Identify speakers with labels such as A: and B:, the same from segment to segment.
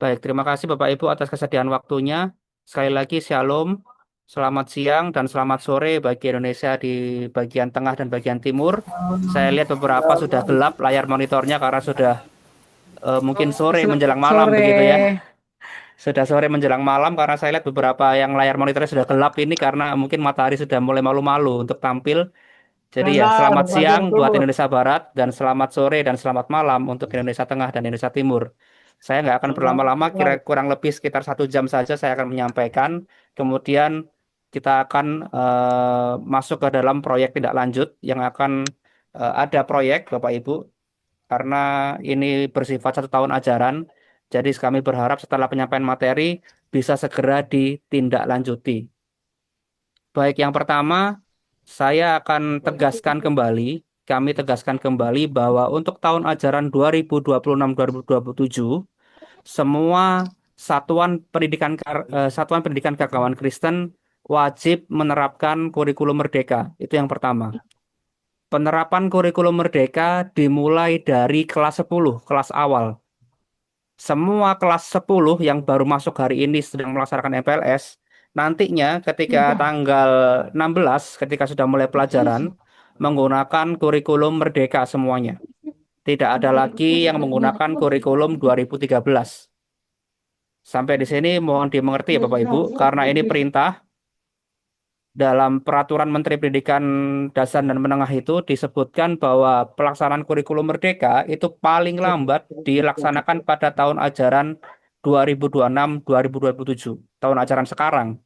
A: Baik, terima kasih Bapak Ibu atas kesediaan waktunya. Sekali lagi Shalom, selamat siang dan selamat sore bagi Indonesia di bagian tengah dan bagian timur. Saya lihat beberapa sudah gelap layar monitornya karena sudah mungkin sore
B: Selamat
A: menjelang malam
B: sore.
A: begitu ya. Sudah sore menjelang malam karena saya lihat beberapa yang layar monitornya sudah gelap ini karena mungkin matahari sudah mulai malu-malu untuk tampil. Jadi ya,
B: Benar,
A: selamat
B: Mas
A: siang buat
B: Guntur.
A: Indonesia Barat dan selamat sore dan selamat malam untuk Indonesia Tengah dan Indonesia Timur. Saya nggak akan berlama-lama, kira
B: Benar.
A: kurang lebih sekitar 1 jam saja saya akan menyampaikan. Kemudian kita akan masuk ke dalam proyek tindak lanjut yang akan ada proyek Bapak Ibu karena ini bersifat 1 tahun ajaran. Jadi kami berharap setelah penyampaian materi bisa segera ditindaklanjuti. Baik, yang pertama, saya akan tegaskan kembali, kami tegaskan kembali bahwa untuk tahun ajaran 2026-2027, semua satuan pendidikan keagamaan Kristen wajib menerapkan kurikulum merdeka. Itu yang pertama. Penerapan kurikulum merdeka dimulai dari kelas 10, kelas awal. Semua kelas 10 yang baru masuk hari ini sedang melaksanakan MPLS, nantinya ketika tanggal 16, ketika sudah mulai pelajaran, menggunakan kurikulum merdeka semuanya. Tidak ada lagi yang menggunakan kurikulum 2013. Sampai di sini mohon dimengerti ya Bapak Ibu, karena ini perintah dalam Peraturan Menteri Pendidikan Dasar dan Menengah itu disebutkan bahwa pelaksanaan kurikulum merdeka itu paling lambat dilaksanakan pada tahun ajaran 2026-2027, tahun ajaran sekarang.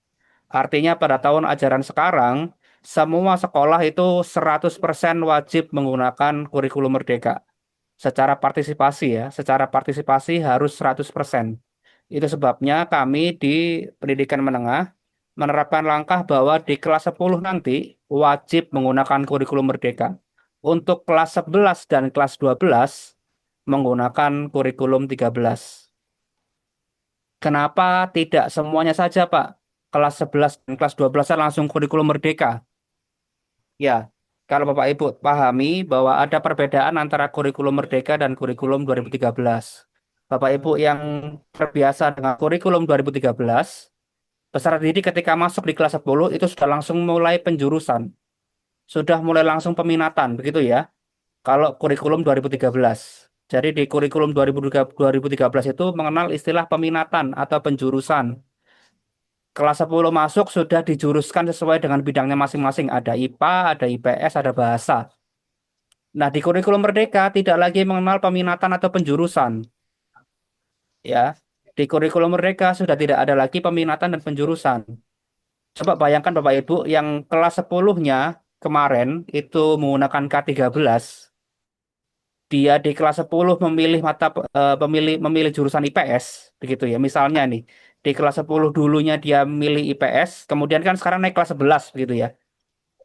A: Artinya pada tahun ajaran sekarang, semua sekolah itu 100% wajib menggunakan kurikulum merdeka. Secara partisipasi ya, secara partisipasi harus 100%. Itu sebabnya kami di pendidikan menengah menerapkan langkah bahwa di kelas 10 nanti wajib menggunakan kurikulum merdeka. Untuk kelas 11 dan kelas 12 menggunakan kurikulum 13. Kenapa tidak semuanya saja, Pak? Kelas 11 dan kelas 12 langsung kurikulum merdeka. Ya, kalau Bapak Ibu pahami bahwa ada perbedaan antara kurikulum merdeka dan kurikulum 2013. Bapak Ibu yang terbiasa dengan kurikulum 2013, peserta didik ketika masuk di kelas 10 itu sudah langsung mulai penjurusan, sudah mulai langsung peminatan, begitu ya. Kalau kurikulum 2013. Jadi di kurikulum 2013 itu mengenal istilah peminatan atau penjurusan. Kelas 10 masuk sudah dijuruskan sesuai dengan bidangnya masing-masing. Ada IPA, ada IPS, ada bahasa. Nah, di kurikulum Merdeka tidak lagi mengenal peminatan atau penjurusan. Ya, di kurikulum Merdeka sudah tidak ada lagi peminatan dan penjurusan. Coba bayangkan Bapak Ibu yang kelas 10-nya kemarin itu menggunakan K13, dia di kelas 10 memilih memilih jurusan IPS begitu ya. Misalnya nih, di kelas 10 dulunya dia milih IPS, kemudian kan sekarang naik kelas 11 begitu ya.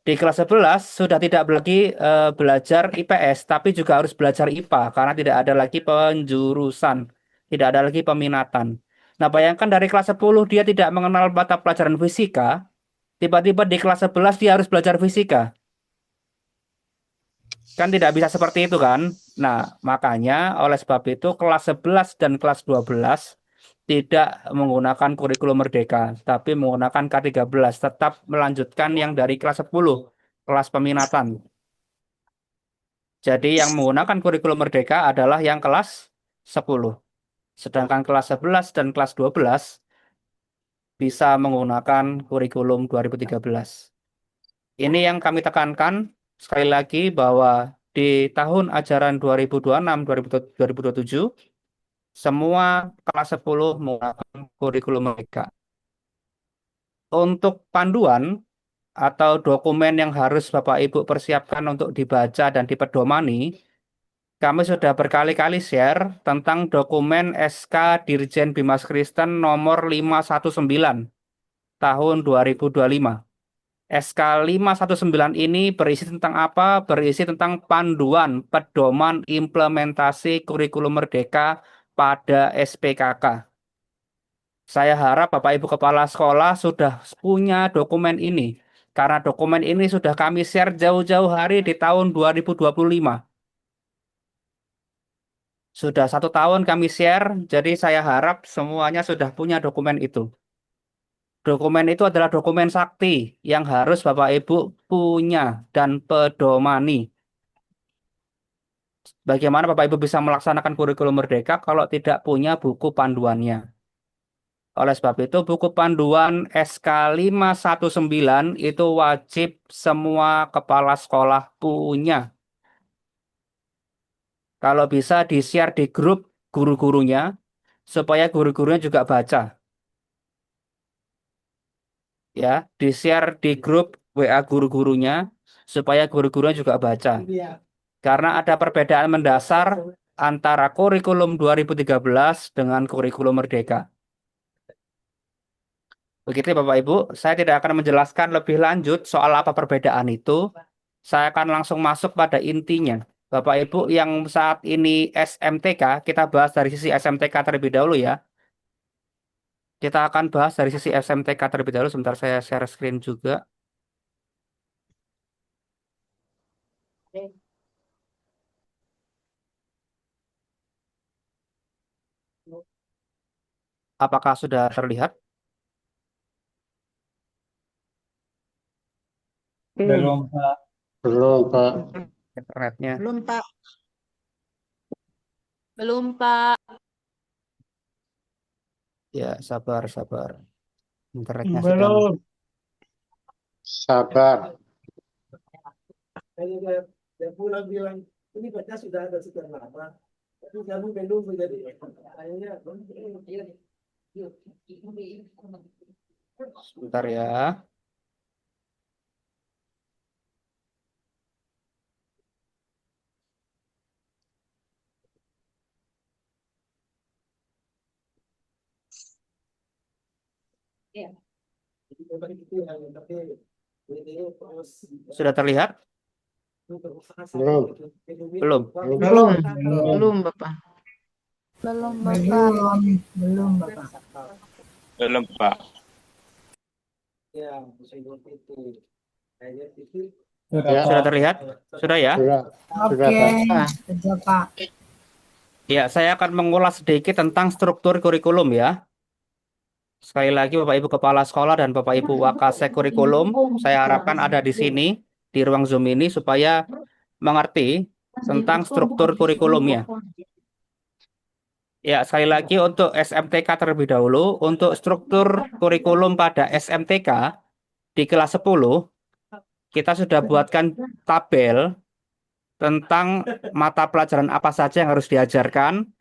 A: Di kelas 11 sudah tidak lagi belajar IPS, tapi juga harus belajar IPA karena tidak ada lagi penjurusan, tidak ada lagi peminatan. Nah, bayangkan dari kelas 10 dia tidak mengenal mata pelajaran fisika, tiba-tiba di kelas 11 dia harus belajar fisika. Kan tidak bisa seperti itu kan? Nah, makanya oleh sebab itu kelas 11 dan kelas 12 tidak menggunakan kurikulum merdeka, tapi menggunakan K13, tetap melanjutkan yang dari kelas 10, kelas peminatan. Jadi yang menggunakan kurikulum merdeka adalah yang kelas 10. Sedangkan kelas 11 dan kelas 12 bisa menggunakan kurikulum 2013. Ini yang kami tekankan sekali lagi bahwa di tahun ajaran 2026-2027 semua kelas 10 menggunakan kurikulum mereka. Untuk panduan atau dokumen yang harus Bapak Ibu persiapkan untuk dibaca dan dipedomani, kami sudah berkali-kali share tentang dokumen SK Dirjen Bimas Kristen nomor 519 tahun 2025. SK 519 ini berisi tentang apa? Berisi tentang panduan pedoman implementasi kurikulum merdeka pada SPKK. Saya harap Bapak Ibu Kepala Sekolah sudah punya dokumen ini. Karena dokumen ini sudah kami share jauh-jauh hari di tahun 2025. Sudah 1 tahun kami share, jadi saya harap semuanya sudah punya dokumen itu. Dokumen itu adalah dokumen sakti yang harus Bapak Ibu punya dan pedomani. Bagaimana Bapak Ibu bisa melaksanakan kurikulum Merdeka kalau tidak punya buku panduannya? Oleh sebab itu, buku panduan SK 519 itu wajib semua kepala sekolah punya. Kalau bisa di-share di grup guru-gurunya, supaya guru-gurunya juga baca. Ya, di-share di grup WA guru-gurunya, supaya guru-gurunya juga baca. Karena ada perbedaan mendasar antara kurikulum 2013 dengan kurikulum Merdeka. Begitu ya, Bapak Ibu, saya tidak akan menjelaskan lebih lanjut soal apa perbedaan itu. Saya akan langsung masuk pada intinya. Bapak Ibu yang saat ini SMTK, kita bahas dari sisi SMTK terlebih dahulu ya. Kita akan bahas dari sisi SMTK terlebih dahulu. Sebentar saya share screen juga. Apakah sudah terlihat
B: Belum, Pak. Belum, Pak.
A: internetnya?
C: Belum, Pak. Belum, Pak.
A: Ya, sabar, sabar. Internetnya sedang.
B: Belum. Sabar.
D: Dia pulang bilang ini baca sudah ada sekian lama tapi kamu belum menjadi akhirnya
A: Sebentar ya. Sudah terlihat?
B: Belum.
A: Belum.
C: Belum,
B: Belum.
C: belum, Bapak.
E: Belum, Bapak.
D: belum Bapak.
F: Belum, Pak.
D: Ya, itu kayaknya itu
B: Sudah,
A: Sudah
B: Pak.
A: terlihat? Sudah ya?
B: Sudah. Sudah,
E: Oke,
B: Pak.
E: sudah Pak.
A: Ya, saya akan mengulas sedikit tentang struktur kurikulum ya. Sekali lagi Bapak Ibu Kepala Sekolah dan Bapak Ibu Wakasek Kurikulum, saya harapkan ada di sini, di ruang Zoom ini, supaya mengerti tentang struktur kurikulumnya. Ya, sekali lagi untuk SMTK terlebih dahulu, untuk struktur kurikulum pada SMTK di kelas 10, kita sudah buatkan tabel tentang mata pelajaran apa saja yang harus diajarkan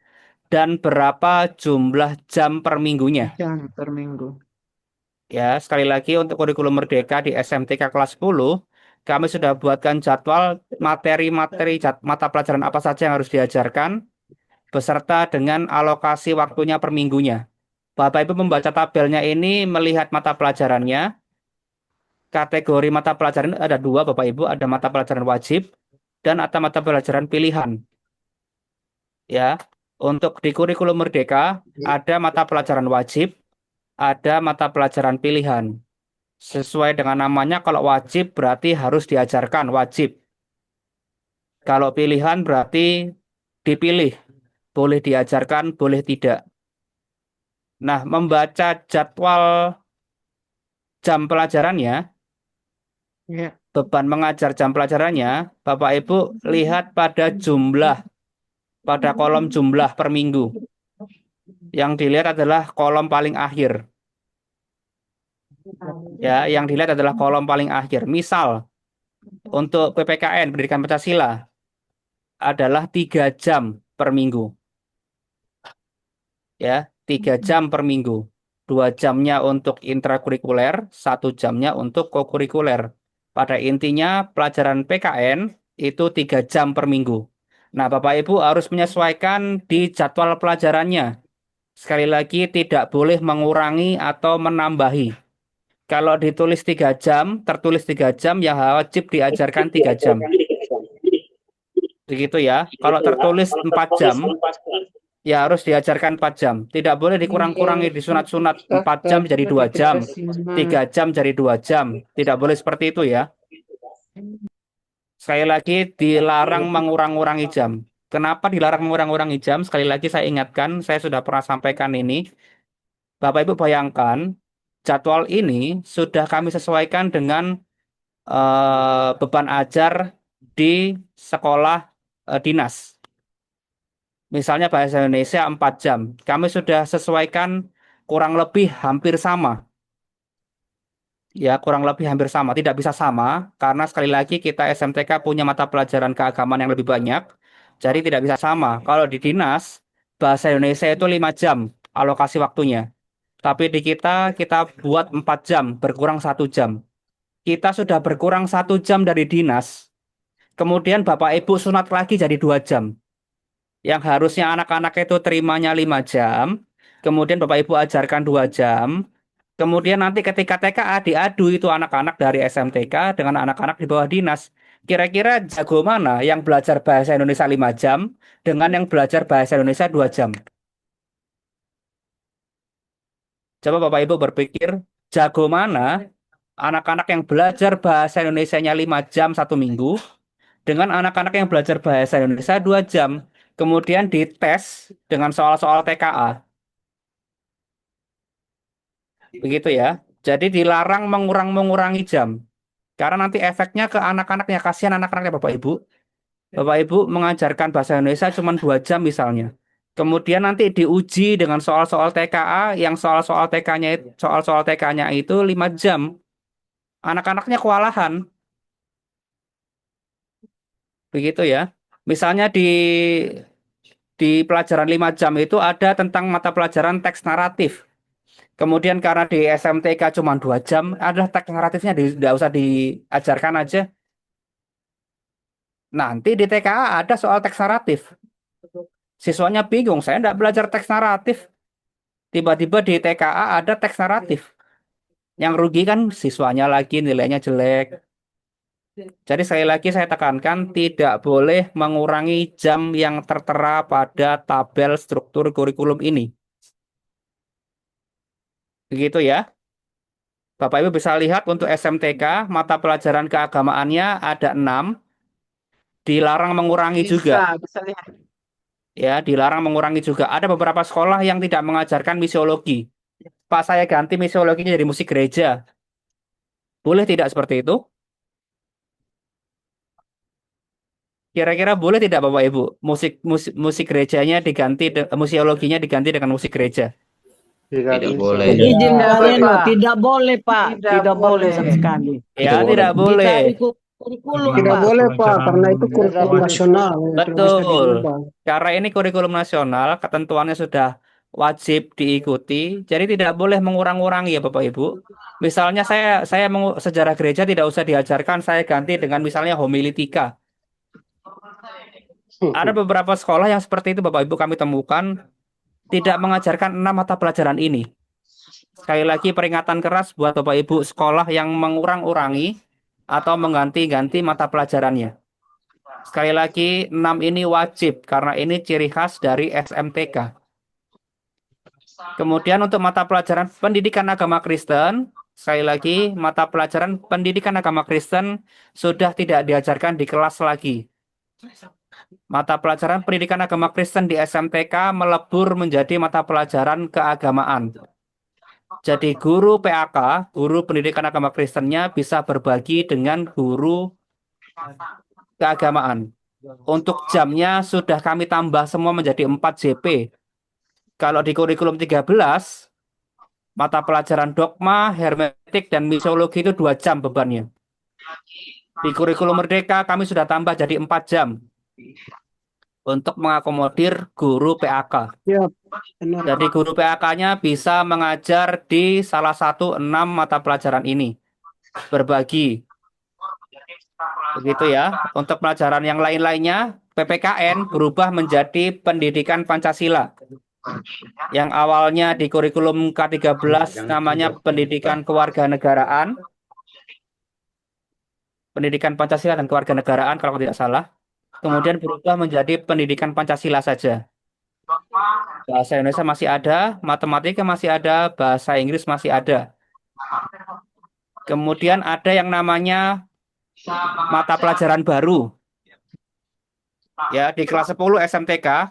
A: dan berapa jumlah jam per minggunya.
C: Jam per minggu.
A: Ya, sekali lagi untuk kurikulum Merdeka di SMTK kelas 10, kami sudah buatkan jadwal materi-materi mata pelajaran apa saja yang harus diajarkan, beserta dengan alokasi waktunya per minggunya. Bapak Ibu membaca tabelnya ini melihat mata pelajarannya. Kategori mata pelajaran ada dua, Bapak Ibu, ada mata pelajaran wajib dan ada mata pelajaran pilihan. Ya, untuk di kurikulum Merdeka ada mata pelajaran wajib, ada mata pelajaran pilihan. Sesuai dengan namanya, kalau wajib berarti harus diajarkan, wajib. Kalau pilihan berarti dipilih, boleh diajarkan, boleh tidak. Nah, membaca jadwal jam pelajarannya,
C: Ya.
A: beban mengajar jam pelajarannya, Bapak Ibu lihat pada jumlah, pada kolom jumlah per minggu. Yang dilihat adalah kolom paling akhir. Ya, yang dilihat adalah kolom paling akhir. Misal, untuk PPKN, Pendidikan Pancasila, adalah 3 jam per minggu. Ya, 3 jam per minggu. 2 jamnya untuk intrakurikuler, 1 jamnya untuk kokurikuler. Pada intinya, pelajaran PKN itu 3 jam per minggu. Nah, Bapak Ibu harus menyesuaikan di jadwal pelajarannya. Sekali lagi, tidak boleh mengurangi atau menambahi. Kalau ditulis 3 jam, tertulis 3 jam, ya wajib diajarkan 3 jam. Begitu ya. Kalau tertulis 4 jam, ya harus diajarkan 4 jam. Tidak boleh dikurang-kurangi, disunat-sunat. 4 jam jadi 2 jam, 3 jam jadi 2 jam. Tidak boleh seperti itu ya. Sekali lagi, dilarang mengurang-urangi jam. Kenapa dilarang mengurang-urangi jam? Sekali lagi saya ingatkan, saya sudah pernah sampaikan ini. Bapak Ibu bayangkan, jadwal ini sudah kami sesuaikan dengan beban ajar di sekolah dinas. Misalnya bahasa Indonesia 4 jam. Kami sudah sesuaikan kurang lebih hampir sama. Ya, kurang lebih hampir sama. Tidak bisa sama, karena sekali lagi kita SMTK punya mata pelajaran keagamaan yang lebih banyak. Jadi tidak bisa sama. Kalau di dinas, bahasa Indonesia itu 5 jam alokasi waktunya. Tapi di kita buat 4 jam, berkurang 1 jam. Kita sudah berkurang 1 jam dari dinas. Kemudian Bapak Ibu sunat lagi jadi 2 jam. Yang harusnya anak-anak itu terimanya 5 jam. Kemudian Bapak Ibu ajarkan 2 jam. Kemudian nanti ketika TKA diadu itu anak-anak dari SMTK dengan anak-anak di bawah dinas. Kira-kira jago mana yang belajar bahasa Indonesia 5 jam dengan yang belajar bahasa Indonesia 2 jam? Coba Bapak Ibu berpikir, jago mana anak-anak yang belajar bahasa Indonesianya 5 jam 1 minggu dengan anak-anak yang belajar bahasa Indonesia 2 jam. Kemudian dites dengan soal-soal TKA. Begitu ya. Jadi dilarang mengurangi jam. Karena nanti efeknya ke anak-anaknya, kasihan anak-anaknya Bapak Ibu. Bapak Ibu mengajarkan bahasa Indonesia cuma 2 jam misalnya. Kemudian nanti diuji dengan soal-soal TKA yang soal-soal TK-nya itu 5 jam. Anak-anaknya kewalahan. Begitu ya. Misalnya di pelajaran 5 jam itu ada tentang mata pelajaran teks naratif. Kemudian karena di SMTK cuma 2 jam, adalah teks naratifnya tidak usah diajarkan aja. Nanti di TKA ada soal teks naratif. Siswanya bingung, saya tidak belajar teks naratif. Tiba-tiba di TKA ada teks naratif. Yang rugi kan siswanya lagi nilainya jelek. Jadi sekali lagi saya tekankan tidak boleh mengurangi jam yang tertera pada tabel struktur kurikulum ini. Begitu ya. Bapak Ibu bisa lihat untuk SMTK mata pelajaran keagamaannya ada 6, dilarang mengurangi juga.
C: Bisa lihat.
A: Ya, dilarang mengurangi juga. Ada beberapa sekolah yang tidak mengajarkan misiologi. Pak, saya ganti misiologinya jadi musik gereja. Boleh tidak seperti itu? Kira-kira boleh tidak Bapak Ibu? Musik gerejanya diganti, museologinya diganti dengan musik gereja.
B: Tidak
F: Tidak
B: bisa.
F: boleh.
C: Izin dari
G: Tidak,
C: Pak.
G: tidak boleh Pak, tidak boleh
C: boleh.
G: sama sekali.
A: Ya,
F: Tidak
A: tidak
G: Kita
A: boleh.
G: ikut kurikulum
B: Tidak
G: Pak.
B: boleh Pak, karena itu kurikulum nasional. Tidak bisa
A: Betul.
B: diubah.
A: Karena ini kurikulum nasional, ketentuannya sudah wajib diikuti. Jadi tidak boleh mengurang-urangi ya Bapak Ibu. Misalnya saya sejarah gereja tidak usah diajarkan, saya ganti dengan misalnya homiletika. Ada beberapa sekolah yang seperti itu Bapak Ibu kami temukan tidak mengajarkan 6 mata pelajaran ini. Sekali lagi peringatan keras buat Bapak Ibu sekolah yang mengurang-urangi atau mengganti-ganti mata pelajarannya. Sekali lagi 6 ini wajib karena ini ciri khas dari SMTK. Kemudian untuk mata pelajaran pendidikan agama Kristen, sekali lagi mata pelajaran pendidikan agama Kristen sudah tidak diajarkan di kelas lagi. Mata pelajaran pendidikan agama Kristen di SMTK melebur menjadi mata pelajaran keagamaan. Jadi guru PAK, guru pendidikan agama Kristennya bisa berbagi dengan guru keagamaan. Untuk jamnya sudah kami tambah semua menjadi 4 JP. Kalau di kurikulum 13, mata pelajaran dogma, hermeneutik, dan misiologi itu 2 jam bebannya. Di kurikulum Merdeka kami sudah tambah jadi 4 jam untuk mengakomodir guru PAK.
B: Ya, benar.
A: Jadi guru PAK-nya bisa mengajar di salah satu 6 mata pelajaran ini. Berbagi. Begitu ya. Untuk pelajaran yang lain-lainnya, PPKN berubah menjadi pendidikan Pancasila. Yang awalnya di kurikulum K13 namanya pendidikan kewarganegaraan. Pendidikan Pancasila dan kewarganegaraan kalau tidak salah. Kemudian berubah menjadi pendidikan Pancasila saja. Bahasa Indonesia masih ada, matematika masih ada, bahasa Inggris masih ada. Kemudian ada yang namanya mata pelajaran baru. Ya, di kelas 10 SMTK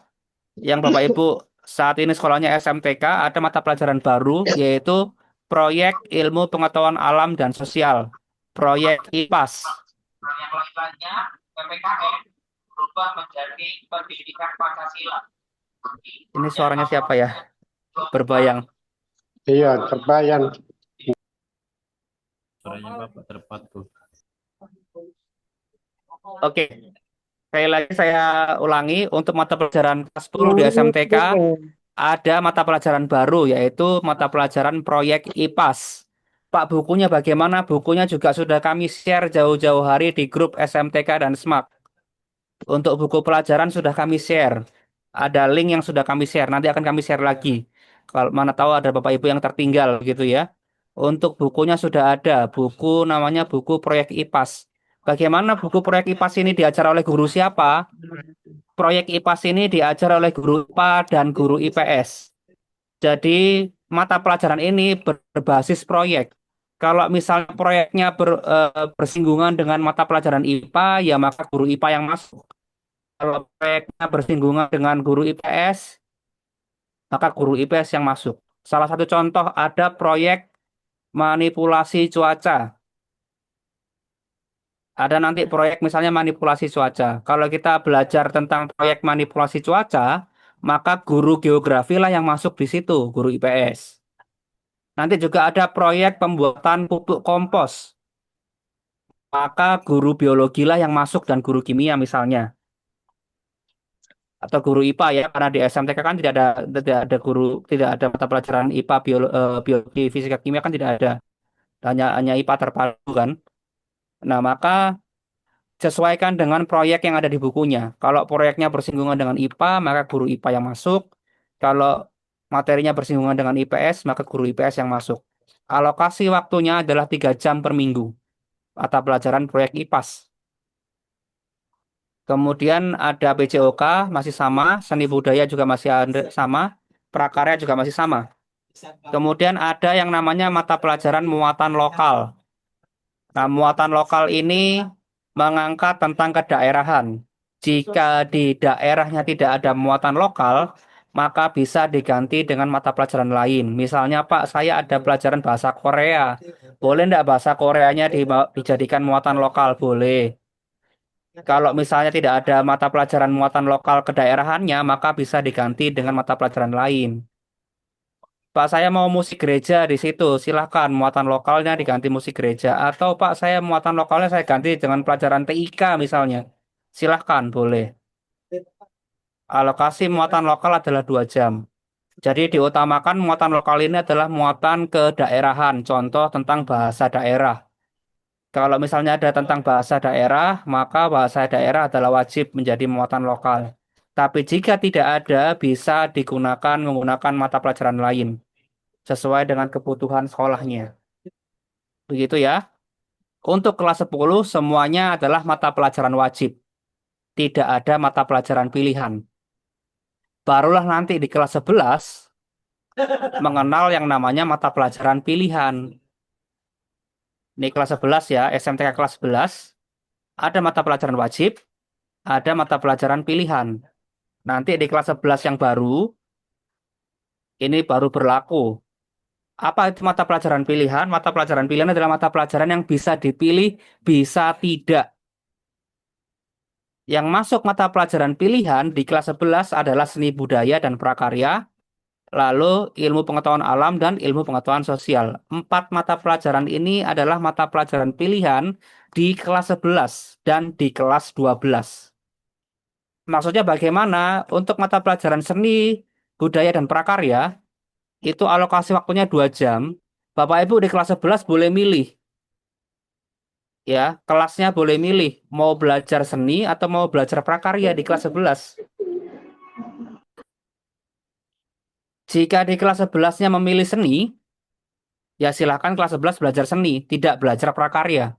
A: yang Bapak Ibu saat ini sekolahnya SMTK ada mata pelajaran baru yaitu Proyek Ilmu Pengetahuan Alam dan Sosial. Proyek IPAS. Yang lainnya PPKN berubah menjadi Pendidikan Pancasila. Ini suaranya siapa ya? Berbayang.
B: Iya, terbayang.
F: Suaranya Bapak terpatu.
A: Oke, sekali lagi saya ulangi untuk mata pelajaran kelas 10 di SMTK ada mata pelajaran baru yaitu mata pelajaran proyek IPAS. Pak, bukunya bagaimana? Bukunya juga sudah kami share jauh-jauh hari di grup SMTK dan SMAK. Untuk buku pelajaran sudah kami share. Ada link yang sudah kami share. Nanti akan kami share lagi. Kalau mana tahu ada Bapak Ibu yang tertinggal gitu ya. Untuk bukunya sudah ada. Buku namanya buku proyek IPAS. Bagaimana buku proyek IPAS ini diajar oleh guru siapa? Proyek IPAS ini diajar oleh guru IPA dan guru IPS. Jadi mata pelajaran ini berbasis proyek. Kalau misalnya proyeknya bersinggungan dengan mata pelajaran IPA, ya maka guru IPA yang masuk. Kalau proyeknya bersinggungan dengan guru IPS, maka guru IPS yang masuk. Salah satu contoh ada proyek manipulasi cuaca. Ada nanti proyek misalnya manipulasi cuaca. Kalau kita belajar tentang proyek manipulasi cuaca, maka guru geografi lah yang masuk di situ, guru IPS. Nanti juga ada proyek pembuatan pupuk kompos. Maka guru biologi lah yang masuk dan guru kimia misalnya. Atau guru IPA ya, karena di SMTK kan tidak ada guru, tidak ada mata pelajaran IPA, biologi, fisika, kimia kan tidak ada. Hanya IPA terpadu kan. Nah, maka sesuaikan dengan proyek yang ada di bukunya. Kalau proyeknya bersinggungan dengan IPA, maka guru IPA yang masuk. Kalau materinya bersinggungan dengan IPS, maka guru IPS yang masuk. Alokasi waktunya adalah 3 jam per minggu. Mata pelajaran proyek IPAS. Kemudian ada PJOK masih sama, seni budaya juga masih sama, prakarya juga masih sama. Kemudian ada yang namanya mata pelajaran muatan lokal. Nah, muatan lokal ini mengangkat tentang kedaerahan. Jika di daerahnya tidak ada muatan lokal, maka bisa diganti dengan mata pelajaran lain. Misalnya, Pak, saya ada pelajaran bahasa Korea. Boleh enggak bahasa Koreanya dijadikan muatan lokal? Boleh. Kalau misalnya tidak ada mata pelajaran muatan lokal kedaerahannya, maka bisa diganti dengan mata pelajaran lain. Pak, saya mau musik gereja di situ. Silahkan muatan lokalnya diganti musik gereja. Atau Pak, saya muatan lokalnya saya ganti dengan pelajaran TIK misalnya. Silahkan, boleh. Alokasi muatan lokal adalah 2 jam. Jadi diutamakan muatan lokal ini adalah muatan kedaerahan. Contoh tentang bahasa daerah. Kalau misalnya ada tentang bahasa daerah, maka bahasa daerah adalah wajib menjadi muatan lokal. Tapi jika tidak ada, bisa digunakan menggunakan mata pelajaran lain sesuai dengan kebutuhan sekolahnya. Begitu ya. Untuk kelas 10 semuanya adalah mata pelajaran wajib. Tidak ada mata pelajaran pilihan. Barulah nanti di kelas 11 mengenal yang namanya mata pelajaran pilihan. Ini kelas 11 ya, SMTK kelas 11. Ada mata pelajaran wajib, ada mata pelajaran pilihan. Nanti di kelas 11 yang baru, ini baru berlaku. Apa itu mata pelajaran pilihan? Mata pelajaran pilihan adalah mata pelajaran yang bisa dipilih, bisa tidak. Yang masuk mata pelajaran pilihan di kelas 11 adalah seni budaya dan prakarya, lalu ilmu pengetahuan alam dan ilmu pengetahuan sosial. 4 mata pelajaran ini adalah mata pelajaran pilihan di kelas 11 dan di kelas 12. Maksudnya bagaimana? Untuk mata pelajaran seni, budaya, dan prakarya, itu alokasi waktunya 2 jam. Bapak Ibu di kelas 11 boleh milih. Ya, kelasnya boleh milih. Mau belajar seni atau mau belajar prakarya di kelas 11. Jika di kelas 11-nya memilih seni, ya silakan kelas 11 belajar seni, tidak belajar prakarya.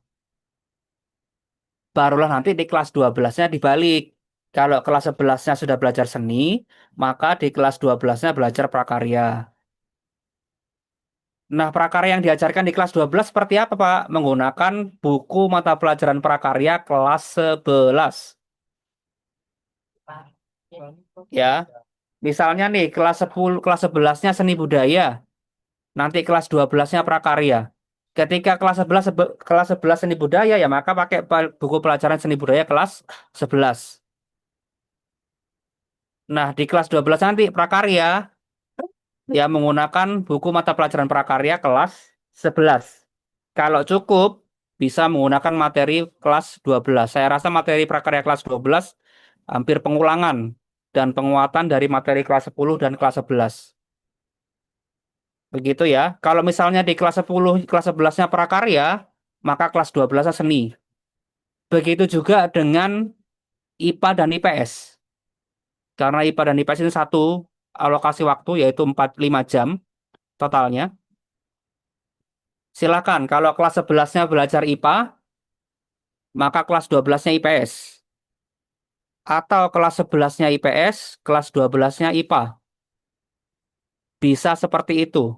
A: Barulah nanti di kelas 12-nya dibalik. Kalau kelas 11-nya sudah belajar seni, maka di kelas 12-nya belajar prakarya. Nah, prakarya yang diajarkan di kelas 12 seperti apa, Pak? Menggunakan buku mata pelajaran prakarya kelas 11. Ya, misalnya nih kelas 10, kelas 11-nya seni budaya, nanti kelas 12-nya prakarya. Ketika kelas 11 seni budaya ya maka pakai buku pelajaran seni budaya kelas 11. Nah, di kelas 12 nanti prakarya ya menggunakan buku mata pelajaran prakarya kelas 11. Kalau cukup bisa menggunakan materi kelas 12. Saya rasa materi prakarya kelas 12 hampir pengulangan dan penguatan dari materi kelas 10 dan kelas 11. Begitu ya. Kalau misalnya di kelas 10, kelas 11-nya prakarya, maka kelas 12-nya seni. Begitu juga dengan IPA dan IPS. Karena IPA dan IPS ini satu alokasi waktu yaitu 5 jam totalnya. Silakan kalau kelas 11-nya belajar IPA, maka kelas 12-nya IPS. Atau kelas 11-nya IPS, kelas 12-nya IPA. Bisa seperti itu.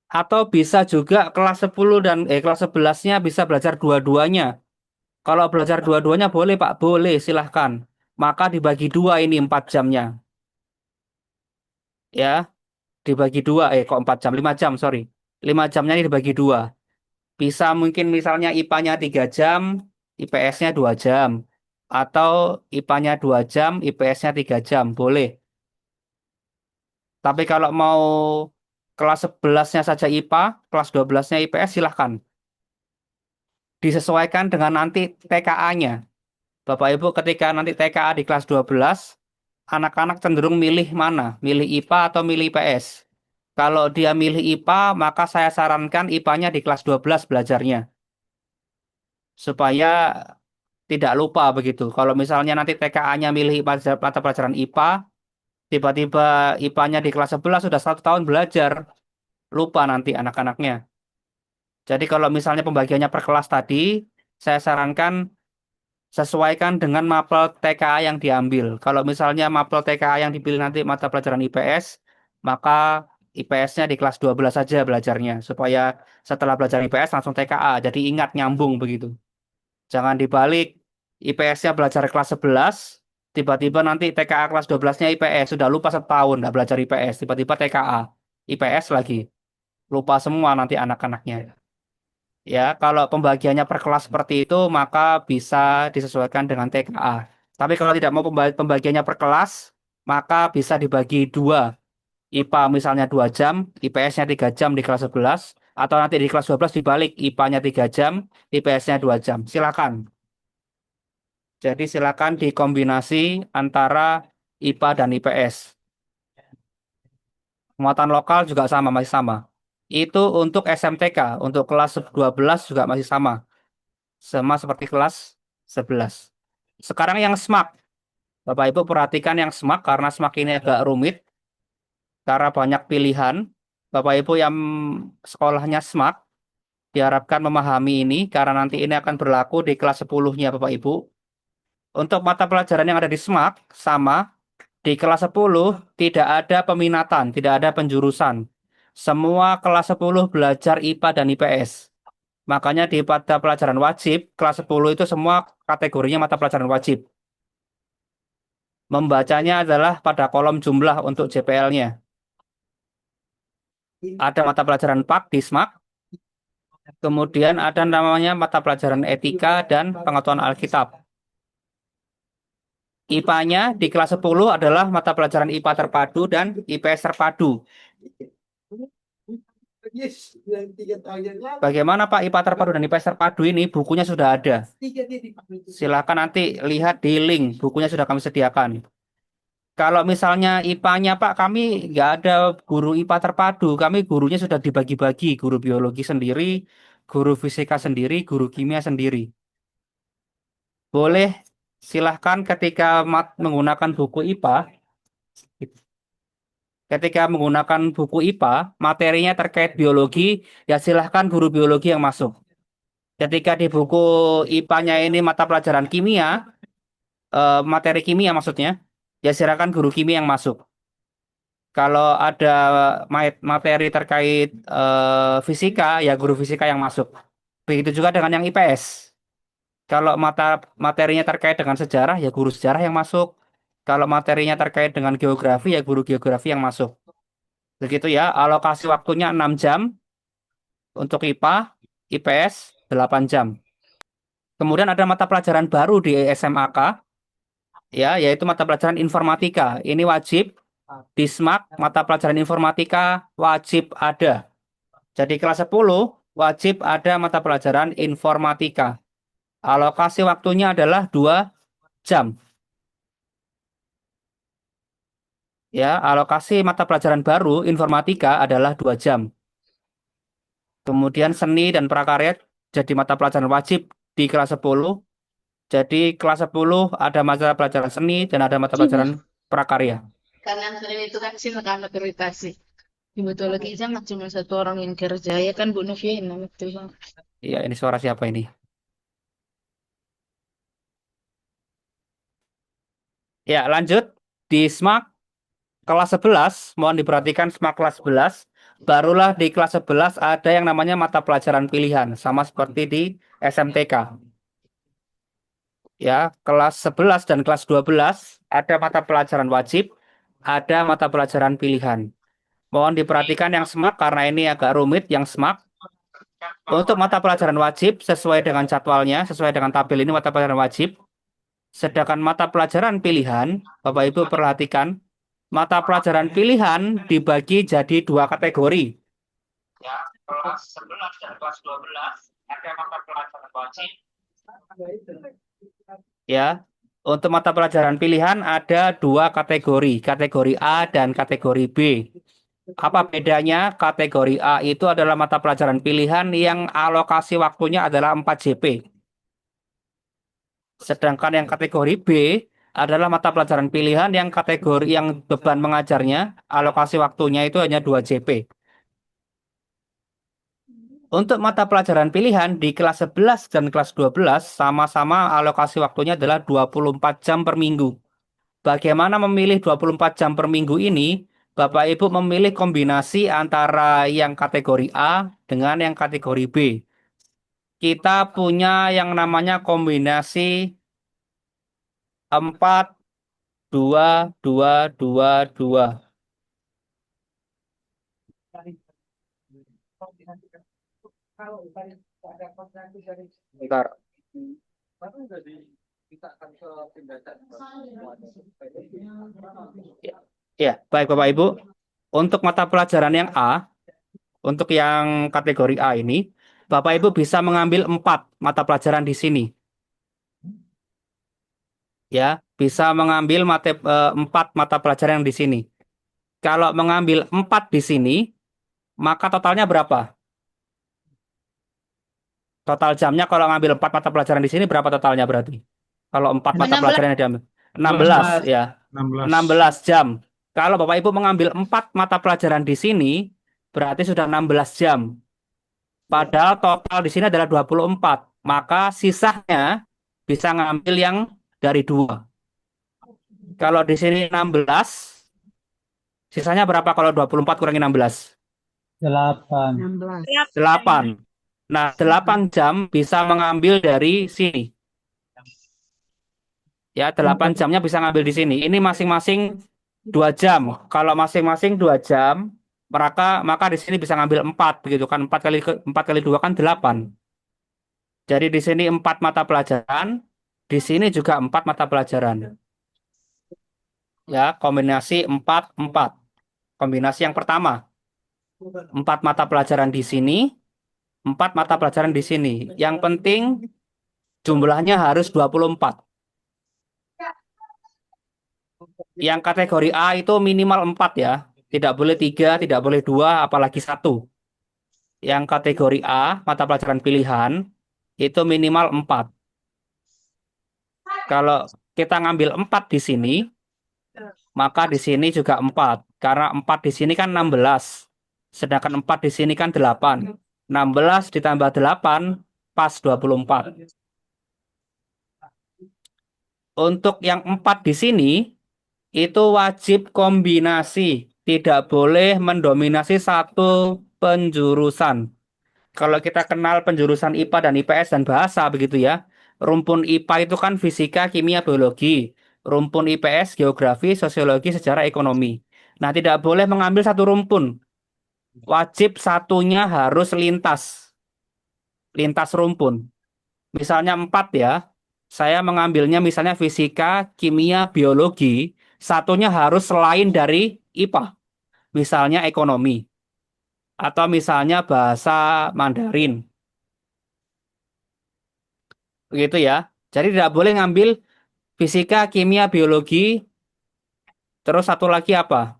A: Atau bisa juga kelas 10 dan kelas 11-nya bisa belajar dua-duanya. Kalau belajar dua-duanya boleh Pak, boleh silahkan. Maka dibagi dua ini 4 jamnya. Ya, dibagi dua, kok 4 jam, 5 jam, sorry. 5 jamnya ini dibagi dua. Bisa mungkin misalnya IPA-nya 3 jam, IPS-nya 2 jam. Atau IPA-nya 2 jam, IPS-nya 3 jam, boleh. Tapi kalau mau kelas 11-nya saja IPA, kelas 12-nya IPS silahkan. Disesuaikan dengan nanti TKA-nya. Bapak Ibu ketika nanti TKA di kelas 12, anak-anak cenderung milih mana? Milih IPA atau milih IPS? Kalau dia milih IPA, maka saya sarankan IPA-nya di kelas 12 belajarnya. Supaya tidak lupa begitu. Kalau misalnya nanti TKA-nya milih mata pelajaran IPA, tiba-tiba IPA-nya di kelas 11 sudah 1 tahun belajar, lupa nanti anak-anaknya. Jadi kalau misalnya pembagiannya per kelas tadi, saya sarankan sesuaikan dengan mapel TKA yang diambil. Kalau misalnya mapel TKA yang dipilih nanti mata pelajaran IPS, maka IPS-nya di kelas 12 saja belajarnya. Supaya setelah belajar IPS langsung TKA. Jadi ingat nyambung begitu. Jangan dibalik, IPS-nya belajar kelas 11, tiba-tiba nanti TKA kelas 12-nya IPS. Sudah lupa 1 tahun nggak belajar IPS. Tiba-tiba TKA, IPS lagi. Lupa semua nanti anak-anaknya. Ya, kalau pembagiannya per kelas seperti itu, maka bisa disesuaikan dengan TKA. Tapi kalau tidak mau pembagiannya per kelas, maka bisa dibagi dua. IPA misalnya 2 jam, IPS-nya 3 jam di kelas 11, atau nanti di kelas 12 dibalik, IPA-nya 3 jam, IPS-nya 2 jam. Silakan. Jadi silakan dikombinasi antara IPA dan IPS. Muatan lokal juga sama, masih sama. Itu untuk SMTK, untuk kelas 12 juga masih sama. Sama seperti kelas 11. Sekarang yang SMAK. Bapak Ibu perhatikan yang SMAK karena SMAK ini agak rumit karena banyak pilihan. Bapak Ibu yang sekolahnya SMAK diharapkan memahami ini karena nanti ini akan berlaku di kelas 10-nya Bapak Ibu. Untuk mata pelajaran yang ada di SMAK sama di kelas 10 tidak ada peminatan, tidak ada penjurusan. Semua kelas 10 belajar IPA dan IPS. Makanya di mata pelajaran wajib, kelas 10 itu semua kategorinya mata pelajaran wajib. Membacanya adalah pada kolom jumlah untuk JPL-nya. Ada mata pelajaran PAK di SMAK, kemudian ada namanya mata pelajaran etika dan pengetahuan Alkitab. IPA-nya di kelas 10 adalah mata pelajaran IPA terpadu dan IPS terpadu.
D: Yes, yang 3 tahun yang lalu.
A: Bagaimana Pak IPA terpadu dan IPS terpadu ini? Bukunya sudah ada.
D: Tiga dia dipanggil.
A: Silakan nanti lihat di link, bukunya sudah kami sediakan. Kalau misalnya IPA-nya Pak, kami nggak ada guru IPA terpadu. Kami gurunya sudah dibagi-bagi, guru biologi sendiri, guru fisika sendiri, guru kimia sendiri. Boleh silahkan ketika menggunakan buku IPA, ketika menggunakan buku IPA, materinya terkait biologi, ya silahkan guru biologi yang masuk. Ketika di buku IPA-nya ini mata pelajaran kimia, materi kimia maksudnya, ya silakan guru kimia yang masuk. Kalau ada materi terkait fisika, ya guru fisika yang masuk. Begitu juga dengan yang IPS. Kalau materinya terkait dengan sejarah, ya guru sejarah yang masuk. Kalau materinya terkait dengan geografi, ya guru geografi yang masuk. Begitu ya, alokasi waktunya 6 jam untuk IPA, IPS 8 jam. Kemudian ada mata pelajaran baru di SMAK, ya, yaitu mata pelajaran informatika. Ini wajib di SMAK, mata pelajaran informatika wajib ada. Jadi kelas 10 wajib ada mata pelajaran informatika. Alokasi waktunya adalah 2 jam. Ya, alokasi mata pelajaran baru informatika adalah 2 jam. Kemudian seni dan prakarya jadi mata pelajaran wajib di kelas 10. Jadi kelas 10 ada mata pelajaran seni dan ada mata pelajaran prakarya.
H: Karena seni itu kan silakan akreditasi. Di metodologi jangan cuma satu orang yang kerja ya kan Bu Noviana itu.
A: Iya, ini suara siapa ini? Ya, lanjut. Di SMAK kelas 11, mohon diperhatikan SMAK kelas 11, barulah di kelas 11 ada yang namanya mata pelajaran pilihan, sama seperti di SMTK. Ya, kelas 11 dan kelas 12 ada mata pelajaran wajib, ada mata pelajaran pilihan. Mohon diperhatikan yang SMAK karena ini agak rumit yang SMAK. Untuk mata pelajaran wajib sesuai dengan jadwalnya, sesuai dengan tabel ini mata pelajaran wajib. Sedangkan mata pelajaran pilihan, Bapak Ibu perhatikan, mata pelajaran pilihan dibagi jadi 2 kategori. Ya, kelas 11 dan kelas 12 ada mata pelajaran wajib. Ya, untuk mata pelajaran pilihan ada 2 kategori, kategori A dan kategori B. Apa bedanya? Kategori A itu adalah mata pelajaran pilihan yang alokasi waktunya adalah 4 JP. Sedangkan yang kategori B adalah mata pelajaran pilihan yang kategori yang beban mengajarnya, alokasi waktunya itu hanya 2 JP. Untuk mata pelajaran pilihan di kelas 11 dan kelas 12 sama-sama alokasi waktunya adalah 24 jam per minggu. Bagaimana memilih 24 jam per minggu ini? Bapak Ibu memilih kombinasi antara yang kategori A dengan yang kategori B. Kita punya yang namanya kombinasi 4, 2, 2, 2, 2. Bentar. Ya, baik Bapak Ibu. Untuk mata pelajaran yang A, untuk yang kategori A ini, Bapak Ibu bisa mengambil 4 mata pelajaran di sini. Ya, bisa mengambil 4 mata pelajaran yang di sini. Kalau mengambil 4 di sini, maka totalnya berapa? Total jamnya kalau ngambil 4 mata pelajaran di sini berapa totalnya berarti? Kalau 4 mata
H: 16.
A: pelajaran yang diambil. 16 ya. 16 jam. Kalau Bapak Ibu mengambil 4 mata pelajaran di sini, berarti sudah 16 jam. Padahal total di sini adalah 24. Maka sisanya bisa ngambil yang dari 2. Kalau di sini 16, sisanya berapa kalau 24 kurangi 16?
C: 8.
A: 8. Nah, 8 jam bisa mengambil dari sini. Ya, 8 jamnya bisa ngambil di sini. Ini masing-masing 2 jam. Kalau masing-masing 2 jam, maka di sini bisa ngambil 4 begitu kan. 4 kali 2 kan 8. Jadi di sini 4 mata pelajaran, di sini juga 4 mata pelajaran. Ya, kombinasi 4 4. Kombinasi yang pertama. 4 mata pelajaran di sini, 4 mata pelajaran di sini. Yang penting jumlahnya harus 24. Yang kategori A itu minimal 4 ya. Tidak boleh 3, tidak boleh 2, apalagi 1. Yang kategori A, mata pelajaran pilihan, itu minimal 4. Kalau kita ngambil 4 di sini, maka di sini juga 4. Karena 4 di sini kan 16. Sedangkan 4 di sini kan 8. 16 ditambah 8, pas 24. Untuk yang 4 di sini, itu wajib kombinasi. Tidak boleh mendominasi satu penjurusan. Kalau kita kenal penjurusan IPA dan IPS dan bahasa begitu ya. Rumpun IPA itu kan fisika, kimia, biologi. rumpun IPS, geografi, sosiologi, sejarah, ekonomi. Nah, tidak boleh mengambil satu rumpun. Wajib satunya harus lintas rumpun. Misalnya 4 ya, saya mengambilnya misalnya fisika, kimia, biologi, satunya harus selain dari IPA. Misalnya ekonomi, atau misalnya bahasa Mandarin. Begitu ya. Jadi tidak boleh ngambil fisika, kimia, biologi, terus satu lagi apa?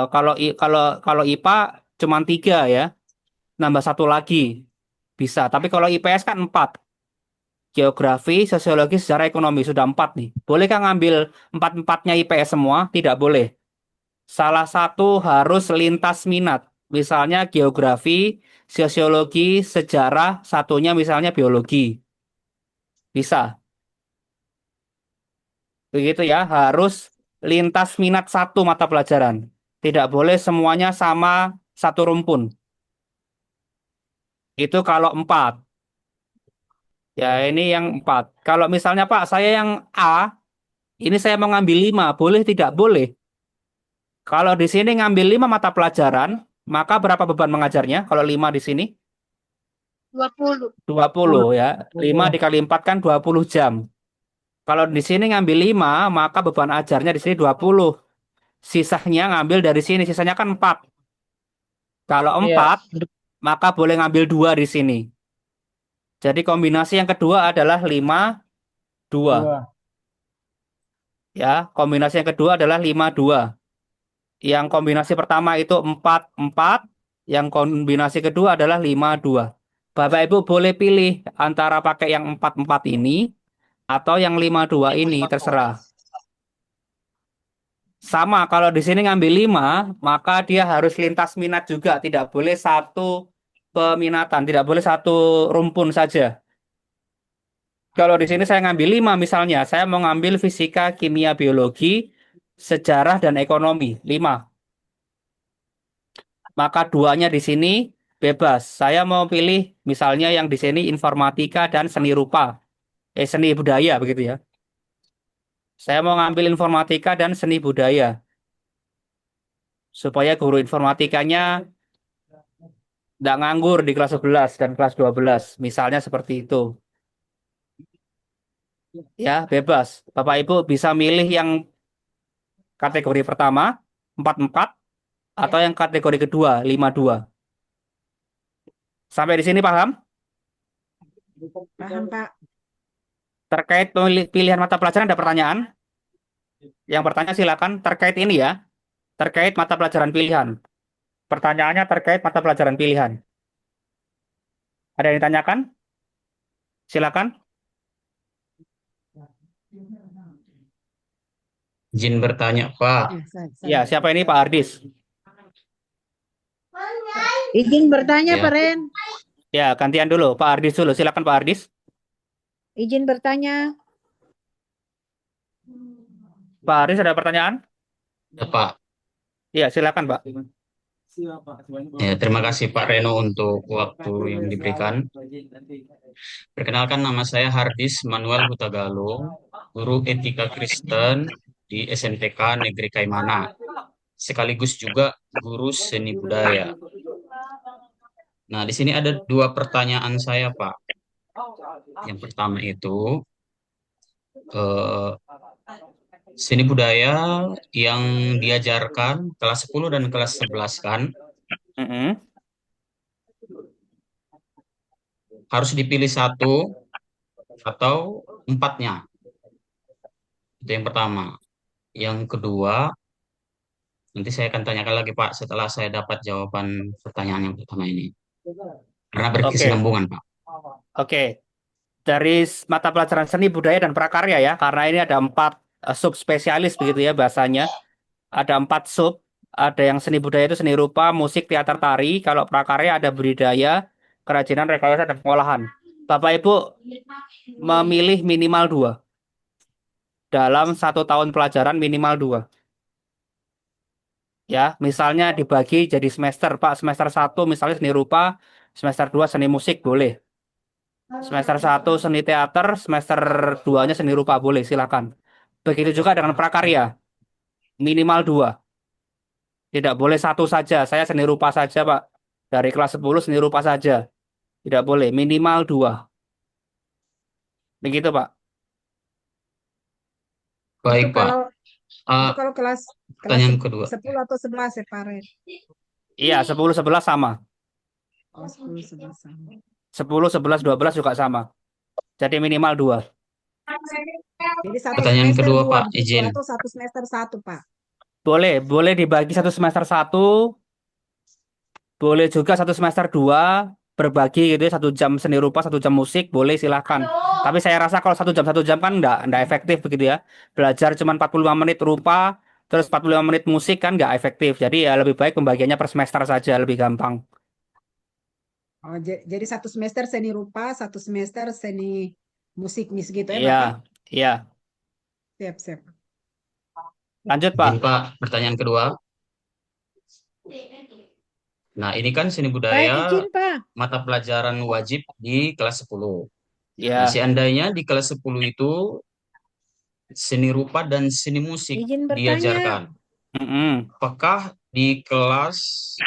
A: Kalau IPA cuma 3 ya, nambah satu lagi bisa. Tapi kalau IPS kan 4. Geografi, sosiologi, sejarah, ekonomi sudah 4 nih. Bolehkah ngambil empat-empatnya IPS semua? Tidak boleh. Salah satu harus lintas minat. Misalnya geografi, sosiologi, sejarah, satunya misalnya biologi. Bisa. Begitu ya, harus lintas minat satu mata pelajaran. Tidak boleh semuanya sama satu rumpun. Itu kalau 4. Ya, ini yang 4. Kalau misalnya Pak, saya yang A, ini saya mau ngambil 5. Boleh tidak? Boleh. Kalau di sini ngambil 5 mata pelajaran, maka berapa beban mengajarnya? Kalau 5 di sini?
H: 20.
A: 20 ya. 5 dikali 4 kan 20 jam. Kalau di sini ngambil 5, maka beban ajarnya di sini 20. Sisanya ngambil dari sini, sisanya kan 4. Kalau
G: Iya.
A: 4, maka boleh ngambil 2 di sini. Jadi kombinasi yang kedua adalah 5, 2.
C: Dua.
A: Ya, kombinasi yang kedua adalah 5, 2. Yang kombinasi pertama itu 4, 4. Yang kombinasi kedua adalah 5, 2. Bapak Ibu boleh pilih antara pakai yang 4, 4 ini atau yang 5, 2 ini, terserah. Sama, kalau di sini ngambil 5, maka dia harus lintas minat juga. Tidak boleh satu peminatan, tidak boleh satu rumpun saja. Kalau di sini saya ngambil 5 misalnya, saya mau ngambil fisika, kimia, biologi, sejarah, dan ekonomi. 5. Maka duanya di sini bebas. Saya mau pilih misalnya yang di sini informatika dan seni rupa. Seni budaya begitu ya. Saya mau ngambil informatika dan seni budaya. Supaya guru informatikanya tidak nganggur di kelas 11 dan kelas 12. Misalnya seperti itu. Ya, bebas. Bapak Ibu bisa milih yang kategori pertama, 4-4, atau yang kategori kedua, 5-2. Sampai di sini paham?
E: Paham, Pak.
A: Terkait pilihan mata pelajaran ada pertanyaan? Yang bertanya silakan terkait ini ya. Terkait mata pelajaran pilihan. Pertanyaannya terkait mata pelajaran pilihan. Ada yang ditanyakan? Silakan.
F: Izin bertanya, Pak.
A: Ya, siapa ini Pak Ardis?
E: Izin bertanya,
F: Ya.
E: Pak Ren.
A: Ya, gantian dulu. Pak Ardis dulu. Silakan Pak Ardis.
E: Izin bertanya.
A: Pak Ardis ada pertanyaan?
F: Ya, Pak.
A: Ya, silakan Pak.
F: Ya, terima kasih Pak Reno untuk waktu yang diberikan. Perkenalkan, nama saya Hardis Manuel Hutagalo, guru etika Kristen di SMTK Negeri Kaimana, sekaligus juga guru seni budaya. Nah, di sini ada 2 pertanyaan saya, Pak. Yang pertama itu, eh, seni budaya yang diajarkan kelas 10 dan kelas 11 kan
A: Mm-mm.
F: harus dipilih 1 atau 4-nya. Itu yang pertama. Yang kedua, nanti saya akan tanyakan lagi Pak setelah saya dapat jawaban pertanyaan yang pertama ini. Karena
A: Oke,
F: berkesinambungan Pak.
A: oke. Dari mata pelajaran seni budaya dan prakarya ya, karena ini ada 4 subspesialis begitu ya bahasanya. Ada 4 sub. Ada yang seni budaya itu seni rupa, musik, teater, tari. Kalau prakarya ada budidaya, kerajinan, rekayasa, dan pengolahan. Bapak Ibu memilih minimal 2. Dalam 1 tahun pelajaran minimal 2. Ya, misalnya dibagi jadi semester, Pak. Semester 1 misalnya seni rupa, semester 2 seni musik, boleh. Semester 1 seni teater, semester 2-nya seni rupa, boleh, silakan. Begitu juga dengan prakarya, minimal 2. Tidak boleh satu saja. Saya seni rupa saja, Pak. Dari kelas 10 seni rupa saja. Tidak boleh, minimal 2. Begitu, Pak.
F: Baik,
E: Itu
F: Pak.
E: kalau
F: Eh,
E: itu kalau kelas
F: pertanyaan kedua.
E: 10 atau 11 separate.
A: Iya, 10, 11 sama.
E: Oh, 10, 11 sama.
A: 10, 11, 12 juga sama. Jadi minimal 2.
E: Jadi satu
F: Pertanyaan
E: semester
F: kedua,
E: 2
F: Pak.
E: begitu
F: Izin.
E: atau satu semester 1, Pak.
A: Boleh, boleh dibagi satu semester 1, boleh juga satu semester 2, berbagi gitu ya, 1 jam seni rupa, 1 jam musik, boleh silahkan. Tapi saya rasa kalau 1 jam kan nggak efektif begitu ya. Belajar cuma 45 menit rupa, terus 45 menit musik kan nggak efektif. Jadi ya lebih baik pembagiannya per semester saja, lebih gampang.
E: Oh, jadi satu semester seni rupa, satu semester seni musik gitu ya,
A: Iya,
E: Bapak?
A: iya.
E: Siap, siap.
A: Lanjut,
F: Izin,
A: Pak.
F: Pak. Pertanyaan kedua. Nah, ini kan seni
E: Baik,
F: budaya
E: izin, Pak.
F: mata pelajaran wajib di kelas 10. Nah,
A: Iya.
F: seandainya di kelas 10 itu seni rupa dan seni musik
E: Izin bertanya.
F: diajarkan,
A: Mm-mm.
F: apakah di kelas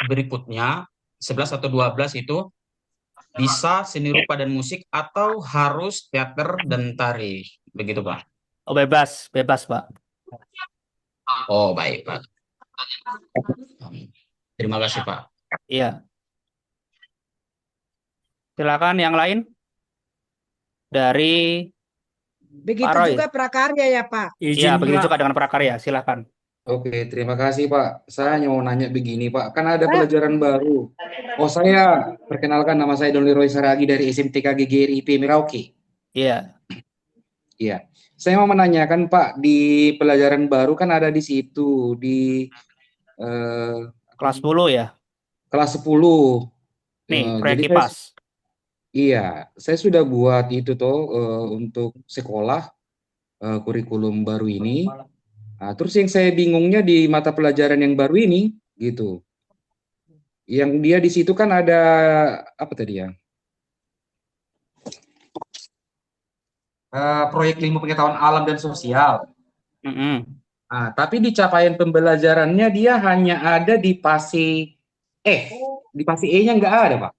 F: berikutnya 11 atau 12 itu bisa seni rupa dan musik atau harus teater dan tari? Begitu, Pak.
A: Oh, bebas, bebas, Pak.
F: Oh, baik, Pak. Terima kasih, Pak.
A: Iya. Silakan yang lain dari
E: Begitu
A: Pak Roy.
E: juga prakarya ya, Pak.
A: Iya,
I: Izin
A: begitu
I: Pak.
A: juga dengan prakarya. Silakan.
I: Oke, terima kasih Pak. Saya hanya mau nanya begini Pak, kan ada
E: Pak.
I: pelajaran baru. Oh saya perkenalkan, nama saya Don Leroy Saragi dari SMTK GGRIP Merauke.
A: Iya.
I: Iya, saya mau menanyakan Pak, di pelajaran baru kan ada di situ di eh,
A: Kelas 10 ya.
I: kelas 10.
A: Nih,
I: Jadi
A: proyek IPAS.
I: saya sudah buat itu untuk sekolah kurikulum baru ini. Nah, terus yang saya bingungnya di mata pelajaran yang baru ini, gitu. Yang dia di situ kan ada apa tadi ya? Proyek ilmu pengetahuan alam dan sosial.
A: Mm-mm.
I: Nah, tapi di capaian pembelajarannya dia hanya ada di fase F, di fase E-nya nggak ada, Pak.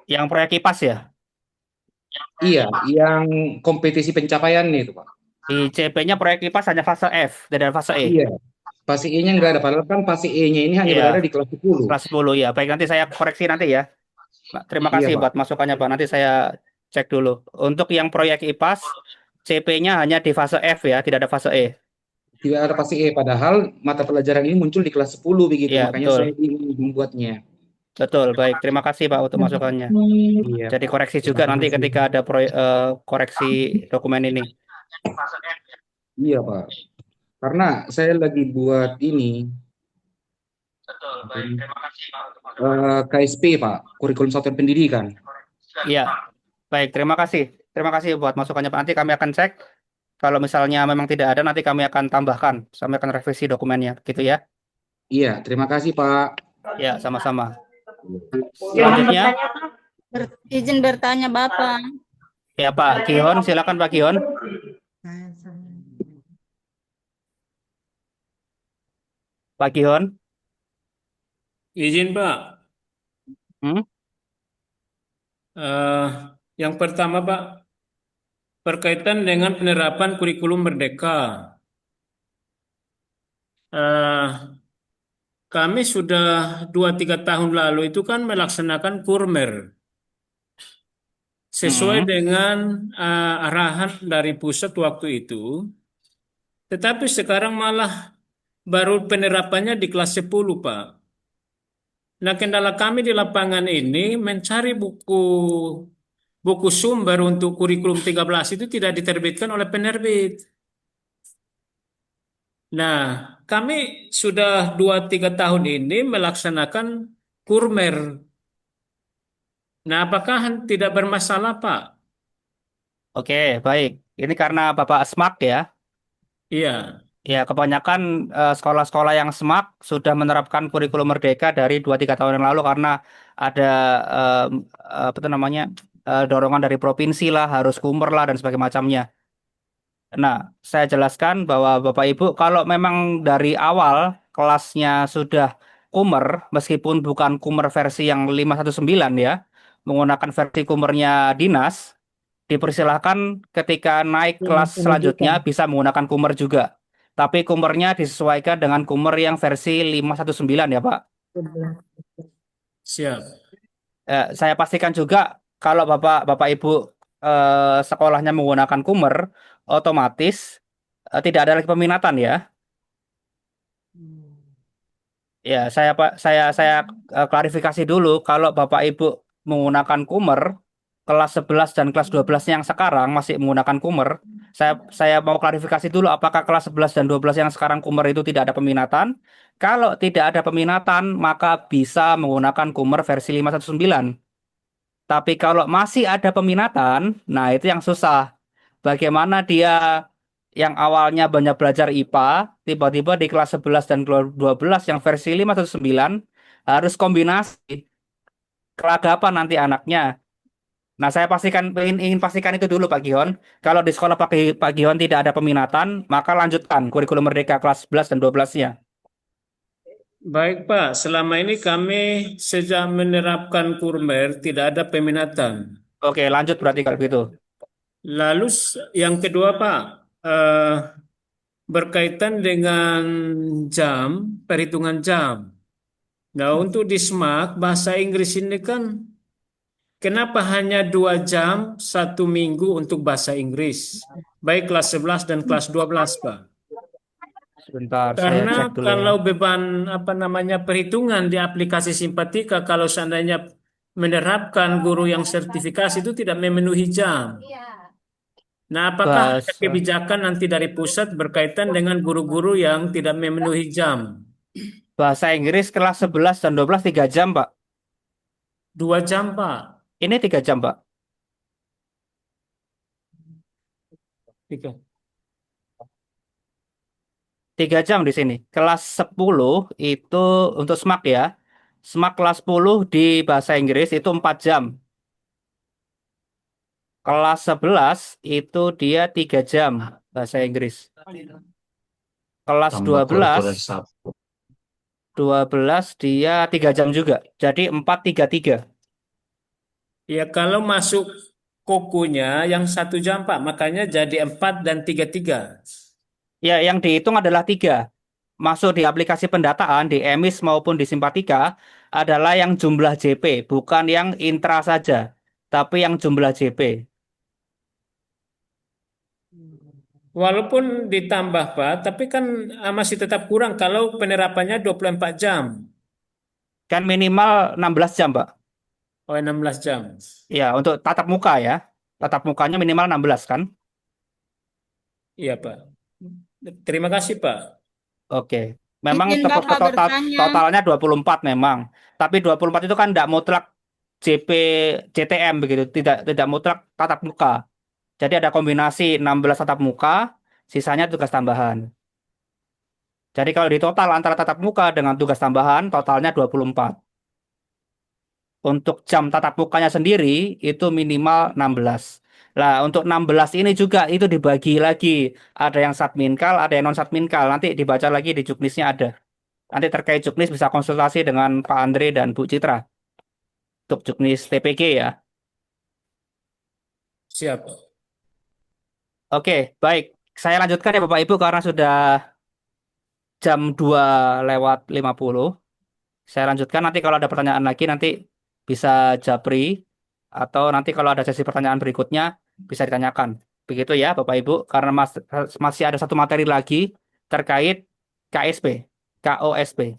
A: Yang proyek IPAS ya.
I: Iya, yang kompetisi pencapaiannya itu, Pak.
A: Di CP-nya proyek IPAS hanya fase F, tidak ada fase E.
I: Iya, fase E-nya nggak ada, padahal kan fase E-nya ini hanya
A: Iya.
I: berada di kelas 10.
A: Kelas 10 ya. Baik, nanti saya koreksi nanti ya. Pak, terima
I: Iya,
A: kasih
I: Pak.
A: buat masukannya, Pak. Nanti saya cek dulu. Untuk yang proyek IPAS, CP-nya hanya di fase F ya, tidak ada fase E.
I: Tidak ada fase E, padahal mata pelajaran ini muncul di kelas 10 begitu,
A: Iya,
I: makanya
A: betul.
I: saya ingin membuatnya.
A: Betul, baik. Terima kasih Pak untuk masukannya.
I: Iya,
A: Jadi
I: Pak.
A: koreksi
I: Terima
A: juga nanti
I: kasih.
A: ketika ada koreksi dokumen ini.
I: Iya, Pak. Karena saya lagi buat ini
A: Betul, baik. Terima kasih Pak untuk
I: KSP, Pak, kurikulum satuan pendidikan.
A: Iya, baik. Terima kasih. Terima kasih buat masukannya Pak. Nanti kami akan cek. Kalau misalnya memang tidak ada, nanti kami akan tambahkan. Kami akan revisi dokumennya, gitu ya.
I: Iya, terima kasih, Pak.
A: Ya, sama-sama.
H: Izin
A: Selanjutnya,
H: bertanya, Pak. Izin bertanya, Bapak.
A: ya Pak Gihon, silakan Pak Gihon. Pak Gihon.
J: Izin Pak.
A: Hmm?
J: Yang pertama Pak, berkaitan dengan penerapan kurikulum Merdeka. Eh, Kami sudah 2-3 tahun lalu itu kan melaksanakan kurmer. Sesuai dengan arahan dari pusat waktu itu. Tetapi sekarang malah baru penerapannya di kelas 10 Pak. Nah, kendala kami di lapangan ini mencari buku sumber untuk kurikulum 13 itu tidak diterbitkan oleh penerbit. Nah, kami sudah 2-3 tahun ini melaksanakan kurmer. Nah, apakah tidak bermasalah, Pak?
A: Oke, baik. Ini karena Bapak SMAK ya.
J: Iya.
A: Ya, kebanyakan sekolah-sekolah yang SMAK sudah menerapkan kurikulum Merdeka dari 2-3 tahun yang lalu karena ada apa itu namanya dorongan dari provinsi lah, harus kumer lah dan sebagainya macamnya. Nah, saya jelaskan bahwa Bapak Ibu kalau memang dari awal kelasnya sudah Kummer, meskipun bukan Kummer versi yang 519 ya, menggunakan versi Kummernya dinas, dipersilahkan ketika naik kelas selanjutnya
G: Pendidikan.
A: bisa menggunakan Kummer juga. Tapi Kummernya disesuaikan dengan Kummer yang versi 519 ya Pak.
J: Siap.
A: Saya pastikan juga kalau Bapak Ibu sekolahnya menggunakan Kummer, otomatis tidak ada lagi peminatan ya. Ya, saya klarifikasi dulu kalau Bapak Ibu menggunakan Kummer kelas 11 dan kelas 12 yang sekarang masih menggunakan Kummer. Saya mau klarifikasi dulu apakah kelas 11 dan 12 yang sekarang Kummer itu tidak ada peminatan? Kalau tidak ada peminatan, maka bisa menggunakan Kummer versi 519. Tapi kalau masih ada peminatan, nah itu yang susah. Bagaimana dia yang awalnya banyak belajar IPA, tiba-tiba di kelas 11 dan 12 yang versi 519 harus kombinasi kelagapan nanti anaknya. Nah, saya ingin pastikan itu dulu Pak Gihon. Kalau di sekolah Pak Gihon tidak ada peminatan, maka lanjutkan kurikulum Merdeka kelas 11 dan 12-nya.
J: Baik Pak, selama ini kami sejak menerapkan Kurmer tidak ada peminatan.
A: Oke, lanjut berarti kalau gitu.
J: Lalu yang kedua Pak, eh, berkaitan dengan jam, perhitungan jam. Nah, untuk di SMAK, bahasa Inggris ini kan kenapa hanya 2 jam 1 minggu untuk bahasa Inggris? Baik kelas 11 dan kelas 12, Pak.
A: Sebentar, saya
J: Karena
A: cek dulu ya.
J: kalau beban perhitungan di aplikasi Simpatika, kalau seandainya menerapkan guru yang sertifikasi itu tidak memenuhi jam. Nah, apakah ada
A: Bahasa,
J: kebijakan nanti dari pusat berkaitan dengan guru-guru yang tidak memenuhi jam?
A: bahasa Inggris kelas 11 dan 12 3 jam, Pak.
J: 2 jam, Pak.
A: Ini 3 jam, Pak.
J: 3.
A: 3 jam di sini. Kelas 10 itu untuk SMAK ya. SMAK kelas 10 di bahasa Inggris itu 4 jam. Kelas 11 itu dia 3 jam bahasa Inggris. Kelas
F: Tambah
A: 12,
F: kurikulum satu.
A: 12 dia 3 jam juga. Jadi 4, 3, 3.
J: Ya, kalau masuk kokunya yang 1 jam, Pak. Makanya jadi 4 dan 3-3.
A: Ya, yang dihitung adalah 3. Masuk di aplikasi pendataan, di EMIS maupun di Simpatika, adalah yang jumlah JP, bukan yang intra saja, tapi yang jumlah JP.
J: Walaupun ditambah, Pak, tapi kan masih tetap kurang kalau penerapannya 24 jam.
A: Kan minimal 16 jam, Pak.
J: Oh, 16 jam.
A: Ya, untuk tatap muka ya. Tatap mukanya minimal 16 kan?
J: Iya, Pak. Terima kasih, Pak.
A: Oke. Memang
G: Izin Bapak bertanya.
A: totalnya 24 memang. Tapi 24 itu kan tidak mutlak JP JTM begitu, tidak mutlak tatap muka. Jadi ada kombinasi 16 tatap muka, sisanya tugas tambahan. Jadi kalau di total antara tatap muka dengan tugas tambahan, totalnya 24. Untuk jam tatap mukanya sendiri itu minimal 16. Lah, untuk 16 ini juga itu dibagi lagi. Ada yang satminkal, ada yang non satminkal. Nanti dibaca lagi di juknisnya ada. Nanti terkait juknis bisa konsultasi dengan Pak Andre dan Bu Citra. Untuk juknis TPG ya.
J: Siap.
A: Oke, baik. Saya lanjutkan ya Bapak Ibu karena sudah jam 2:50. Saya lanjutkan nanti kalau ada pertanyaan lagi nanti bisa japri atau nanti kalau ada sesi pertanyaan berikutnya bisa ditanyakan. Begitu ya Bapak Ibu, karena masih ada satu materi lagi terkait KSP, KOSP.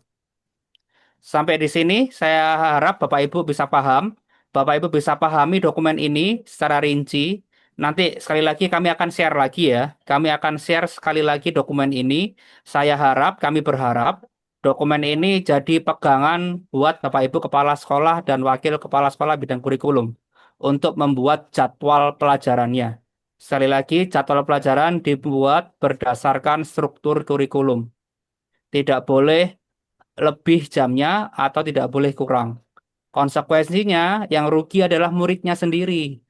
A: Sampai di sini saya harap Bapak Ibu bisa paham. Bapak Ibu bisa pahami dokumen ini secara rinci. Nanti sekali lagi kami akan share lagi ya. Kami akan share sekali lagi dokumen ini. Saya harap, kami berharap dokumen ini jadi pegangan buat Bapak Ibu Kepala Sekolah dan Wakil Kepala Sekolah bidang kurikulum untuk membuat jadwal pelajarannya. Sekali lagi, jadwal pelajaran dibuat berdasarkan struktur kurikulum. Tidak boleh lebih jamnya atau tidak boleh kurang. Konsekuensinya yang rugi adalah muridnya sendiri.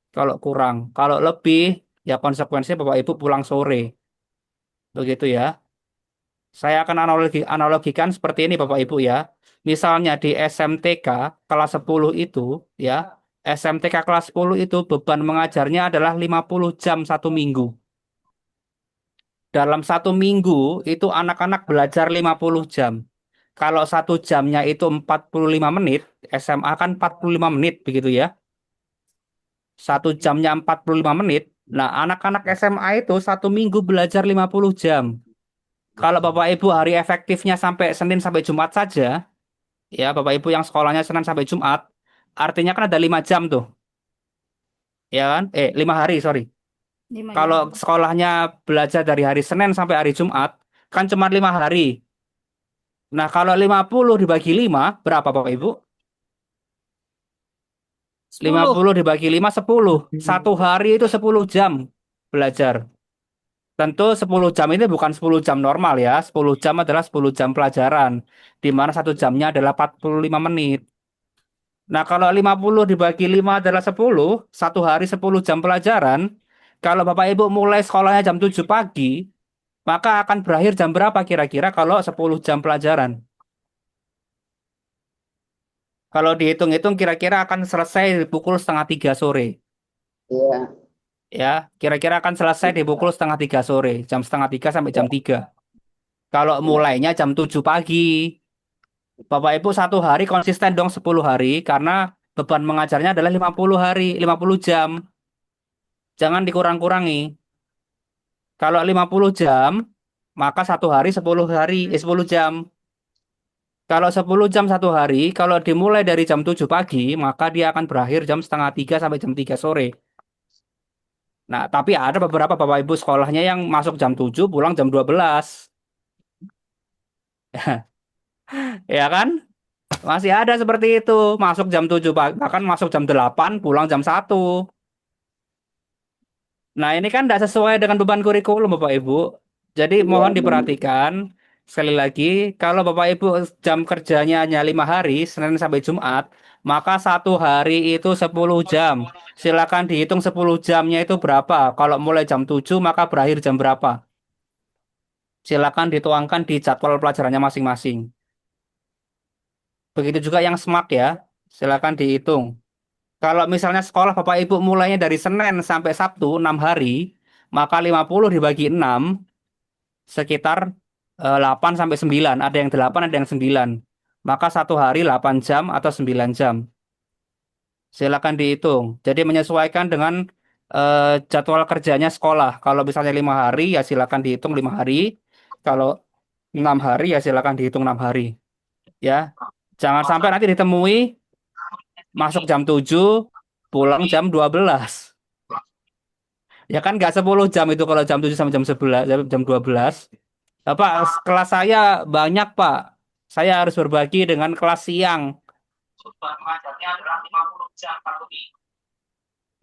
A: Kalau kurang, kalau lebih ya konsekuensinya Bapak Ibu pulang sore. Begitu ya. Saya akan analogikan seperti ini Bapak Ibu ya. Misalnya di SMTK kelas 10 itu ya, SMTK kelas 10 itu beban mengajarnya adalah 50 jam satu minggu. Dalam satu minggu itu anak-anak belajar 50 jam. Kalau satu jamnya itu 45 menit, SMA kan 45 menit begitu ya. Satu jamnya 45 menit. Nah, anak-anak SMA itu satu minggu belajar 50 jam. Kalau Bapak Ibu hari efektifnya sampai Senin sampai Jumat saja, ya Bapak Ibu yang sekolahnya Senin sampai Jumat, artinya kan ada 5 jam tuh. Ya kan? 5 hari, sorry.
H: 5
A: Kalau
H: jam.
A: sekolahnya belajar dari hari Senin sampai hari Jumat, kan cuma 5 hari. Nah, kalau 50 dibagi 5, berapa Bapak Ibu?
G: 10.
A: 50 dibagi 5, 10. Satu hari itu 10 jam belajar. Tentu 10 jam ini bukan 10 jam normal ya. 10 jam adalah 10 jam pelajaran. Di mana satu jamnya adalah 45 menit. Nah, kalau 50 dibagi 5 adalah 10, satu hari 10 jam pelajaran. Kalau Bapak Ibu mulai sekolahnya jam 7 pagi, maka akan berakhir jam berapa kira-kira kalau 10 jam pelajaran? Kalau dihitung-hitung kira-kira akan selesai di pukul setengah 3 sore.
G: Iya.
A: Ya, kira-kira akan selesai di pukul setengah 3 sore. Jam setengah 3 sampai jam 3. Kalau mulainya jam 7 pagi. Bapak Ibu satu hari konsisten dong 10 hari. Karena beban mengajarnya adalah 50 hari, 50 jam. Jangan dikurang-kurangi. Kalau 50 jam, maka satu hari 10 hari, 10 jam. Kalau 10 jam satu hari, kalau dimulai dari jam 7 pagi, maka dia akan berakhir jam setengah 3 sampai jam 3 sore. Nah, tapi ada beberapa Bapak Ibu sekolahnya yang masuk jam 7, pulang jam 12. Ya kan? Masih ada seperti itu. Masuk jam 7 pagi, bahkan masuk jam 8, pulang jam 1. Nah, ini kan tidak sesuai dengan beban kurikulum, Bapak Ibu. Jadi, mohon diperhatikan. Sekali lagi, kalau Bapak Ibu jam kerjanya hanya 5 hari, Senin sampai Jumat, maka satu hari itu 10 jam. Silakan dihitung 10 jamnya itu berapa. Kalau mulai jam 7, maka berakhir jam berapa. Silakan dituangkan di jadwal pelajarannya masing-masing. Begitu juga yang SMAK ya. Silakan dihitung. Kalau misalnya sekolah Bapak Ibu mulainya dari Senin sampai Sabtu 6 hari, maka 50 dibagi 6 sekitar 8 sampai 9. Ada yang 8, ada yang 9. Maka satu hari 8 jam atau 9 jam. Silakan dihitung. Jadi menyesuaikan dengan jadwal kerjanya sekolah. Kalau misalnya 5 hari ya silakan dihitung 5 hari. Kalau 6 hari ya silakan dihitung 6 hari. Ya. Jangan sampai nanti ditemui masuk jam 7, pulang jam 12. Ya kan nggak 10 jam itu kalau jam 7 sampai jam 11, jam 12. Pak, kelas saya banyak, Pak. Saya harus berbagi dengan kelas siang.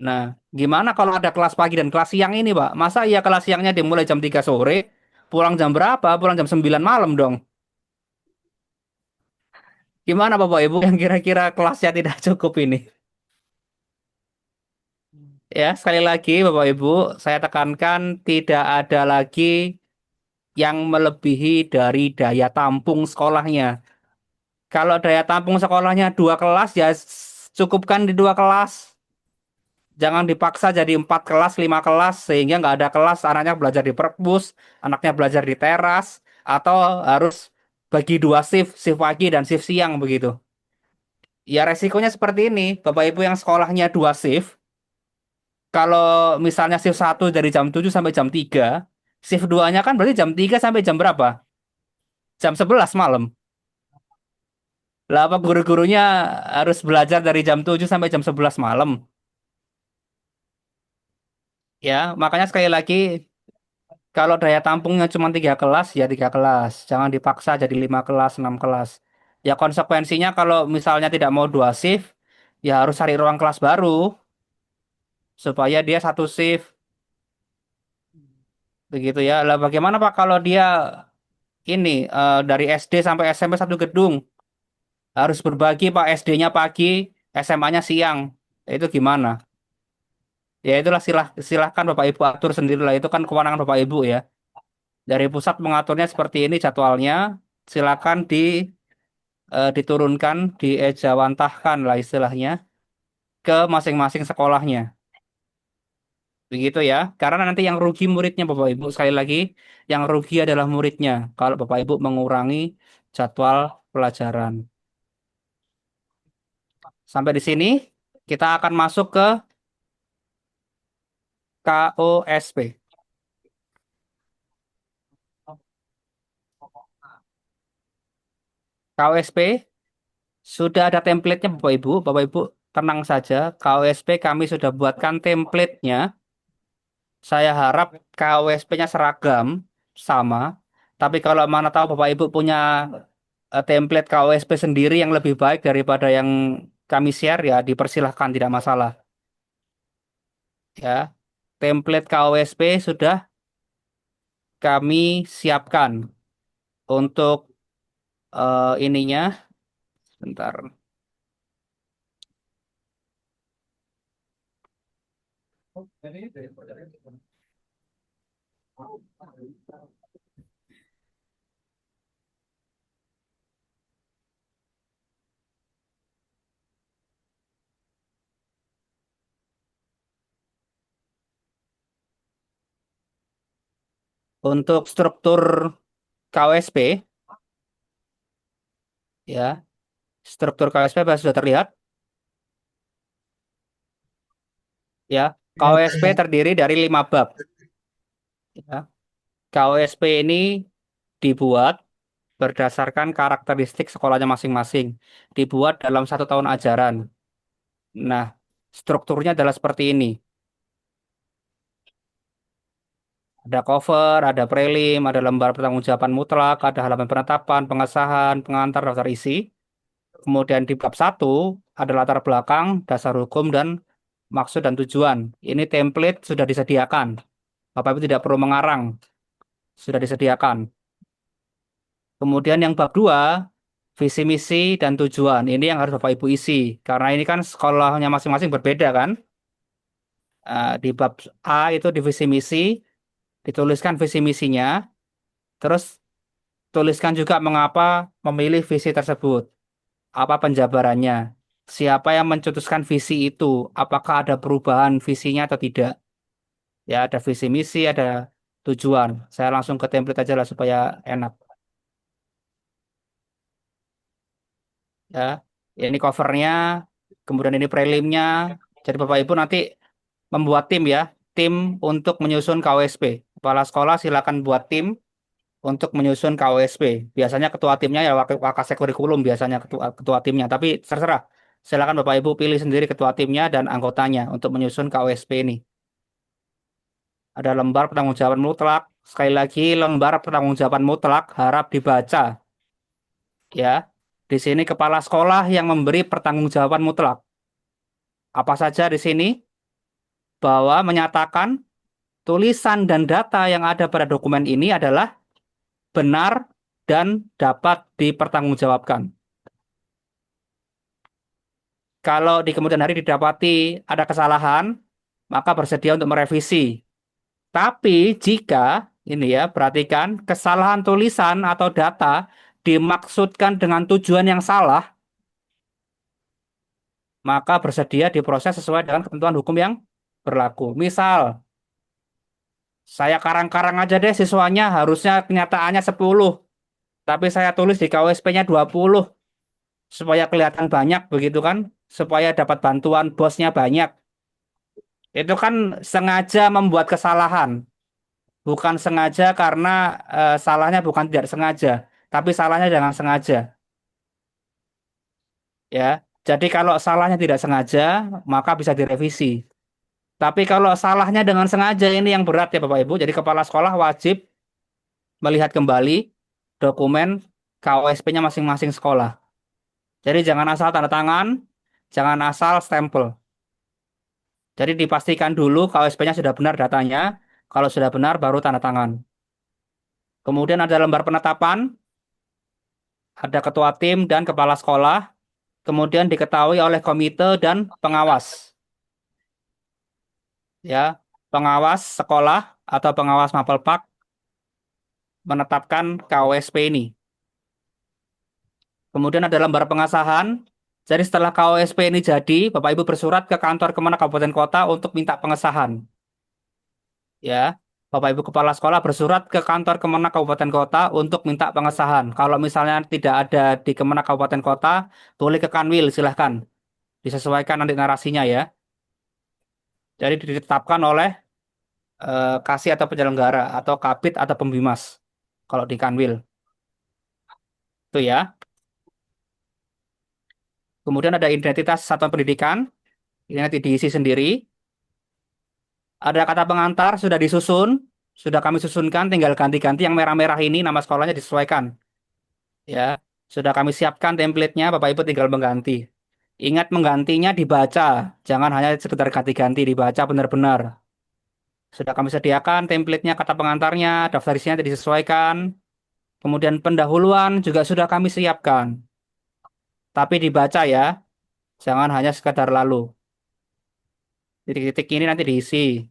A: Nah, gimana kalau ada kelas pagi dan kelas siang ini, Pak? Masa iya kelas siangnya dimulai jam 3 sore, pulang jam berapa? Pulang jam 9 malam dong. Gimana Bapak Ibu yang kira-kira kelasnya tidak cukup ini? Ya, sekali lagi Bapak Ibu, saya tekankan tidak ada lagi yang melebihi dari daya tampung sekolahnya. Kalau daya tampung sekolahnya 2 kelas, ya cukupkan di 2 kelas. Jangan dipaksa jadi 4 kelas, 5 kelas, sehingga nggak ada kelas, anaknya belajar di perpus, anaknya belajar di teras, atau harus bagi 2 shift, shift pagi dan shift siang begitu. Ya resikonya seperti ini, Bapak Ibu yang sekolahnya 2 shift, kalau misalnya shift 1 dari jam 7 sampai jam 3, shift 2-nya kan berarti jam 3 sampai jam berapa? Jam 11 malam. Lah apa guru-gurunya harus belajar dari jam 7 sampai jam 11 malam? Ya, makanya sekali lagi, kalau daya tampungnya cuma 3 kelas, ya 3 kelas. Jangan dipaksa jadi 5 kelas, 6 kelas. Ya konsekuensinya kalau misalnya tidak mau 2 shift, ya harus cari ruang kelas baru, supaya dia 1 shift. Begitu ya. Lah bagaimana Pak kalau dia ini dari SD sampai SMP satu gedung? Harus berbagi Pak, SD-nya pagi, SMA-nya siang. Itu gimana? Ya itulah silahkan Bapak Ibu atur sendirilah, itu kan kewenangan Bapak Ibu ya. Dari pusat mengaturnya seperti ini jadwalnya, silakan diturunkan, diejawantahkan lah istilahnya ke masing-masing sekolahnya. Begitu ya. Karena nanti yang rugi muridnya Bapak Ibu. Sekali lagi, yang rugi adalah muridnya kalau Bapak Ibu mengurangi jadwal pelajaran. Sampai di sini kita akan masuk ke KOSP. KOSP sudah ada template-nya Bapak Ibu. Bapak Ibu tenang saja. KOSP kami sudah buatkan template-nya. Saya harap KOSP-nya seragam, sama. Tapi kalau mana tahu Bapak Ibu punya template KOSP sendiri yang lebih baik daripada yang kami share, ya dipersilahkan, tidak masalah. Ya, template KOSP sudah kami siapkan untuk ininya. Bentar. Untuk struktur KOSP, ya, struktur KOSP sudah terlihat. Ya, KOSP terdiri dari 5 bab. Ya. KOSP ini dibuat berdasarkan karakteristik sekolahnya masing-masing. Dibuat dalam 1 tahun ajaran. Nah, strukturnya adalah seperti ini. Ada cover, ada prelim, ada lembar pertanggungjawaban mutlak, ada halaman penetapan, pengesahan, pengantar, daftar isi. Kemudian di bab 1 ada latar belakang, dasar hukum, dan maksud dan tujuan. Ini template sudah disediakan. Bapak Ibu tidak perlu mengarang. Sudah disediakan. Kemudian yang bab 2, visi misi dan tujuan. Ini yang harus Bapak Ibu isi. Karena ini kan sekolahnya masing-masing berbeda kan. Di bab A itu di visi misi, dituliskan visi misinya. Terus tuliskan juga mengapa memilih visi tersebut. Apa penjabarannya. Siapa yang mencetuskan visi itu. Apakah ada perubahan visinya atau tidak. Ya, ada visi misi, ada tujuan. Saya langsung ke template aja lah supaya enak. Ya, ini covernya, kemudian ini prelimnya. Jadi Bapak Ibu nanti membuat tim ya, tim untuk menyusun KOSP. Kepala sekolah silakan buat tim untuk menyusun KOSP. Biasanya ketua timnya ya Wakasek Kurikulum, biasanya ketua timnya. Tapi terserah, silakan Bapak Ibu pilih sendiri ketua timnya dan anggotanya untuk menyusun KOSP ini. Ada lembar pertanggungjawaban mutlak. Sekali lagi, lembar pertanggungjawaban mutlak harap dibaca. Ya, di sini kepala sekolah yang memberi pertanggungjawaban mutlak. Apa saja di sini? Bahwa menyatakan tulisan dan data yang ada pada dokumen ini adalah benar dan dapat dipertanggungjawabkan. Kalau di kemudian hari didapati ada kesalahan, maka bersedia untuk merevisi. Tapi jika, ini ya, perhatikan, kesalahan tulisan atau data dimaksudkan dengan tujuan yang salah, maka bersedia diproses sesuai dengan ketentuan hukum yang berlaku. Misal, saya karang-karang aja deh siswanya, harusnya kenyataannya 10, tapi saya tulis di KWSP-nya 20, supaya kelihatan banyak, begitu kan? Supaya dapat bantuan bosnya banyak. Itu kan sengaja membuat kesalahan. Bukan sengaja karena salahnya bukan tidak sengaja, tapi salahnya dengan sengaja. Ya, jadi kalau salahnya tidak sengaja, maka bisa direvisi. Tapi kalau salahnya dengan sengaja, ini yang berat ya Bapak Ibu. Jadi kepala sekolah wajib melihat kembali dokumen KOSP-nya masing-masing sekolah. Jadi jangan asal tanda tangan, jangan asal stempel. Jadi dipastikan dulu KOSP-nya sudah benar datanya. Kalau sudah benar, baru tanda tangan. Kemudian ada lembar penetapan, ada ketua tim dan kepala sekolah. Kemudian diketahui oleh komite dan pengawas. ya, pengawas sekolah atau pengawas Mapel Park menetapkan KOSP ini. Kemudian ada lembar pengesahan. Jadi setelah KOSP ini jadi, Bapak Ibu bersurat ke kantor Kemenak Kabupaten Kota untuk minta pengesahan. Ya, Bapak Ibu Kepala Sekolah bersurat ke kantor Kemenak Kabupaten Kota untuk minta pengesahan. Kalau misalnya tidak ada di Kemenak Kabupaten Kota, boleh ke Kanwil, silahkan. Disesuaikan nanti narasinya ya. Jadi ditetapkan oleh kasih atau penyelenggara atau kabid atau pembimas kalau di Kanwil. Itu ya. Kemudian ada identitas satuan pendidikan. Ini nanti diisi sendiri. Ada kata pengantar sudah disusun, sudah kami susunkan, tinggal ganti-ganti yang merah-merah ini nama sekolahnya disesuaikan. Ya, sudah kami siapkan template-nya, Bapak Ibu tinggal mengganti. Ingat menggantinya dibaca, jangan hanya sekedar ganti-ganti, dibaca benar-benar. Sudah kami sediakan template-nya, kata pengantarnya, daftar isinya disesuaikan. Kemudian pendahuluan juga sudah kami siapkan. Tapi dibaca ya, jangan hanya sekadar lalu. Titik-titik ini nanti diisi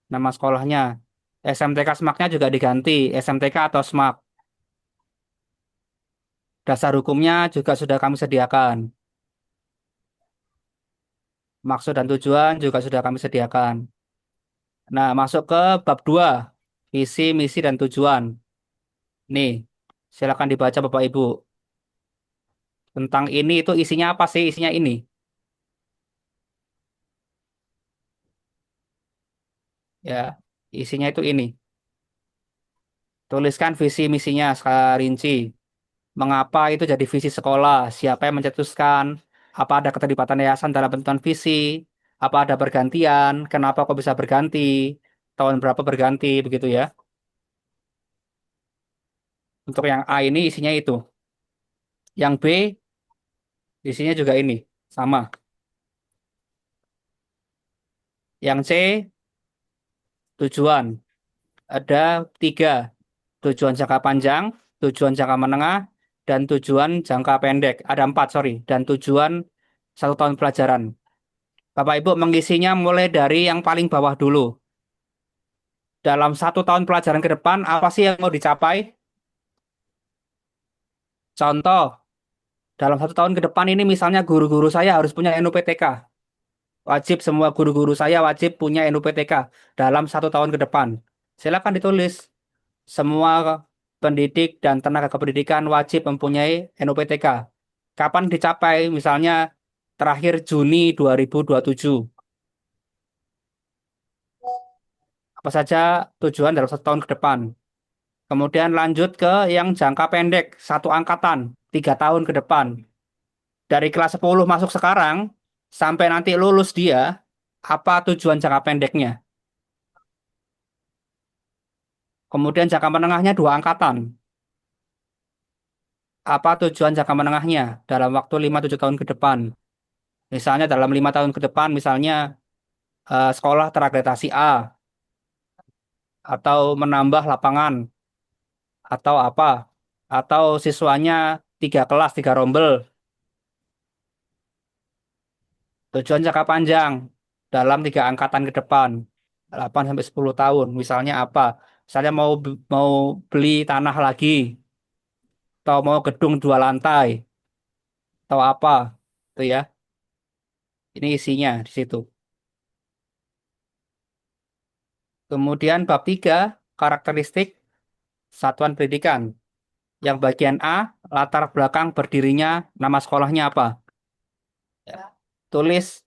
A: nama sekolahnya. SMTK SMAK-nya juga diganti, SMTK atau SMAK. Dasar hukumnya juga sudah kami sediakan. Maksud dan tujuan juga sudah kami sediakan. Nah, masuk ke bab 2, visi, misi, dan tujuan. Nih, silakan dibaca Bapak Ibu. Tentang ini itu isinya apa sih? Isinya ini. Ya, isinya itu ini. Tuliskan visi misinya secara rinci. Mengapa itu jadi visi sekolah? Siapa yang mencetuskan? Apa ada keterlibatan yayasan dalam bentukan visi? Apa ada pergantian? Kenapa kok bisa berganti? Tahun berapa berganti? Begitu ya. Untuk yang A ini isinya itu. Yang B isinya juga ini. Sama. Yang C tujuan. Ada 3. Tujuan jangka panjang, tujuan jangka menengah, dan tujuan jangka pendek. Ada 4, sorry. Dan tujuan 1 tahun pelajaran. Bapak Ibu mengisinya mulai dari yang paling bawah dulu. Dalam 1 tahun pelajaran ke depan, apa sih yang mau dicapai? Contoh, dalam 1 tahun ke depan ini misalnya guru-guru saya harus punya NUPTK. Wajib semua guru-guru saya wajib punya NUPTK dalam 1 tahun ke depan. Silakan ditulis. Semua pendidik dan tenaga kependidikan wajib mempunyai NUPTK. Kapan dicapai? Misalnya terakhir Juni 2027. Apa saja tujuan dalam 1 tahun ke depan. Kemudian lanjut ke yang jangka pendek, 1 angkatan, 3 tahun ke depan. Dari kelas 10 masuk sekarang, sampai nanti lulus dia, apa tujuan jangka pendeknya? Kemudian jangka menengahnya 2 angkatan. Apa tujuan jangka menengahnya dalam waktu 5-7 tahun ke depan? Misalnya dalam 5 tahun ke depan, misalnya sekolah terakreditasi A, atau menambah lapangan, atau apa, atau siswanya 3 kelas, 3 rombel. Tujuan jangka panjang dalam 3 angkatan ke depan, 8-10 tahun, misalnya apa? Misalnya mau beli tanah lagi, atau mau gedung 2 lantai, atau apa, itu ya. Ini isinya di situ. Kemudian bab 3, karakteristik satuan pendidikan. Yang bagian A, latar belakang berdirinya nama sekolahnya apa? Ya. Tulis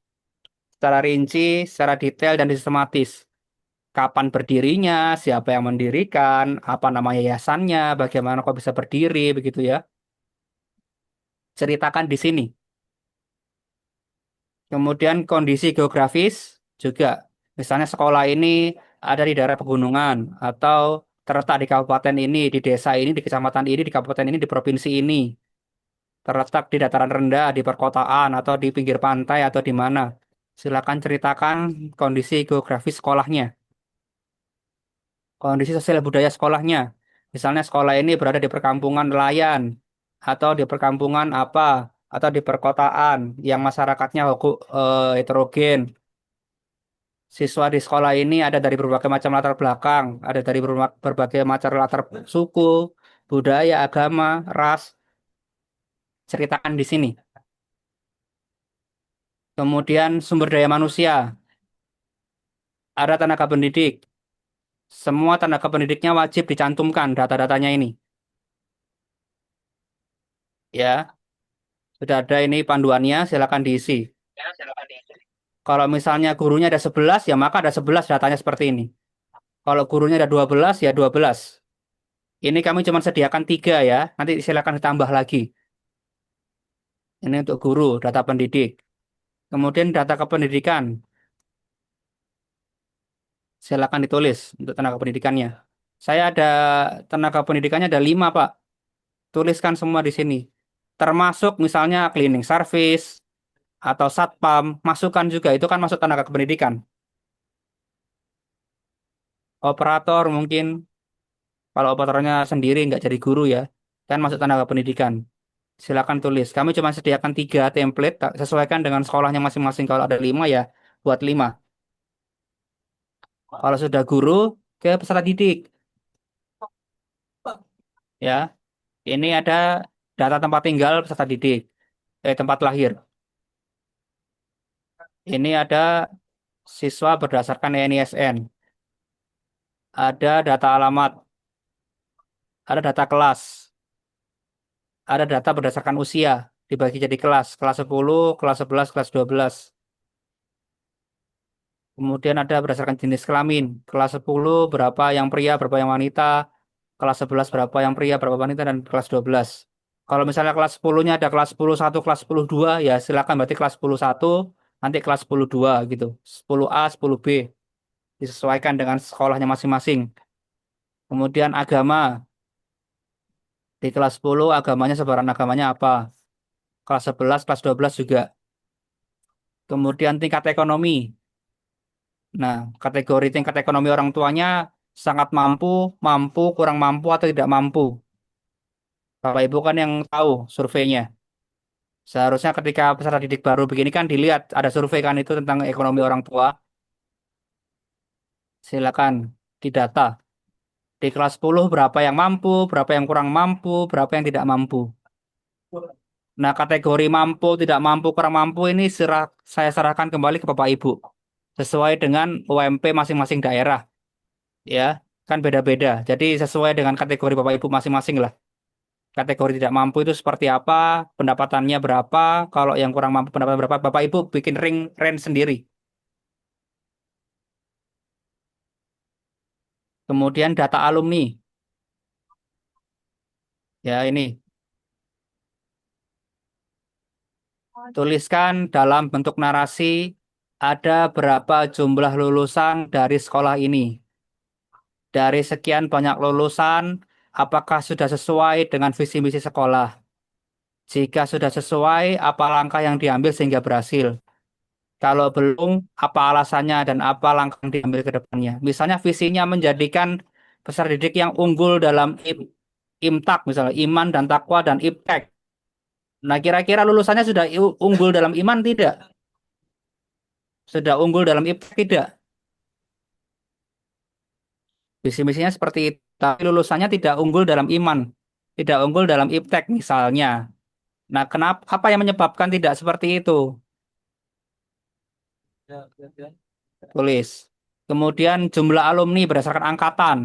A: secara rinci, secara detail, dan sistematis. Kapan berdirinya, siapa yang mendirikan, apa nama yayasannya, bagaimana kok bisa berdiri, begitu ya. Ceritakan di sini. Kemudian kondisi geografis juga. Misalnya sekolah ini ada di daerah pegunungan, atau terletak di kabupaten ini, di desa ini, di kecamatan ini, di kabupaten ini, di provinsi ini. Terletak di dataran rendah, di perkotaan, atau di pinggir pantai, atau di mana. Silakan ceritakan kondisi geografis sekolahnya. Kondisi sosial budaya sekolahnya. Misalnya sekolah ini berada di perkampungan nelayan, atau di perkampungan apa, atau di perkotaan yang masyarakatnya heterogen. Siswa di sekolah ini ada dari berbagai macam latar belakang, ada dari berbagai macam latar suku, budaya, agama, ras, ceritakan di sini. Kemudian sumber daya manusia, ada tenaga pendidik. Semua tenaga pendidiknya wajib dicantumkan data-datanya ini. Ya, sudah ada ini panduannya, silakan diisi. Kalau misalnya gurunya ada 11, ya maka ada 11 datanya seperti ini. Kalau gurunya ada 12, ya 12. Ini kami cuma sediakan 3 ya, nanti silakan ditambah lagi. Ini untuk guru, data pendidik. Kemudian data kependidikan, silakan ditulis untuk tenaga pendidikannya. Saya ada tenaga pendidikannya ada 5, Pak. Tuliskan semua di sini. Termasuk misalnya cleaning service atau satpam, masukkan juga. Itu kan masuk tenaga kependidikan. Operator mungkin, kalau operatornya sendiri nggak jadi guru ya, kan masuk tenaga pendidikan. Silakan tulis. Kami cuma sediakan 3 template, sesuaikan dengan sekolahnya masing-masing. Kalau ada 5 ya, buat 5. Kalau sudah guru, ke peserta didik. Ya, ini ada data tempat tinggal peserta didik, tempat lahir. Ini ada siswa berdasarkan NISN. Ada data alamat, ada data kelas, ada data berdasarkan usia, dibagi jadi kelas, kelas 10, kelas 11, kelas 12. Kemudian ada berdasarkan jenis kelamin, kelas 10 berapa yang pria, berapa yang wanita, kelas 11 berapa yang pria, berapa wanita, dan kelas 12. Kalau misalnya kelas 10-nya ada kelas 10 1, kelas 10 2, ya silakan berarti kelas 10 1, nanti kelas 10 2 gitu. 10A, 10B. Disesuaikan dengan sekolahnya masing-masing. Kemudian agama. Di kelas 10 agamanya sebaran agamanya apa? Kelas 11, kelas 12 juga. Kemudian tingkat ekonomi. Nah, kategori tingkat ekonomi orang tuanya sangat mampu, mampu, kurang mampu, atau tidak mampu. Bapak Ibu kan yang tahu surveinya. Seharusnya ketika peserta didik baru begini kan dilihat ada survei kan itu tentang ekonomi orang tua. Silakan didata. Di kelas 10 berapa yang mampu, berapa yang kurang mampu, berapa yang tidak mampu. Nah, kategori mampu, tidak mampu, kurang mampu ini saya serahkan kembali ke Bapak Ibu. Sesuai dengan UMP masing-masing daerah. Ya, kan beda-beda. Jadi sesuai dengan kategori Bapak Ibu masing-masing lah. Kategori tidak mampu itu seperti apa, pendapatannya berapa, kalau yang kurang mampu pendapatan berapa, Bapak Ibu bikin range sendiri. Kemudian data alumni. Ya, ini. Tuliskan dalam bentuk narasi ada berapa jumlah lulusan dari sekolah ini. Dari sekian banyak lulusan, apakah sudah sesuai dengan visi misi sekolah? Jika sudah sesuai, apa langkah yang diambil sehingga berhasil? Kalau belum, apa alasannya dan apa langkah yang diambil ke depannya? Misalnya visinya menjadikan peserta didik yang unggul dalam IMTAK, misalnya iman dan takwa dan IPTEK. Nah, kira-kira lulusannya sudah unggul dalam iman tidak? Sudah unggul dalam IPTEK tidak? Visi misinya seperti itu, tapi lulusannya tidak unggul dalam iman, tidak unggul dalam IPTEK misalnya. Nah, kenapa? Apa yang menyebabkan tidak seperti itu? Tulis. Kemudian jumlah alumni berdasarkan angkatan.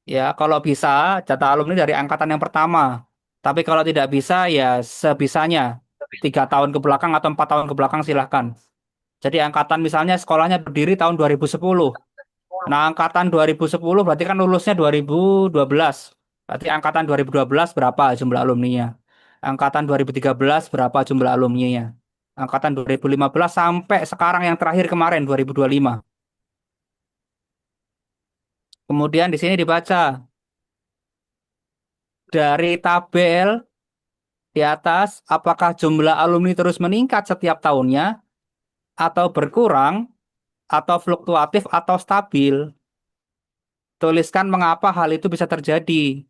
A: Ya, kalau bisa data alumni dari angkatan yang pertama. Tapi kalau tidak bisa, ya sebisanya. 3 tahun ke belakang atau 4 tahun ke belakang silahkan. Jadi angkatan misalnya sekolahnya berdiri tahun 2010. Nah, angkatan 2010 berarti kan lulusnya 2012. Berarti angkatan 2012 berapa jumlah alumninya? Angkatan 2013 berapa jumlah alumninya? Angkatan 2015 sampai sekarang yang terakhir kemarin 2025. Kemudian di sini dibaca dari tabel di atas apakah jumlah alumni terus meningkat setiap tahunnya atau berkurang atau fluktuatif atau stabil. Tuliskan mengapa hal itu bisa terjadi.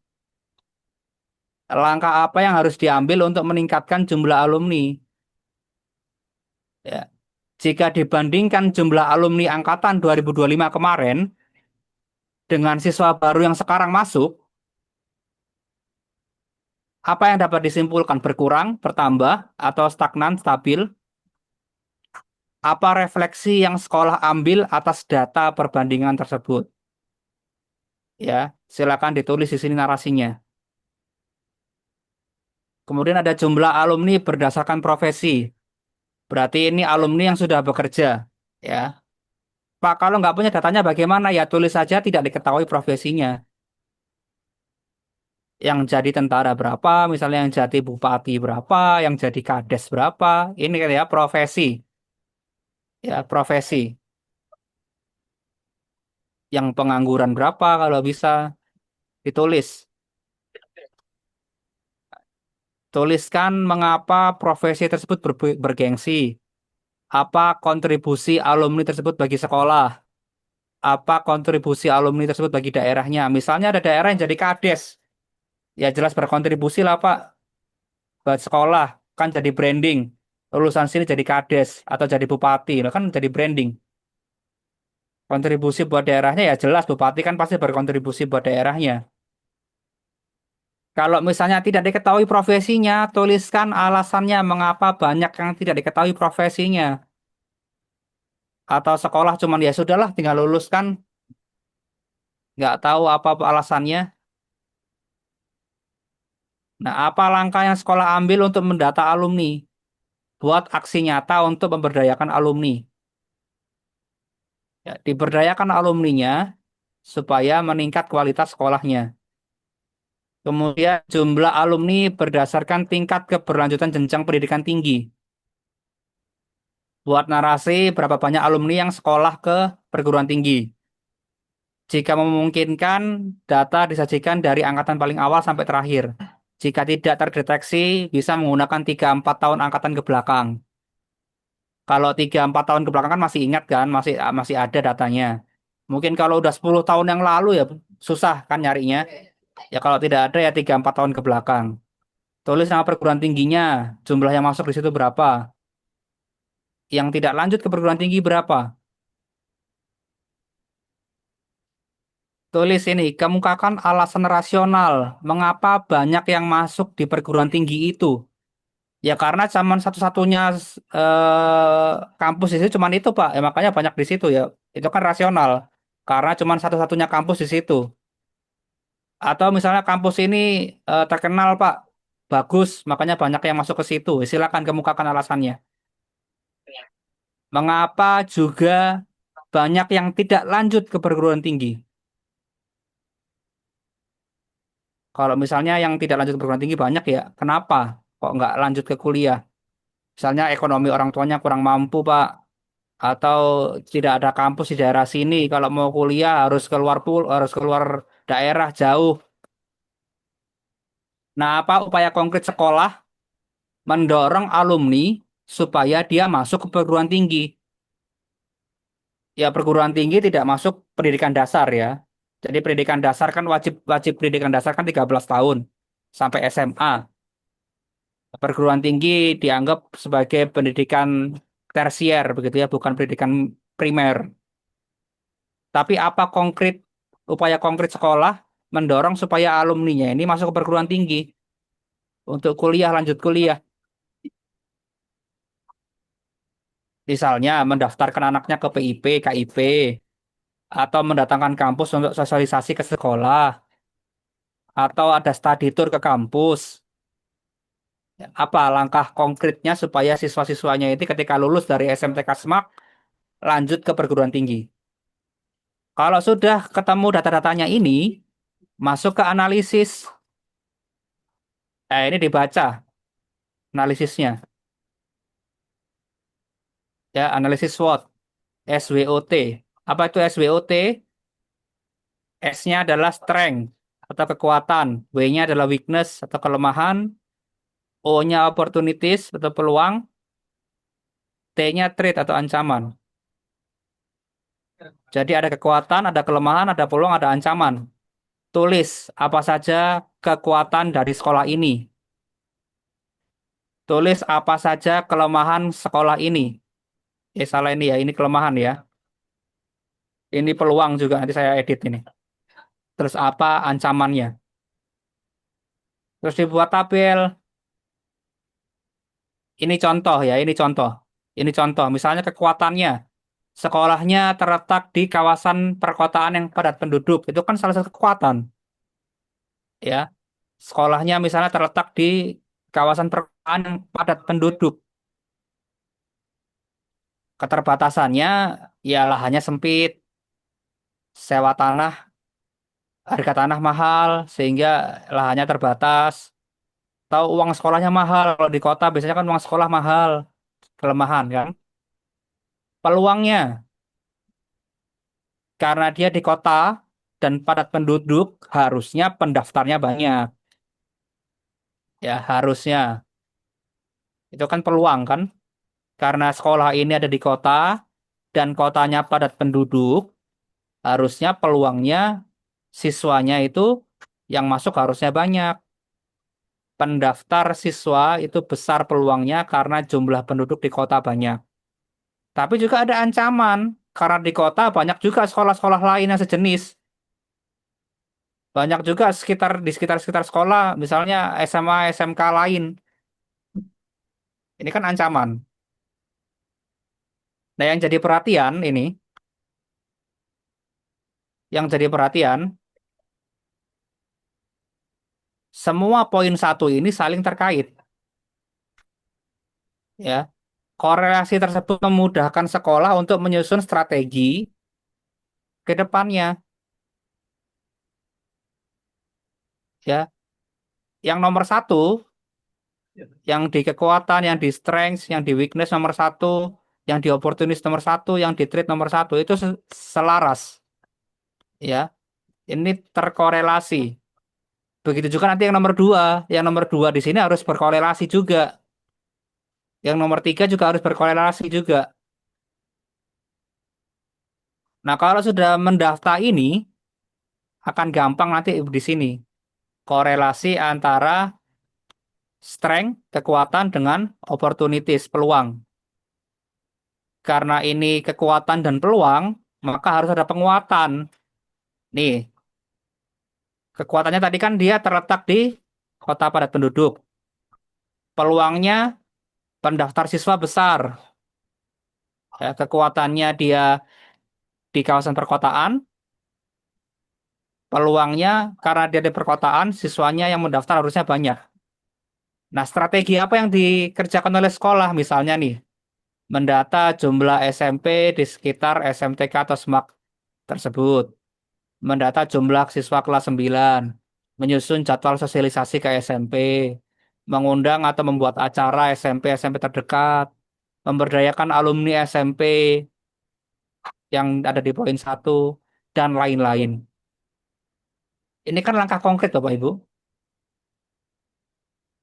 A: Langkah apa yang harus diambil untuk meningkatkan jumlah alumni. Ya. Jika dibandingkan jumlah alumni angkatan 2025 kemarin dengan siswa baru yang sekarang masuk, apa yang dapat disimpulkan? Berkurang, bertambah, atau stagnan, stabil? Apa refleksi yang sekolah ambil atas data perbandingan tersebut? Ya, silakan ditulis di sini narasinya. Kemudian ada jumlah alumni berdasarkan profesi. Berarti ini alumni yang sudah bekerja. Ya, Pak, kalau nggak punya datanya bagaimana? Ya tulis saja tidak diketahui profesinya. Yang jadi tentara berapa, misalnya yang jadi bupati berapa, yang jadi kades berapa. Ini kan ya profesi. Ya, profesi. Yang pengangguran berapa kalau bisa ditulis. Tuliskan mengapa profesi tersebut bergengsi. Apa kontribusi alumni tersebut bagi sekolah? Apa kontribusi alumni tersebut bagi daerahnya? Misalnya ada daerah yang jadi kades. Ya jelas berkontribusi lah Pak. Buat sekolah. Kan jadi branding. Lulusan sini jadi kades. Atau jadi bupati. Nah, kan jadi branding. Kontribusi buat daerahnya ya jelas. Bupati kan pasti berkontribusi buat daerahnya. Kalau misalnya tidak diketahui profesinya, tuliskan alasannya mengapa banyak yang tidak diketahui profesinya. Atau sekolah cuman ya sudahlah tinggal lulus kan. Nggak tahu apa alasannya. Nah, apa langkah yang sekolah ambil untuk mendata alumni? Buat aksi nyata untuk memberdayakan alumni. Ya, diberdayakan alumninya supaya meningkat kualitas sekolahnya. Kemudian jumlah alumni berdasarkan tingkat keberlanjutan jenjang pendidikan tinggi. Buat narasi berapa banyak alumni yang sekolah ke perguruan tinggi. Jika memungkinkan, data disajikan dari angkatan paling awal sampai terakhir. Jika tidak terdeteksi, bisa menggunakan 3-4 tahun angkatan ke belakang. Kalau 3-4 tahun ke belakang kan masih ingat kan, masih ada datanya. Mungkin kalau udah 10 tahun yang lalu ya susah kan nyarinya. Ya kalau tidak ada ya 3-4 tahun ke belakang. Tulis nama perguruan tingginya, jumlah yang masuk di situ berapa. Yang tidak lanjut ke perguruan tinggi berapa. Tulis ini, kemukakan alasan rasional mengapa banyak yang masuk di perguruan tinggi itu. Ya karena zaman satu-satunya kampus di situ cuman itu Pak. Ya makanya banyak di situ ya. Itu kan rasional. Karena cuman satu-satunya kampus di situ. Atau misalnya kampus ini terkenal Pak, bagus, makanya banyak yang masuk ke situ. Silakan kemukakan alasannya. Mengapa juga banyak yang tidak lanjut ke perguruan tinggi? Kalau misalnya yang tidak lanjut ke perguruan tinggi banyak ya, kenapa? Kok nggak lanjut ke kuliah? Misalnya ekonomi orang tuanya kurang mampu, Pak. Atau tidak ada kampus di daerah sini. Kalau mau kuliah harus keluar daerah jauh. Nah, apa upaya konkret sekolah mendorong alumni supaya dia masuk ke perguruan tinggi? Ya, perguruan tinggi tidak masuk pendidikan dasar ya. Jadi pendidikan dasar kan wajib wajib pendidikan dasar kan 13 tahun sampai SMA. Perguruan tinggi dianggap sebagai pendidikan tersier begitu ya, bukan pendidikan primer. Tapi apa upaya konkret sekolah mendorong supaya alumninya ini masuk ke perguruan tinggi untuk kuliah, lanjut kuliah. Misalnya mendaftarkan anaknya ke PIP, KIP, atau mendatangkan kampus untuk sosialisasi ke sekolah, atau ada study tour ke kampus. Apa langkah konkretnya supaya siswa-siswanya itu ketika lulus dari SMTK Semak lanjut ke perguruan tinggi? Kalau sudah ketemu data-datanya ini, masuk ke analisis. Ini dibaca analisisnya. Ya, analisis SWOT, SWOT. Apa itu SWOT? S-nya adalah strength atau kekuatan, W-nya adalah weakness atau kelemahan, O-nya opportunities atau peluang, T-nya threat atau ancaman. Jadi ada kekuatan, ada kelemahan, ada peluang, ada ancaman. Tulis apa saja kekuatan dari sekolah ini. Tulis apa saja kelemahan sekolah ini. Salah ini ya, ini kelemahan ya. Ini peluang juga nanti saya edit ini. Terus apa ancamannya? Terus dibuat tabel. Ini contoh ya, ini contoh. Ini contoh, misalnya kekuatannya. Sekolahnya terletak di kawasan perkotaan yang padat penduduk. Itu kan salah satu kekuatan. Ya, sekolahnya misalnya terletak di kawasan perkotaan yang padat penduduk. Keterbatasannya ya lahannya sempit, sewa tanah, harga tanah mahal sehingga lahannya terbatas. Tahu uang sekolahnya mahal. Kalau di kota biasanya kan uang sekolah mahal, kelemahan kan. Peluangnya karena dia di kota dan padat penduduk, harusnya pendaftarnya banyak. Ya, harusnya. Itu kan peluang kan. Karena sekolah ini ada di kota dan kotanya padat penduduk, harusnya peluangnya siswanya itu yang masuk harusnya banyak. Pendaftar siswa itu besar peluangnya karena jumlah penduduk di kota banyak. Tapi juga ada ancaman karena di kota banyak juga sekolah-sekolah lain yang sejenis. Banyak juga di sekitar sekolah, misalnya SMA, SMK lain. Ini kan ancaman. Nah, yang jadi perhatian, semua poin satu ini saling terkait. Ya, korelasi tersebut memudahkan sekolah untuk menyusun strategi ke depannya. Ya, yang nomor satu, yang di kekuatan, yang di strength, yang di weakness nomor satu, yang di opportunist nomor satu, yang di threat nomor satu itu selaras. Ya, ini terkorelasi. Begitu juga nanti yang nomor dua. Yang nomor dua di sini harus berkorelasi juga. Yang nomor tiga juga harus berkorelasi juga. Nah, kalau sudah mendaftar ini, akan gampang nanti di sini. Korelasi antara strength, kekuatan dengan opportunities, peluang. Karena ini kekuatan dan peluang, maka harus ada penguatan. Nih, kekuatannya tadi kan dia terletak di kota padat penduduk. Peluangnya pendaftar siswa besar. Ya, kekuatannya dia di kawasan perkotaan, peluangnya karena dia di perkotaan, siswanya yang mendaftar harusnya banyak. Nah, strategi apa yang dikerjakan oleh sekolah misalnya nih, mendata jumlah SMP di sekitar SMTK atau SMAK tersebut, mendata jumlah siswa kelas 9, menyusun jadwal sosialisasi ke SMP, mengundang atau membuat acara SMP terdekat, memberdayakan alumni SMP yang ada di poin satu, dan lain-lain. Ini kan langkah konkret, Bapak Ibu.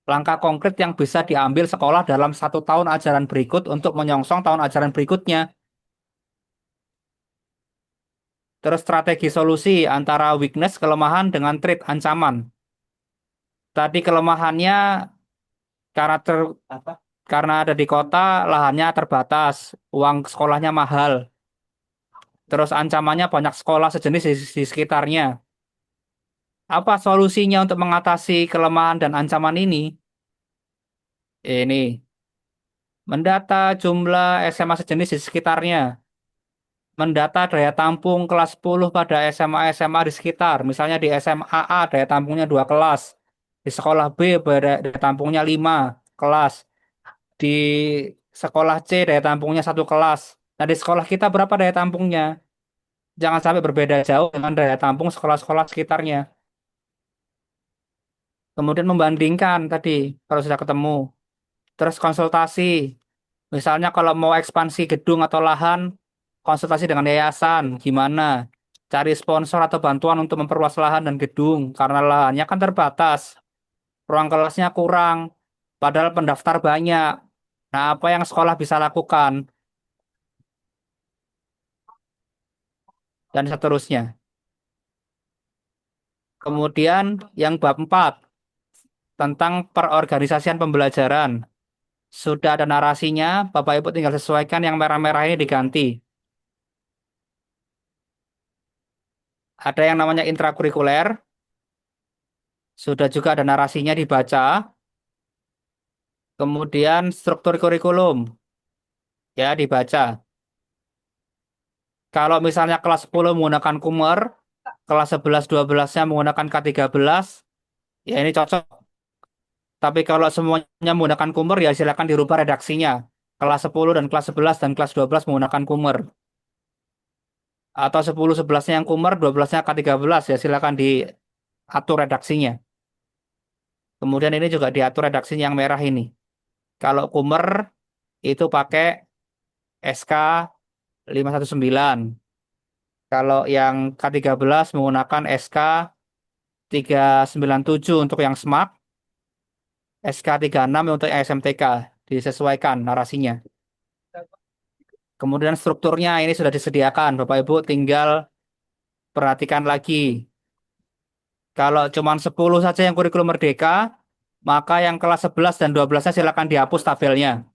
A: Langkah konkret yang bisa diambil sekolah dalam 1 tahun ajaran berikut untuk menyongsong tahun ajaran berikutnya. Terus strategi solusi antara weakness, kelemahan dengan threat, ancaman. Tadi kelemahannya karena karena ada di kota, lahannya terbatas, uang sekolahnya mahal. Terus ancamannya banyak sekolah sejenis di sekitarnya. Apa solusinya untuk mengatasi kelemahan dan ancaman ini? Ini, mendata jumlah SMA sejenis di sekitarnya. Mendata daya tampung kelas 10 pada SMA di sekitar. Misalnya di SMA A daya tampungnya 2 kelas. Di sekolah B daya tampungnya 5 kelas. Di sekolah C daya tampungnya 1 kelas. Nah, di sekolah kita berapa daya tampungnya? Jangan sampai berbeda jauh dengan daya tampung sekolah-sekolah sekitarnya. Kemudian membandingkan tadi, kalau sudah ketemu. Terus konsultasi. Misalnya kalau mau ekspansi gedung atau lahan, konsultasi dengan yayasan, gimana? Cari sponsor atau bantuan untuk memperluas lahan dan gedung, karena lahannya kan terbatas. Ruang kelasnya kurang, padahal pendaftar banyak. Nah, apa yang sekolah bisa lakukan? Dan seterusnya. Kemudian yang bab 4, tentang perorganisasian pembelajaran. Sudah ada narasinya, Bapak Ibu tinggal sesuaikan yang merah-merah ini diganti. Ada yang namanya intrakurikuler, sudah juga ada narasinya dibaca. Kemudian struktur kurikulum, ya dibaca. Kalau misalnya kelas 10 menggunakan Kummer, kelas 11 12-nya menggunakan K13, ya ini cocok. Tapi kalau semuanya menggunakan Kummer, ya silakan dirubah redaksinya. Kelas 10 dan kelas 11 dan kelas 12 menggunakan Kummer. Atau 10 11-nya yang Kummer, 12-nya K13, ya silakan diatur redaksinya. Kemudian ini juga diatur redaksinya yang merah ini. Kalau Kummer itu pakai SK 519. Kalau yang K13 menggunakan SK 397 untuk yang SMAK, SK 36 untuk SMTK, disesuaikan narasinya. Kemudian strukturnya ini sudah disediakan, Bapak Ibu tinggal perhatikan lagi. Kalau cuma 10 saja yang kurikulum merdeka, maka yang kelas 11 dan 12-nya silakan dihapus tabelnya.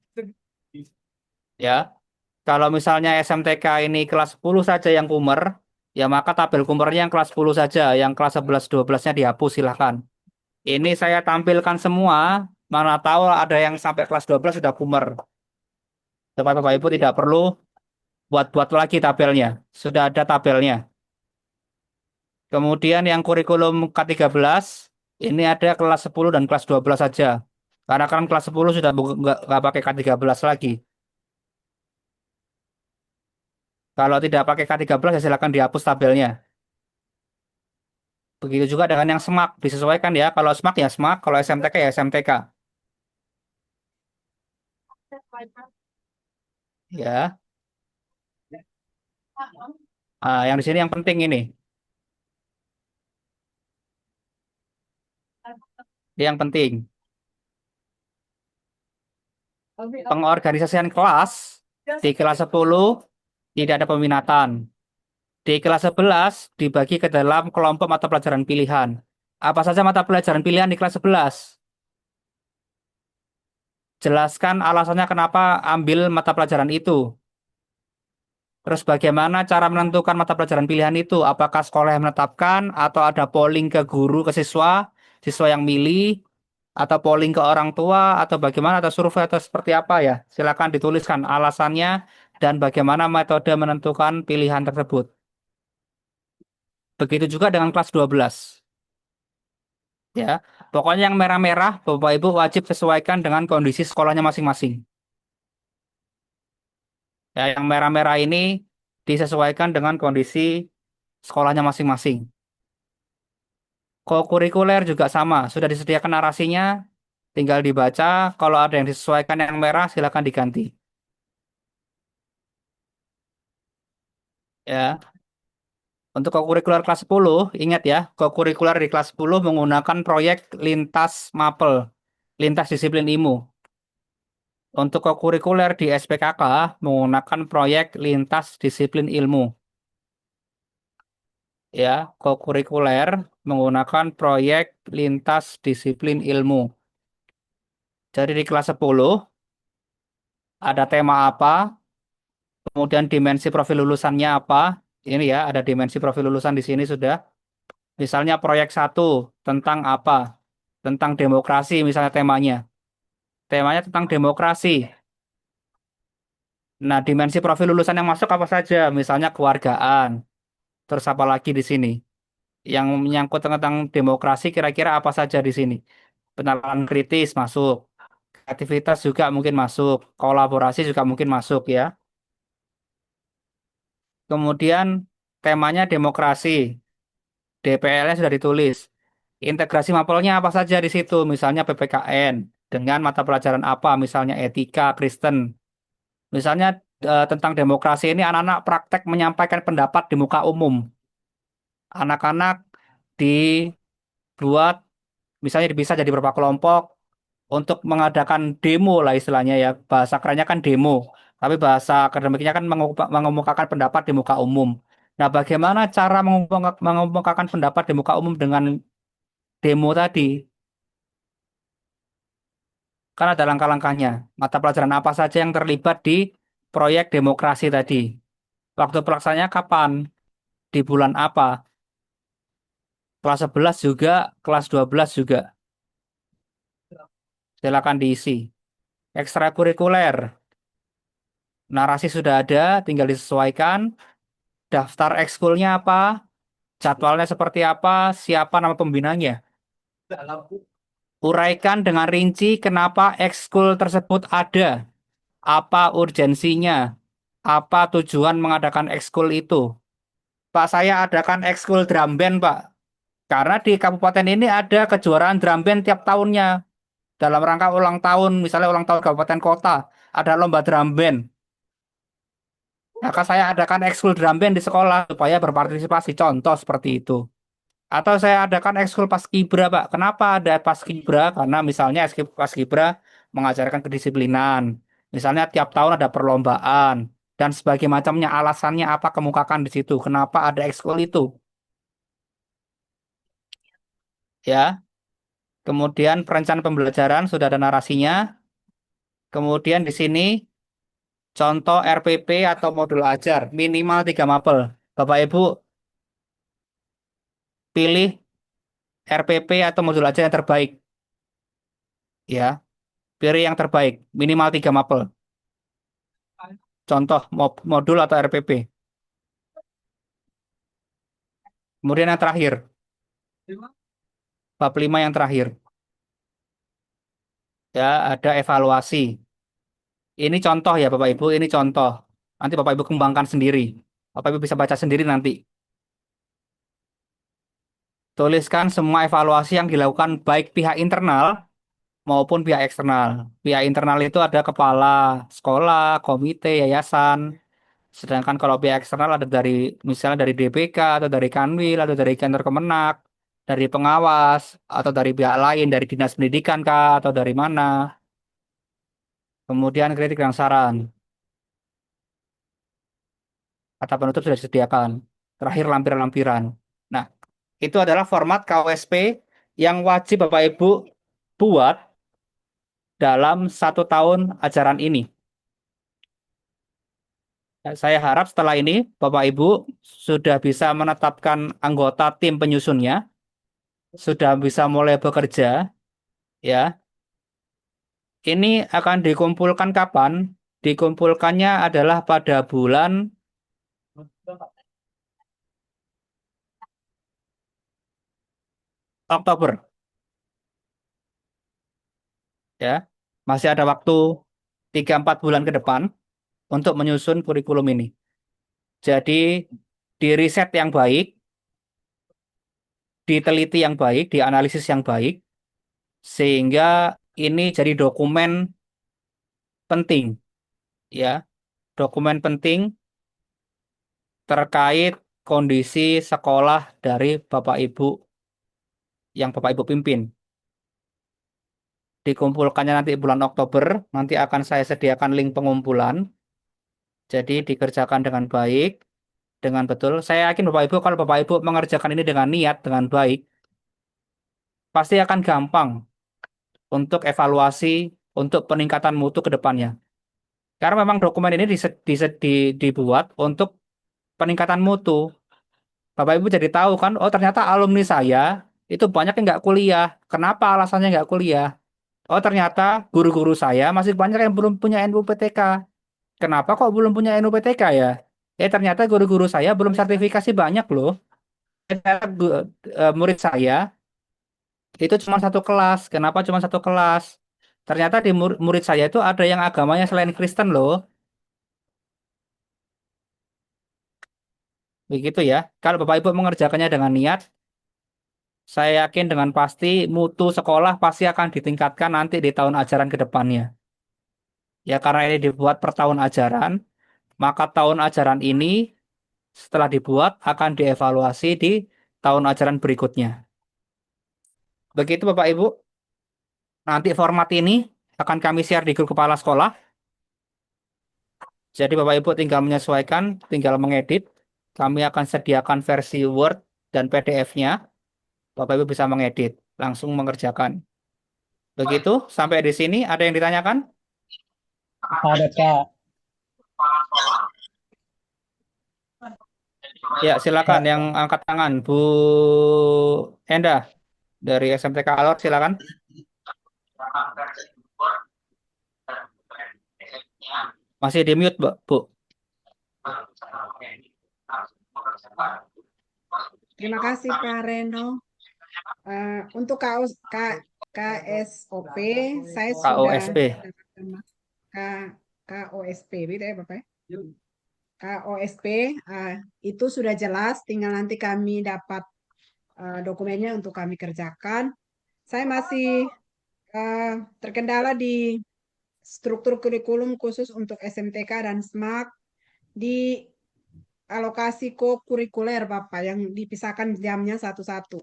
A: Ya. Kalau misalnya SMTK ini kelas 10 saja yang Kummer, ya maka tabel Kummernya yang kelas 10 saja, yang kelas 11 12-nya dihapus silahkan. Ini saya tampilkan semua, mana tahu ada yang sampai kelas 12 sudah Kummer. Supaya Bapak Ibu tidak perlu buat-buat lagi tabelnya, sudah ada tabelnya. Kemudian yang kurikulum K13, ini ada kelas 10 dan kelas 12 saja. Karena kan kelas 10 sudah nggak pakai K13 lagi. Kalau tidak pakai K13 ya silakan dihapus tabelnya. Begitu juga dengan yang SMAK, disesuaikan ya. Kalau SMAK ya SMAK, kalau SMTK ya SMTK. Ya. Yang di sini yang penting ini. Ini yang penting. Pengorganisasian kelas di kelas 10 tidak ada peminatan. Di kelas 11 dibagi ke dalam kelompok mata pelajaran pilihan. Apa saja mata pelajaran pilihan di kelas 11? Jelaskan alasannya kenapa ambil mata pelajaran itu. Terus bagaimana cara menentukan mata pelajaran pilihan itu? Apakah sekolah yang menetapkan atau ada polling ke guru, ke siswa, siswa yang milih, atau polling ke orang tua, atau bagaimana, atau survei, atau seperti apa ya? Silakan dituliskan alasannya dan bagaimana metode menentukan pilihan tersebut. Begitu juga dengan kelas 12. Ya, pokoknya yang merah-merah, Bapak Ibu wajib sesuaikan dengan kondisi sekolahnya masing-masing. Ya, yang merah-merah ini disesuaikan dengan kondisi sekolahnya masing-masing. Kokurikuler juga sama, sudah disediakan narasinya, tinggal dibaca. Kalau ada yang disesuaikan yang merah, silakan diganti. Ya, untuk kokurikuler kelas 10, ingat ya, kokurikuler di kelas 10 menggunakan proyek lintas mapel, lintas disiplin ilmu. Untuk kokurikuler di SPKK menggunakan proyek lintas disiplin ilmu. Ya, kokurikuler menggunakan proyek lintas disiplin ilmu. Jadi di kelas 10 ada tema apa, kemudian dimensi profil lulusannya apa. Ini ya, ada dimensi profil lulusan di sini sudah. Misalnya proyek 1 tentang apa? Tentang demokrasi misalnya temanya. Temanya tentang demokrasi. Nah, dimensi profil lulusan yang masuk apa saja? Misalnya kewargaan. Terus apa lagi di sini? Yang menyangkut tentang demokrasi kira-kira apa saja di sini? Penalaran kritis masuk. Aktivitas juga mungkin masuk. Kolaborasi juga mungkin masuk ya. Kemudian temanya demokrasi. DPL-nya sudah ditulis. Integrasi mapelnya apa saja di situ? Misalnya PPKN. Dengan mata pelajaran apa? Misalnya etika Kristen. Misalnya tentang demokrasi ini anak-anak praktek menyampaikan pendapat di muka umum. Anak-anak dibuat misalnya bisa jadi beberapa kelompok untuk mengadakan demo lah istilahnya ya. Bahasa kerennya kan demo. Tapi bahasa akademiknya kan mengemukakan pendapat di muka umum. Nah, bagaimana cara mengemukakan pendapat di muka umum dengan demo tadi? Kan ada langkah-langkahnya. Mata pelajaran apa saja yang terlibat di proyek demokrasi tadi? Waktu pelaksanaannya kapan? Di bulan apa? Kelas 11 juga, kelas 12 juga. Silakan diisi. Ekstrakurikuler. Narasi sudah ada, tinggal disesuaikan. Daftar ekskulnya apa? Jadwalnya seperti apa? Siapa nama pembinanya? Uraikan dengan rinci kenapa ekskul tersebut ada. Apa urgensinya? Apa tujuan mengadakan ekskul itu? Pak, saya adakan ekskul drum band, Pak. Karena di kabupaten ini ada kejuaraan drum band tiap tahunnya. Dalam rangka ulang tahun, misalnya ulang tahun kabupaten kota, ada lomba drum band. Maka saya adakan ekskul drum band di sekolah supaya berpartisipasi. Contoh seperti itu. Atau saya adakan ekskul paskibra, Pak. Kenapa ada paskibra? Karena misalnya paskibra mengajarkan kedisiplinan. Misalnya tiap tahun ada perlombaan dan sebagainya macamnya. Alasannya apa kemukakan di situ? Kenapa ada ekskul itu? Ya. Kemudian perencanaan pembelajaran sudah ada narasinya. Kemudian di sini contoh RPP atau modul ajar minimal 3 mapel. Bapak Ibu pilih RPP atau modul ajar yang terbaik. Ya, pilih yang terbaik minimal 3 mapel. Contoh modul atau RPP. Kemudian yang terakhir, bab 5 yang terakhir. Ya, ada evaluasi. Ini contoh ya Bapak Ibu, ini contoh. Nanti Bapak Ibu kembangkan sendiri. Bapak Ibu bisa baca sendiri nanti. Tuliskan semua evaluasi yang dilakukan baik pihak internal maupun pihak eksternal. Pihak internal itu ada kepala sekolah, komite, yayasan. Sedangkan kalau pihak eksternal ada dari misalnya dari DPK atau dari Kanwil atau dari kantor Kemenak, dari pengawas atau dari pihak lain, dari dinas pendidikan kah atau dari mana. Kemudian kritik dan saran. Kata penutup sudah disediakan. Terakhir lampiran-lampiran. Nah, itu adalah format KWSP yang wajib Bapak Ibu buat dalam 1 tahun ajaran ini. Saya harap setelah ini Bapak Ibu sudah bisa menetapkan anggota tim penyusunnya, sudah bisa mulai bekerja, ya. Ini akan dikumpulkan kapan? Dikumpulkannya adalah pada bulan Oktober, ya. Masih ada waktu 3-4 bulan ke depan untuk menyusun kurikulum ini. Jadi di riset yang baik, diteliti yang baik, dianalisis yang baik, sehingga ini jadi dokumen penting, ya, dokumen penting terkait kondisi sekolah dari Bapak Ibu yang Bapak Ibu pimpin. Dikumpulkannya nanti bulan Oktober, nanti akan saya sediakan link pengumpulan. Jadi dikerjakan dengan baik, dengan betul. Saya yakin Bapak Ibu kalau Bapak Ibu mengerjakan ini dengan niat, dengan baik, pasti akan gampang untuk evaluasi, untuk peningkatan mutu ke depannya. Karena memang dokumen ini dibuat untuk peningkatan mutu. Bapak Ibu jadi tahu kan, oh ternyata alumni saya itu banyak yang nggak kuliah. Kenapa alasannya nggak kuliah? Oh ternyata guru-guru saya masih banyak yang belum punya NUPTK. Kenapa kok belum punya NUPTK ya? Ternyata guru-guru saya belum sertifikasi banyak loh. Ternyata murid saya itu cuma 1 kelas. Kenapa cuma 1 kelas? Ternyata di murid saya itu ada yang agamanya selain Kristen loh. Begitu ya. Kalau Bapak Ibu mengerjakannya dengan niat, saya yakin dengan pasti mutu sekolah pasti akan ditingkatkan nanti di tahun ajaran ke depannya. Ya karena ini dibuat per tahun ajaran, maka tahun ajaran ini setelah dibuat akan dievaluasi di tahun ajaran berikutnya. Begitu Bapak Ibu. Nanti format ini akan kami share di grup kepala sekolah. Jadi Bapak Ibu tinggal menyesuaikan, tinggal mengedit. Kami akan sediakan versi Word dan PDF-nya. Bapak Ibu bisa mengedit, langsung mengerjakan. Begitu, sampai di sini ada yang ditanyakan?
C: Ada Kak.
A: Ya, silakan yang angkat tangan, Bu Endah dari SMTK Alor, silakan. Masih di mute, Bu.
E: Terima kasih Pak Reno. Untuk KSOP, saya sudah
A: KOSP.
E: KOSP, gitu ya Bapak ya? KOSP itu sudah jelas, tinggal nanti kami dapat dokumennya untuk kami kerjakan. Saya masih terkendala di struktur kurikulum khusus untuk SMTK dan SMAK di alokasi kurikuler Bapak yang dipisahkan jamnya satu-satu.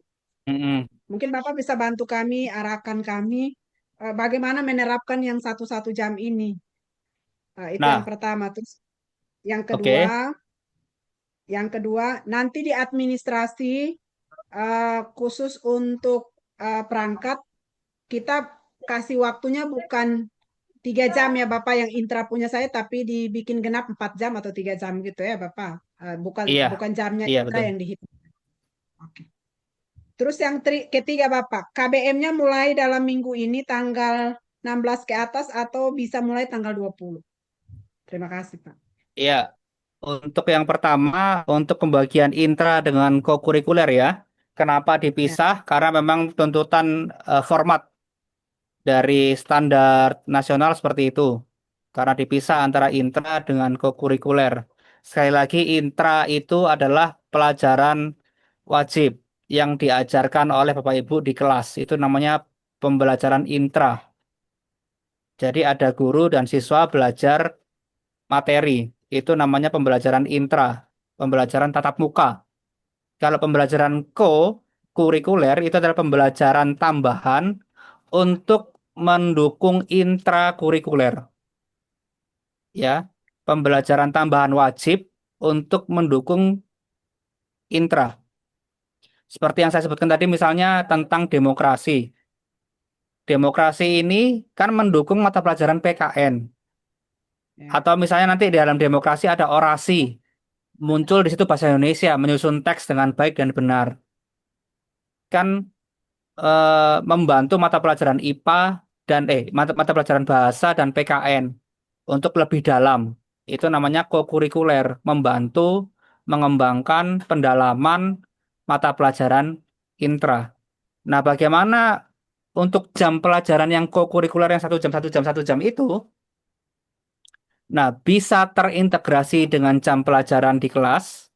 E: Mungkin Bapak bisa bantu kami, arahkan kami bagaimana menerapkan yang satu-satu jam ini. Itu yang
A: Nah,
E: pertama. Terus yang
A: oke.
E: kedua, nanti di administrasi khusus untuk perangkat kita kasih waktunya bukan 3 jam ya Bapak yang intra punya saya, tapi dibikin genap 4 jam atau 3 jam gitu ya Bapak.
A: Iya,
E: Bukan jamnya
A: iya
E: intra
A: betul.
E: yang dihitung. Oke. Terus yang ketiga Bapak, KBM-nya mulai dalam minggu ini tanggal 16 ke atas atau bisa mulai tanggal 20. Terima kasih Pak.
A: Iya, untuk yang pertama, untuk pembagian intra dengan kokurikuler ya. Kenapa
E: Ya.
A: dipisah? Karena memang tuntutan format dari standar nasional seperti itu. Karena dipisah antara intra dengan kokurikuler. Sekali lagi, intra itu adalah pelajaran wajib yang diajarkan oleh Bapak Ibu di kelas. Itu namanya pembelajaran intra. Jadi ada guru dan siswa belajar materi. Itu namanya pembelajaran intra, pembelajaran tatap muka. Kalau pembelajaran kurikuler itu adalah pembelajaran tambahan untuk mendukung intrakurikuler. Ya, pembelajaran tambahan wajib untuk mendukung intra. Seperti yang saya sebutkan tadi misalnya tentang demokrasi. Demokrasi ini kan mendukung mata pelajaran PKN.
E: Ya.
A: Atau misalnya nanti di dalam demokrasi ada orasi. Muncul di situ bahasa Indonesia, menyusun teks dengan baik dan benar. Kan membantu mata pelajaran IPA dan mata pelajaran bahasa dan PKN untuk lebih dalam. Itu namanya kokurikuler, membantu mengembangkan pendalaman mata pelajaran intra. Nah, bagaimana untuk jam pelajaran yang kokurikuler yang 1 jam itu? Nah, bisa terintegrasi dengan jam pelajaran di kelas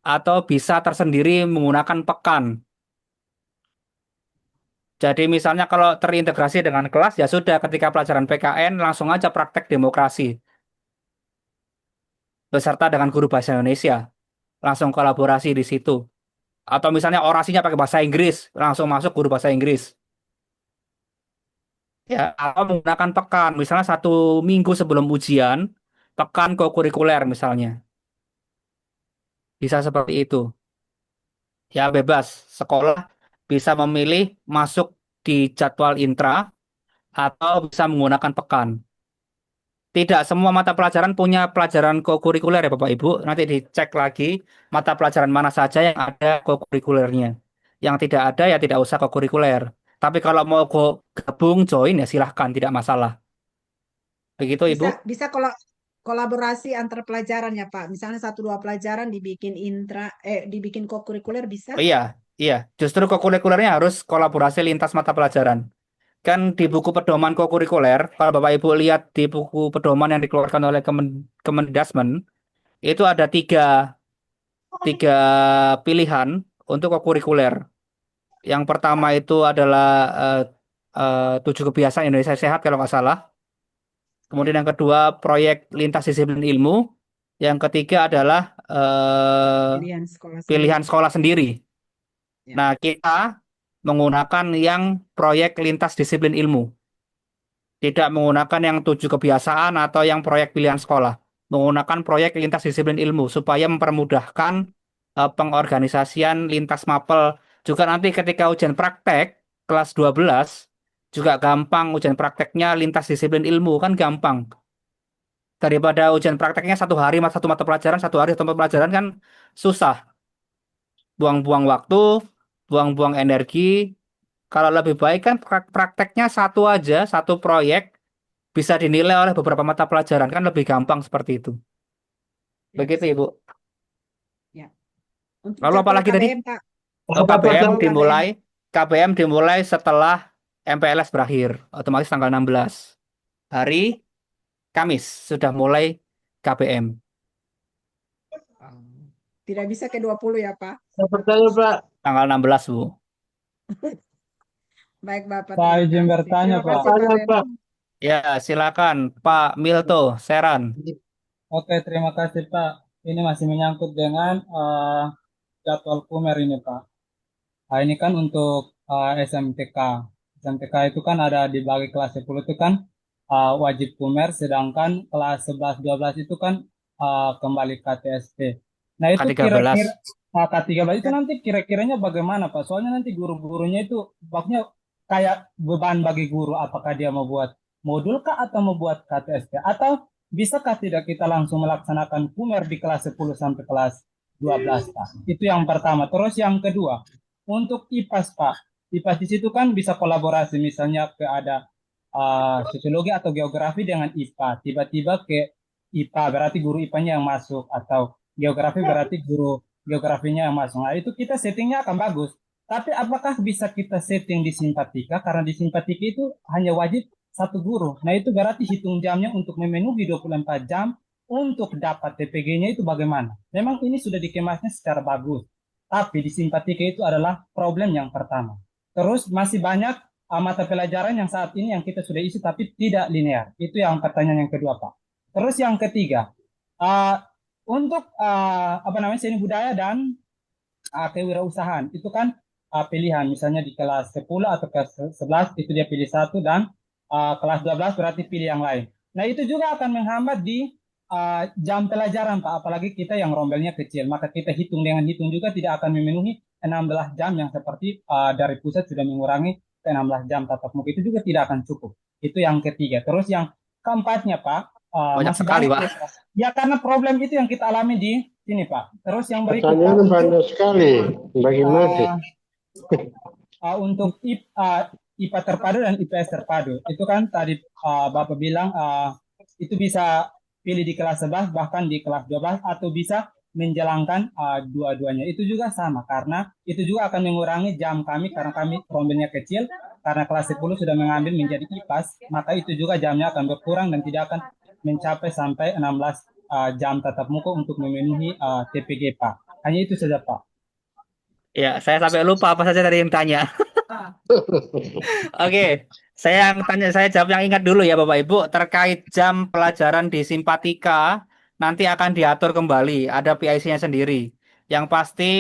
A: atau bisa tersendiri menggunakan pekan. Jadi misalnya kalau terintegrasi dengan kelas, ya sudah ketika pelajaran PKN langsung aja praktek demokrasi. Beserta dengan guru bahasa Indonesia. Langsung kolaborasi di situ. Atau misalnya orasinya pakai bahasa Inggris, langsung masuk guru bahasa Inggris. Ya, atau menggunakan pekan. Misalnya 1 minggu sebelum ujian, pekan kokurikuler misalnya. Bisa seperti itu. Ya bebas, sekolah bisa memilih masuk di jadwal intra atau bisa menggunakan pekan. Tidak semua mata pelajaran punya pelajaran kokurikuler ya Bapak Ibu. Nanti dicek lagi mata pelajaran mana saja yang ada kokurikulernya. Yang tidak ada ya tidak usah kokurikuler. Tapi kalau mau gabung join ya silahkan, tidak masalah. Begitu Ibu?
E: Bisa kalau kolaborasi antar pelajaran ya Pak. Misalnya 1-2 pelajaran dibikin kokurikuler bisa?
A: Oh iya, iya. Justru kokurikulernya harus kolaborasi lintas mata pelajaran. Kan di buku pedoman kokurikuler, kalau Bapak Ibu lihat di buku pedoman yang dikeluarkan oleh Kemendasmen, itu ada tiga pilihan untuk kokurikuler. Yang pertama itu adalah 7 kebiasaan Indonesia Sehat kalau nggak salah. Kemudian yang kedua proyek lintas disiplin ilmu. Yang ketiga adalah pilihan sekolah sendiri.
E: Ya.
A: Nah, kita menggunakan yang proyek lintas disiplin ilmu. Tidak menggunakan yang 7 kebiasaan atau yang proyek pilihan sekolah. Menggunakan proyek lintas disiplin ilmu supaya mempermudahkan pengorganisasian lintas mapel. Juga nanti ketika ujian praktek kelas 12 juga gampang, ujian prakteknya lintas disiplin ilmu kan gampang. Daripada ujian prakteknya satu hari satu mata pelajaran, satu hari satu mata pelajaran kan susah. Buang-buang waktu, buang-buang energi. Kalau lebih baik kan prakteknya satu aja, satu proyek bisa dinilai oleh beberapa mata pelajaran kan lebih gampang seperti itu.
E: Ya,
A: Begitu Ibu.
E: ya. Untuk
A: Lalu apa
E: jadwal
A: lagi tadi?
E: KBM, Pak.
A: Oh, KBM
E: Jadwal
A: dimulai KBM dimulai setelah MPLS berakhir, otomatis tanggal 16. Hari Kamis sudah mulai KBM.
E: Tidak bisa ke 20 ya, Pak.
B: Saya bertanya, Pak.
A: Tanggal 16, Bu.
E: Baik, Bapak.
C: Pak,
E: Terima
C: izin
E: kasih.
C: bertanya,
E: Terima
C: Pak.
E: kasih, Pak
B: Tanya,
E: Reno.
B: Pak.
A: Ya, silakan Pak Milto Seran.
C: Oke, terima kasih, Pak. Ini masih menyangkut dengan jadwal Kumer ini, Pak. Nah, ini kan untuk SMTK. SMTK itu kan ada di bagi kelas 10 itu kan wajib Kumer, sedangkan kelas 11, 12 itu kan kembali KTSP. Nah, itu
A: K13.
C: kira-kira K13 itu nanti kira-kiranya bagaimana, Pak? Soalnya nanti guru-gurunya itu maksudnya kayak beban bagi guru, apakah dia mau buat modul kah atau mau buat KTSP? Atau bisakah tidak kita langsung melaksanakan Kumer di kelas 10 sampai kelas 12, Pak? Itu yang pertama. Terus yang kedua, untuk IPAS, Pak. IPAS di situ kan bisa kolaborasi, misalnya ke ada sosiologi atau geografi dengan IPA. Tiba-tiba ke IPA berarti guru IPA-nya yang masuk, atau geografi berarti guru geografinya yang masuk. Nah, itu kita settingnya akan bagus. Tapi apakah bisa kita setting di simpatika? Karena di simpatika itu hanya wajib satu guru. Nah, itu berarti hitung jamnya untuk memenuhi 24 jam untuk dapat TPG-nya itu bagaimana? Memang ini sudah dikemasnya secara bagus. Tapi di simpatika itu adalah problem yang pertama. Terus masih banyak mata pelajaran yang saat ini yang kita sudah isi tapi tidak linear. Itu yang pertanyaan yang kedua, Pak. Terus yang ketiga, untuk apa namanya seni budaya dan kewirausahaan itu kan pilihan. Misalnya di kelas 10 atau kelas 11 itu dia pilih satu, dan kelas 12 berarti pilih yang lain. Nah, itu juga akan menghambat di jam pelajaran, Pak. Apalagi kita yang rombelnya kecil, maka kita hitung dengan hitung juga tidak akan memenuhi 16 jam yang seperti dari pusat sudah mengurangi ke 16 jam tatap muka, itu juga tidak akan cukup. Itu yang ketiga. Terus yang keempatnya, Pak,
A: Banyak
C: masih
A: sekali,
C: banyak
A: Pak.
C: ya, karena problem itu yang kita alami di sini, Pak. Terus yang berikutnya
B: Pertanyaannya banyak sekali. Bagaimana?
C: untuk IPA terpadu dan IPS terpadu. Itu kan tadi Bapak bilang itu bisa pilih di kelas 11 bahkan di kelas 12, atau bisa menjalankan dua-duanya. Itu juga sama karena itu juga akan mengurangi jam kami karena kami rombelnya kecil. Karena kelas 10 sudah mengambil menjadi IPAS, maka itu juga jamnya akan berkurang dan tidak akan mencapai sampai 16 jam tatap muka untuk memenuhi TPG, Pak. Hanya itu saja, Pak.
A: Ya, saya sampai lupa apa saja tadi yang tanya. Oke, saya jawab yang ingat dulu ya Bapak Ibu, terkait jam pelajaran di Simpatika nanti akan diatur kembali, ada PIC-nya sendiri. Yang pasti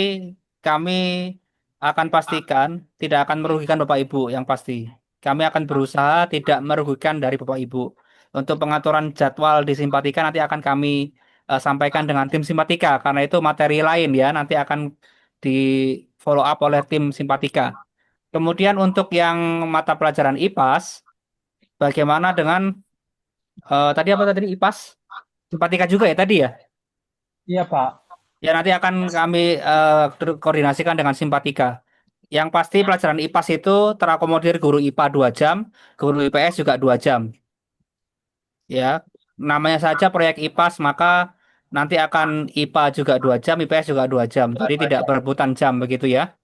A: kami akan pastikan tidak akan merugikan Bapak Ibu, yang pasti. Kami akan berusaha tidak merugikan dari Bapak Ibu. Untuk pengaturan jadwal di Simpatika nanti akan kami sampaikan dengan tim Simpatika, karena itu materi lain ya, nanti akan di follow up oleh tim Simpatika. Kemudian untuk yang mata pelajaran IPAS, bagaimana dengan tadi apa tadi IPAS? Simpatika juga ya tadi ya?
C: Iya, Pak.
A: Ya nanti akan kami koordinasikan dengan Simpatika. Yang pasti pelajaran IPAS itu terakomodir guru IPA 2 jam, guru IPS juga 2 jam. Ya, namanya saja proyek IPAS, maka nanti akan IPA juga 2 jam, IPS juga 2 jam. Jadi tidak berebutan jam begitu ya.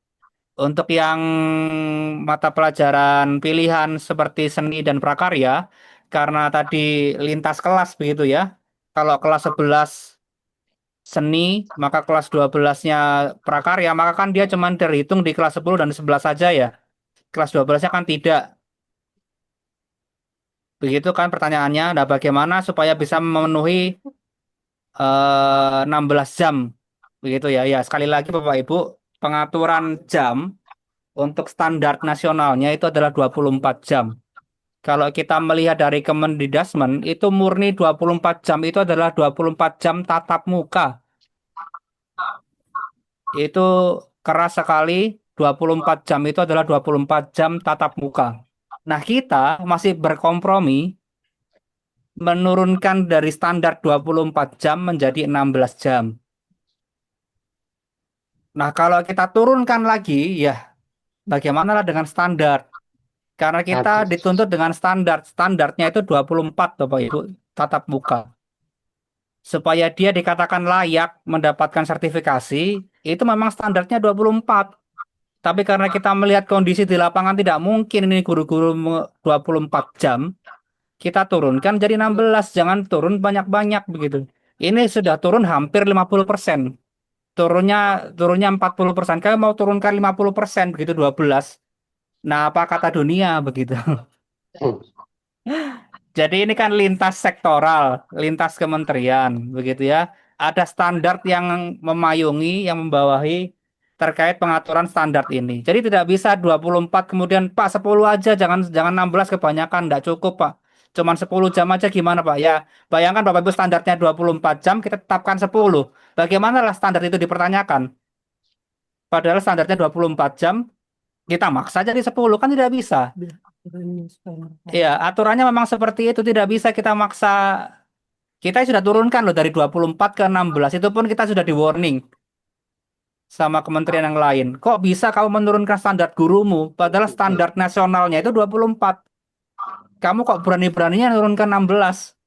A: Untuk yang mata pelajaran pilihan seperti seni dan prakarya, karena tadi lintas kelas begitu ya. Kalau kelas 11 seni, maka kelas 12-nya prakarya, maka kan dia cuma terhitung di kelas 10 dan 11 saja ya. Kelas 12-nya kan tidak. Begitu kan pertanyaannya. Nah, bagaimana supaya bisa memenuhi 16 jam begitu ya. Ya, sekali lagi Bapak Ibu, pengaturan jam untuk standar nasionalnya itu adalah 24 jam. Kalau kita melihat dari Kemendikbudrismen, itu murni 24 jam itu adalah 24 jam tatap muka. Itu keras sekali, 24 jam itu adalah 24 jam tatap muka. Nah, kita masih berkompromi menurunkan dari standar 24 jam menjadi 16 jam. Nah, kalau kita turunkan lagi, ya bagaimana dengan standar? Karena kita
B: Habis.
A: dituntut dengan standar. Standarnya itu 24, Bapak Ibu, tatap muka. Supaya dia dikatakan layak mendapatkan sertifikasi, itu memang standarnya 24. Tapi karena kita melihat kondisi di lapangan tidak mungkin ini guru-guru 24 jam, kita turunkan jadi 16, jangan turun banyak-banyak begitu. Ini sudah turun hampir 50%. Turunnya 40%. Kamu mau turunkan 50% begitu 12. Nah, apa kata dunia begitu? Jadi ini kan lintas sektoral, lintas kementerian, begitu ya. Ada standar yang memayungi, yang membawahi terkait pengaturan standar ini. Jadi tidak bisa 24 kemudian Pak 10 aja, jangan 16 kebanyakan, tidak cukup Pak. Cuman 10 jam aja gimana Pak? Ya, bayangkan Bapak Ibu standarnya 24 jam, kita tetapkan 10. Bagaimana lah standar itu dipertanyakan? Padahal standarnya 24 jam, kita maksa jadi 10, kan tidak bisa. Ya, aturannya memang seperti itu, tidak bisa kita maksa. Kita sudah turunkan loh dari 24 ke 16. Itu pun kita sudah di warning sama kementerian yang lain. Kok bisa kamu menurunkan standar gurumu padahal standar nasionalnya itu 24. Kamu kok berani-beraninya menurunkan 16?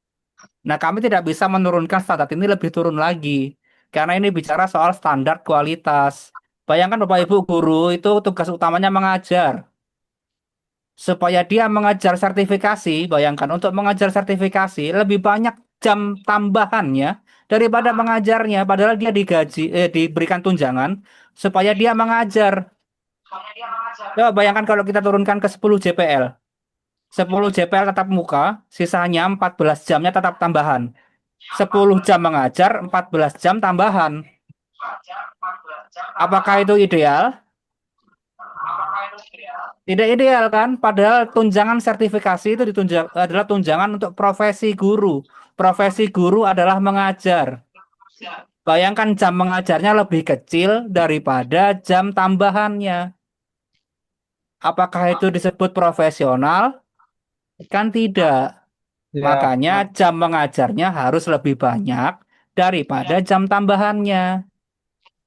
A: Nah, kami tidak bisa menurunkan standar ini lebih turun lagi. Karena ini bicara soal standar kualitas. Bayangkan Bapak Ibu guru itu tugas utamanya mengajar. Supaya dia mengajar sertifikasi, bayangkan untuk mengajar sertifikasi lebih banyak jam tambahannya daripada mengajarnya, padahal dia diberikan tunjangan supaya dia mengajar. Coba bayangkan kalau kita turunkan ke 10 JPL. 10 JPL tatap muka, sisanya 14 jamnya tatap tambahan. 10 jam mengajar, 14 jam tambahan. Apakah itu ideal? Tidak ideal kan? Padahal tunjangan sertifikasi itu adalah tunjangan untuk profesi guru. Profesi guru adalah mengajar. Bayangkan jam mengajarnya lebih kecil daripada jam tambahannya. Apakah itu disebut profesional? Kan tidak.
C: Ya,
A: Makanya jam mengajarnya harus lebih banyak daripada jam tambahannya.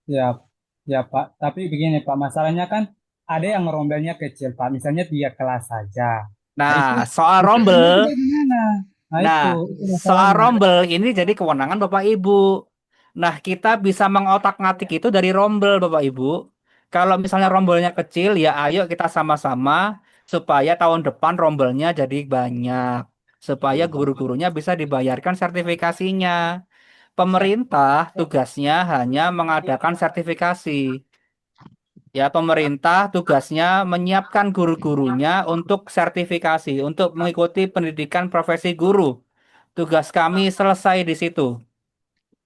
C: ya, ya Pak. Tapi begini Pak, masalahnya kan ada yang rombelnya kecil Pak. Misalnya 3 kelas saja. Nah itu
A: Nah, soal
C: diterima itu
A: rombel.
C: bagaimana? Nah
A: Nah,
C: itu
A: soal
C: masalahnya.
A: rombel ini jadi kewenangan Bapak Ibu. Nah, kita bisa mengotak-ngatik itu dari rombel Bapak Ibu. Kalau misalnya rombelnya kecil, ya ayo kita sama-sama supaya tahun depan rombelnya jadi banyak. Supaya guru-gurunya bisa dibayarkan sertifikasinya. Pemerintah tugasnya hanya mengadakan sertifikasi. Ya, pemerintah tugasnya menyiapkan guru-gurunya untuk sertifikasi, untuk mengikuti pendidikan profesi guru. Tugas kami selesai di situ.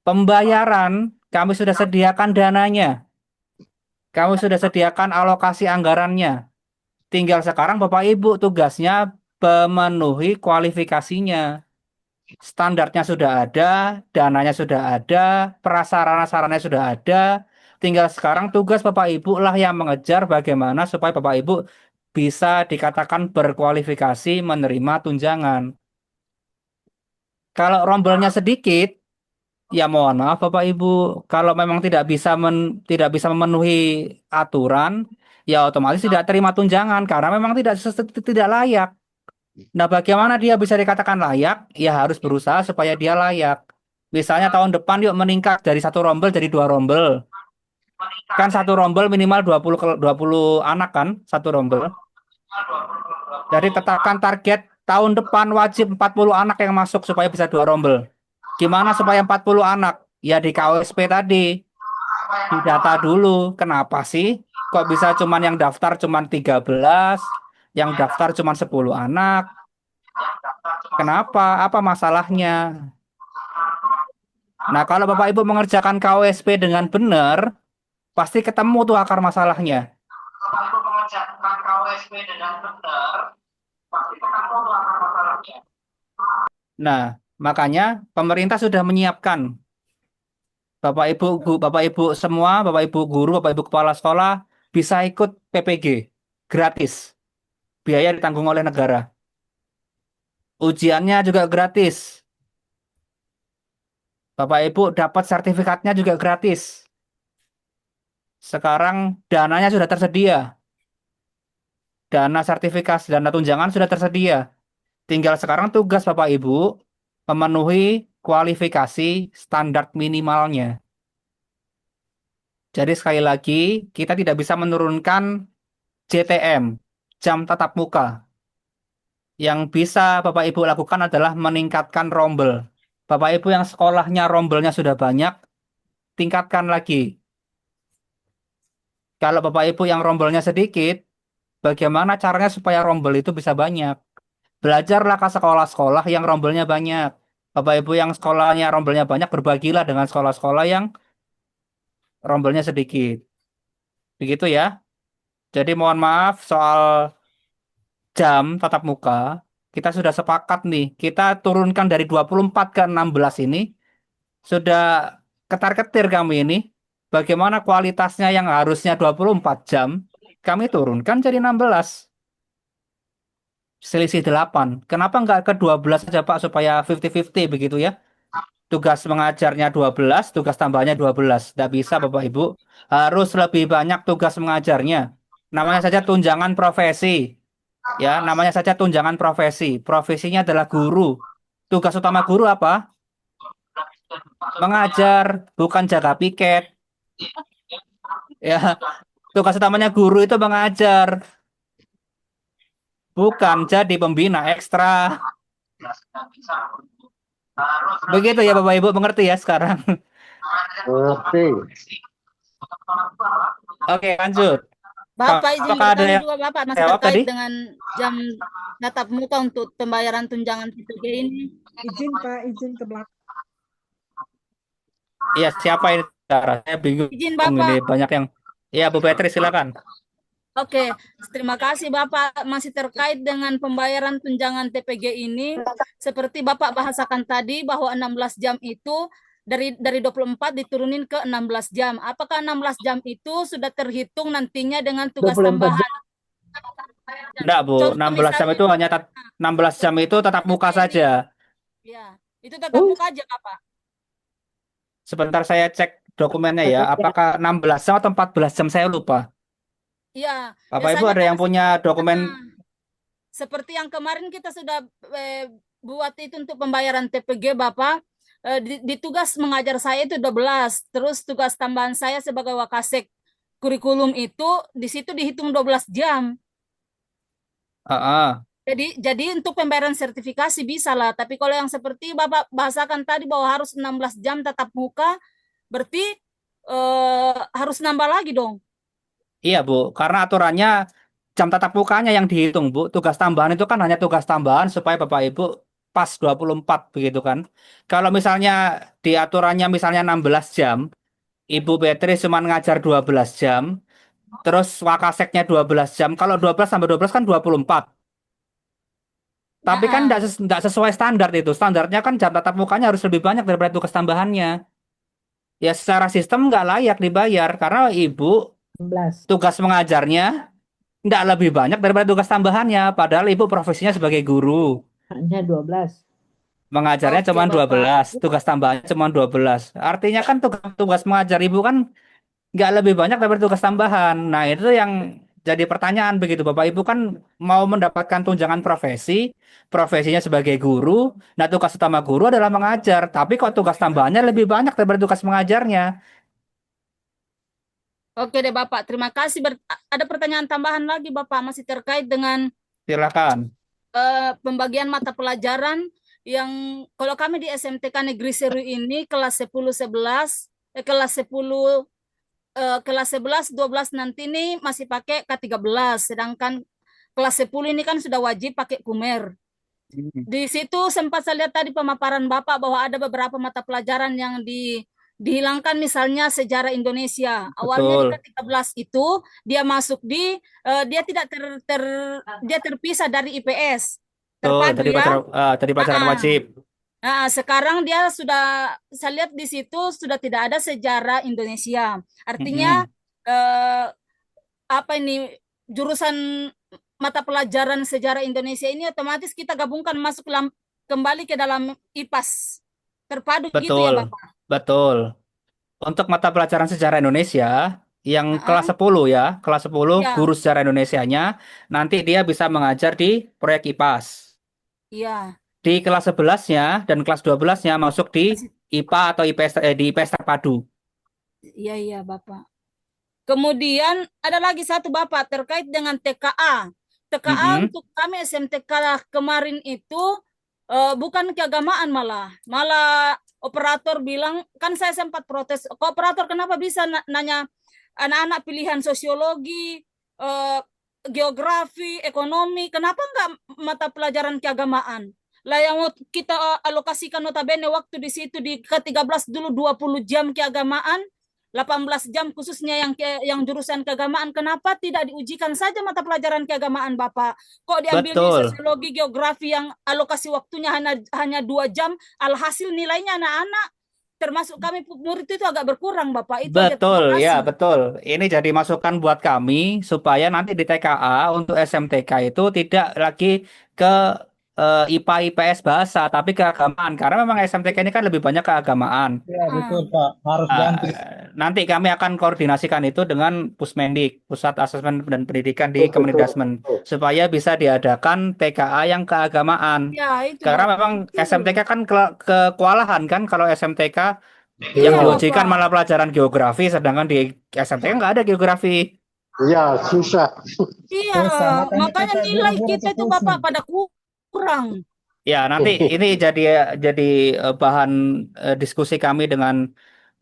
A: Pembayaran, kami sudah sediakan dananya. Kami sudah sediakan alokasi anggarannya. Tinggal sekarang Bapak Ibu tugasnya memenuhi kualifikasinya. Standarnya sudah ada, dananya sudah ada, prasarana-sarananya sudah ada. Tinggal sekarang tugas Bapak Ibu lah yang mengejar bagaimana supaya Bapak Ibu bisa dikatakan berkualifikasi menerima tunjangan. Kalau rombelnya sedikit, ya mohon maaf Bapak Ibu, kalau memang tidak bisa memenuhi aturan, ya otomatis tidak terima tunjangan karena memang tidak layak. Nah, bagaimana dia bisa dikatakan layak? Ya harus berusaha supaya dia layak. Misalnya tahun depan yuk meningkat dari satu rombel jadi 2 rombel. Kan satu rombel minimal 20 anak kan, satu rombel. Jadi tetapkan target tahun depan wajib 40 anak yang masuk supaya bisa 2 rombel. Gimana supaya 40 anak? Ya di KOSP tadi, didata dulu. Kenapa sih? Kok bisa cuman yang daftar cuman 13, yang daftar cuman 10 anak? Kenapa? Apa masalahnya? Nah, kalau Bapak Ibu mengerjakan KOSP dengan benar, pasti ketemu tuh akar masalahnya. Nah, makanya pemerintah sudah menyiapkan Bapak Ibu semua, Bapak Ibu guru, Bapak Ibu kepala sekolah bisa ikut PPG gratis. biaya ditanggung oleh negara. Ujiannya juga gratis. Bapak Ibu dapat sertifikatnya juga gratis. Sekarang dananya sudah tersedia. Dana sertifikasi, dana tunjangan sudah tersedia. Tinggal sekarang tugas Bapak Ibu memenuhi kualifikasi standar minimalnya. Jadi sekali lagi, kita tidak bisa menurunkan JTM, jam tatap muka. Yang bisa Bapak Ibu lakukan adalah meningkatkan rombel. Bapak Ibu yang sekolahnya rombelnya sudah banyak, tingkatkan lagi. Kalau Bapak Ibu yang rombelnya sedikit, bagaimana caranya supaya rombel itu bisa banyak? Belajarlah ke sekolah-sekolah yang rombelnya banyak. Bapak Ibu yang sekolahnya rombelnya banyak, berbagilah dengan sekolah-sekolah yang rombelnya sedikit. Begitu ya. Jadi mohon maaf soal jam tatap muka. Kita sudah sepakat nih. Kita turunkan dari 24 ke 16 ini. Sudah ketar-ketir kami ini. Bagaimana kualitasnya yang harusnya 24 jam. Kami turunkan jadi 16. Selisih 8. Kenapa nggak ke 12 saja Pak supaya 50-50 begitu ya? Tugas mengajarnya 12, tugas tambahnya 12. Tidak bisa Bapak Ibu. Harus lebih banyak tugas mengajarnya. Namanya saja tunjangan profesi. Ya, namanya saja tunjangan profesi. Profesinya adalah guru. Tugas utama guru apa? Mengajar, bukan jaga piket. Ya, tugas utamanya guru itu mengajar, bukan jadi pembina ekstra. Begitu ya Bapak Ibu, mengerti ya sekarang?
B: Oke.
A: Oke, lanjut.
H: Bapak izin
A: Apakah ada
H: bertanya
A: yang
H: juga Bapak masih
A: jawab
H: terkait
A: tadi?
H: dengan jam tatap muka untuk pembayaran tunjangan PTG ini.
E: Izin Pak, izin ke belakang.
A: Iya, siapa ini? Saya bingung
H: Izin
A: ini
H: Bapak.
A: banyak yang. Iya, Bu Petri silakan.
H: Oke, terima kasih Bapak. Masih terkait dengan pembayaran tunjangan TPG ini, seperti Bapak bahasakan tadi bahwa 16 jam itu dari 24 diturunin ke 16 jam. Apakah 16 jam itu sudah terhitung nantinya dengan tugas
B: 24 jam.
H: tambahan?
A: Enggak, Bu.
H: Contoh
A: 16 jam
H: misalnya,
A: itu hanya 16 jam itu tatap muka saja.
H: ya, itu tatap muka aja Bapak.
A: Sebentar saya cek dokumennya ya. Apakah 16 jam atau 14 jam saya lupa.
H: Iya,
A: Bapak Ibu
H: biasanya
A: ada
H: kan
A: yang punya dokumen?
H: seperti yang kemarin kita sudah buat itu untuk pembayaran TPG Bapak. Di tugas mengajar saya itu 12, terus tugas tambahan saya sebagai wakasek kurikulum itu di situ dihitung 12 jam. Jadi untuk pembayaran sertifikasi bisa lah, tapi kalau yang seperti Bapak bahasakan tadi bahwa harus 16 jam tatap muka, berarti harus nambah lagi dong.
A: Iya, Bu. Karena aturannya jam tatap mukanya yang dihitung, Bu. Tugas tambahan itu kan hanya tugas tambahan supaya Bapak Ibu pas 24 begitu kan. Kalau misalnya di aturannya misalnya 16 jam, Ibu Beatrice cuma ngajar 12 jam, terus wakaseknya 12 jam. Kalau 12 tambah 12 kan 24. Tapi kan tidak sesuai standar itu. Standarnya kan jam tatap mukanya harus lebih banyak daripada tugas tambahannya. Ya secara sistem nggak layak dibayar karena Ibu
G: 11.
A: tugas mengajarnya nggak lebih banyak daripada tugas tambahannya. Padahal Ibu profesinya sebagai guru.
G: Hanya 12.
A: Mengajarnya
H: Oke,
A: cuma
H: Bapak.
A: 12. Tugas tambahannya cuma 12. Artinya kan tugas mengajar Ibu kan nggak lebih banyak daripada tugas tambahan. Nah, itu yang jadi pertanyaan begitu. Bapak Ibu kan mau mendapatkan tunjangan profesi, profesinya sebagai guru. Nah, tugas utama guru adalah mengajar. Tapi kok tugas tambahannya lebih banyak daripada tugas mengajarnya?
H: Oke deh Bapak, terima kasih. Ada pertanyaan tambahan lagi Bapak, masih terkait dengan
A: Silakan.
H: pembagian mata pelajaran yang kalau kami di SMTK Negeri Seru ini kelas 10 11 kelas 10 kelas 11 12 nanti ini masih pakai K13, sedangkan kelas 10 ini kan sudah wajib pakai Kumer. Di situ sempat saya lihat tadi pemaparan Bapak bahwa ada beberapa mata pelajaran yang dihilangkan, misalnya sejarah Indonesia. Awalnya di
A: Betul.
H: K13 itu dia masuk di dia tidak dia terpisah dari IPS.
A: Betul.
H: Terpadu ya.
A: Tadi pelajaran wajib.
H: Nah, sekarang dia sudah, saya lihat di situ sudah tidak ada sejarah Indonesia. Artinya apa ini jurusan mata pelajaran sejarah Indonesia ini otomatis kita gabungkan masuk kembali ke dalam IPAS terpadu gitu ya
A: Betul,
H: Bapak.
A: betul. Untuk mata pelajaran sejarah Indonesia yang kelas
H: Ah,
A: 10 ya, kelas 10
H: ya,
A: guru sejarah Indonesianya nanti dia bisa mengajar di proyek IPAS.
H: iya.
A: Di kelas 11-nya dan kelas 12-nya masuk di IPA atau IPS di IPS terpadu.
H: Iya, iya, Bapak. Kemudian ada lagi satu Bapak terkait dengan TKA. TKA
A: Mm-mm.
H: untuk kami SMTK kemarin itu bukan keagamaan malah operator bilang, kan saya sempat protes, kok operator kenapa bisa nanya anak-anak pilihan sosiologi, geografi, ekonomi, kenapa enggak mata pelajaran keagamaan? Lah yang mau kita alokasikan notabene waktu di situ di ke-13 dulu 20 jam keagamaan, 18 jam khususnya yang jurusan keagamaan, kenapa tidak diujikan saja mata pelajaran keagamaan Bapak? Kok diambilnya
A: Betul,
H: sosiologi, geografi yang alokasi waktunya hanya 2 jam, alhasil nilainya anak-anak termasuk kami murid itu agak berkurang Bapak. Itu aja, terima
A: betul, ya
H: kasih.
A: betul. Ini jadi masukan buat kami supaya nanti di TKA untuk SMTK itu tidak lagi ke IPA IPS bahasa, tapi keagamaan. Karena memang SMTK ini kan lebih banyak keagamaan.
C: Ya, betul Pak. Harus ganti.
A: Nanti kami akan koordinasikan itu dengan Pusmendik, Pusat Asesmen dan Pendidikan di Kemendikbudristek, supaya bisa diadakan TKA yang keagamaan.
H: Ya, itu
A: Karena
H: Bapak.
A: memang
H: Betul.
A: SMTK kan kewalahan kan kalau SMTK
H: Iya,
A: yang diujikan
H: Bapak.
A: malah pelajaran geografi, sedangkan di SMTK nggak ada geografi.
B: Iya, susah.
H: Iya,
C: Susah, makanya
H: makanya
C: kita
H: nilai
C: guru-guru
H: kita
C: tuh
H: itu
C: pusing.
H: Bapak pada kurang.
A: Ya, nanti ini jadi bahan diskusi kami dengan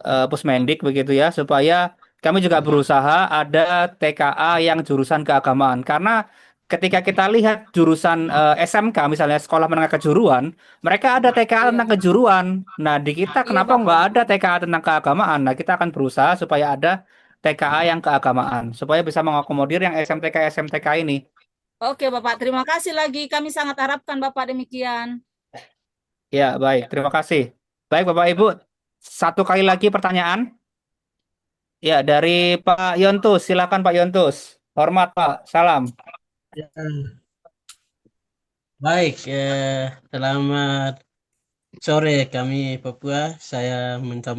A: Pusmendik begitu ya, supaya kami juga berusaha ada TKA yang jurusan keagamaan. Karena ketika kita lihat jurusan SMK misalnya sekolah menengah kejuruan, mereka ada TKA
H: Iya,
A: tentang kejuruan. Nah, di kita
H: iya
A: kenapa nggak
H: Bapak.
A: ada TKA tentang keagamaan? Nah, kita akan berusaha supaya ada TKA yang keagamaan, supaya bisa mengakomodir yang SMTK SMTK ini.
H: Oke Bapak, terima kasih lagi. Kami sangat harapkan Bapak demikian.
A: Ya, baik. Terima kasih. Baik, Bapak Ibu. Satu kali lagi pertanyaan. Ya, dari Pak Yontus. Silakan Pak Yontus. Hormat, Pak. Salam.
K: Ya, baik, selamat sore kami Papua. Saya minta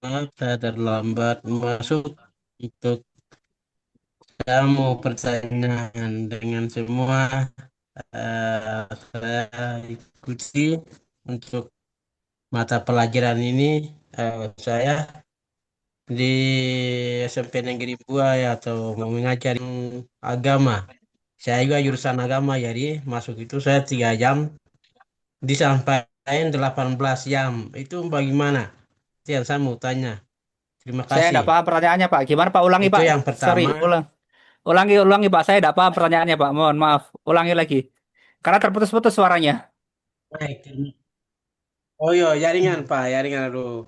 K: maaf saya terlambat masuk untuk saya mau pertanyaan dengan semua saya ikuti untuk mata pelajaran ini saya di SMP Negeri Buai atau mau mengajar agama. Saya juga jurusan agama, jadi masuk itu saya 3 jam, disampaikan 18 jam. Itu bagaimana? Itu yang saya mau tanya. Terima
A: Saya
K: kasih.
A: tidak paham pertanyaannya, Pak. Gimana, Pak? Ulangi,
K: Itu
A: Pak.
K: yang
A: Sorry,
K: pertama.
A: ulangi, Pak. Saya tidak paham pertanyaannya, Pak. Mohon maaf. Ulangi lagi. Karena terputus-putus suaranya.
K: Baik. Oh iya, jaringan Pak, jaringan aduh.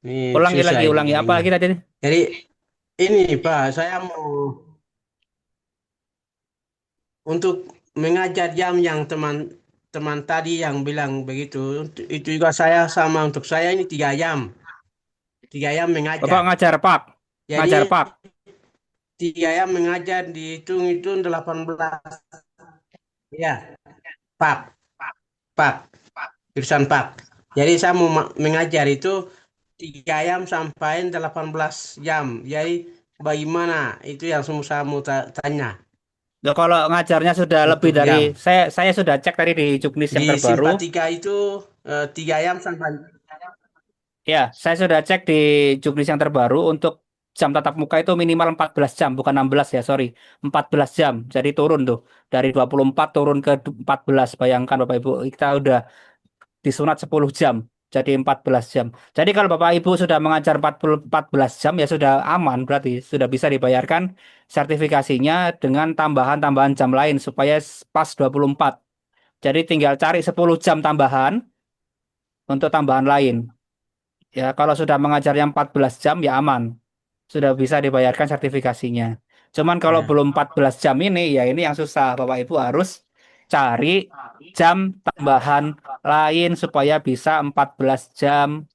K: Ini
A: Ulangi
K: susah
A: lagi,
K: ini
A: ulangi. Apa
K: jaringan.
A: lagi tadi?
K: Jadi ini Pak, saya mau untuk mengajar jam yang teman tadi yang bilang begitu, itu juga saya sama untuk saya ini 3 jam. 3 jam
A: Bapak
K: mengajar.
A: ngajar, Pak. Ngajar,
K: Jadi
A: Pak.
K: 3 jam mengajar dihitung 18. Ya, Pak, Pak, jurusan Pak. Jadi saya mau mengajar itu 3 jam sampai 18 jam. Jadi bagaimana itu yang semua saya mau tanya.
A: Loh, kalau ngajarnya sudah lebih
K: Untuk
A: dari
K: jam.
A: saya sudah cek tadi di Juknis yang
K: Di
A: terbaru.
K: Simpatika itu 3 jam sampai.
A: Ya, saya sudah cek di Juknis yang terbaru untuk jam tatap muka itu minimal 14 jam, bukan 16 ya, sorry. 14 jam. Jadi turun tuh. Dari 24 turun ke 14. Bayangkan Bapak Ibu, kita udah disunat 10 jam. Jadi 14 jam. Jadi kalau Bapak Ibu sudah mengajar 14 jam ya sudah aman, berarti sudah bisa dibayarkan sertifikasinya dengan tambahan-tambahan jam lain supaya pas 24. Jadi tinggal cari 10 jam tambahan untuk tambahan lain. Ya, kalau sudah mengajarnya 14 jam ya aman. Sudah bisa dibayarkan sertifikasinya. Cuman kalau
K: Ya.
A: belum 14 jam ini ya ini yang susah. Bapak Ibu harus cari jam tambahan lain supaya bisa 14 jam.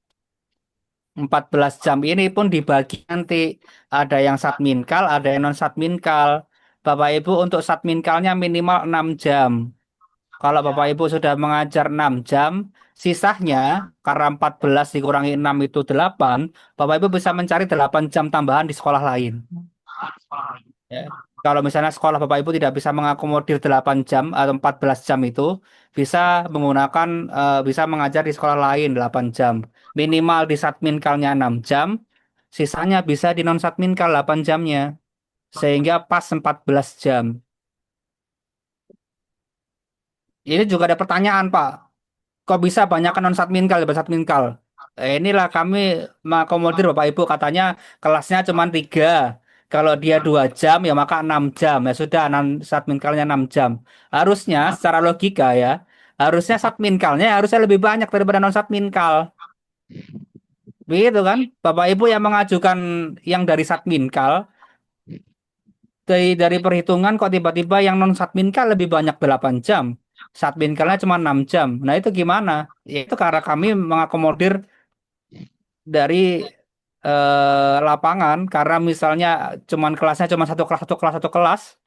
A: 14 jam ini pun dibagi nanti. Ada yang satminkal, ada yang non satminkal. Bapak Ibu untuk satminkalnya minimal 6 jam. Kalau Bapak Ibu sudah mengajar 6 jam, sisanya karena 14 dikurangi 6 itu 8, Bapak Ibu bisa mencari 8 jam tambahan di sekolah lain. Ya. Kalau misalnya sekolah Bapak Ibu tidak bisa mengakomodir 8 jam atau 14 jam itu, bisa mengajar di sekolah lain 8 jam. Minimal di satminkalnya 6 jam, sisanya bisa di non satminkal 8 jamnya. Sehingga pas 14 jam. Ini juga ada pertanyaan, Pak. Kok bisa banyak non satminkal daripada satminkal? Inilah kami mengakomodir Bapak Ibu, katanya kelasnya cuma 3. Kalau dia 2 jam ya maka 6 jam. Ya sudah, satminkalnya 6 jam. Harusnya secara logika ya, harusnya satminkalnya harusnya lebih banyak daripada non satminkal. Begitu kan? Bapak Ibu yang mengajukan yang dari satminkal, dari perhitungan kok tiba-tiba yang non satminkal lebih banyak 8 jam. Satminkalnya cuma 6 jam. Nah, itu gimana? Ya, itu karena kami mengakomodir dari lapangan, karena misalnya kelasnya cuma satu kelas,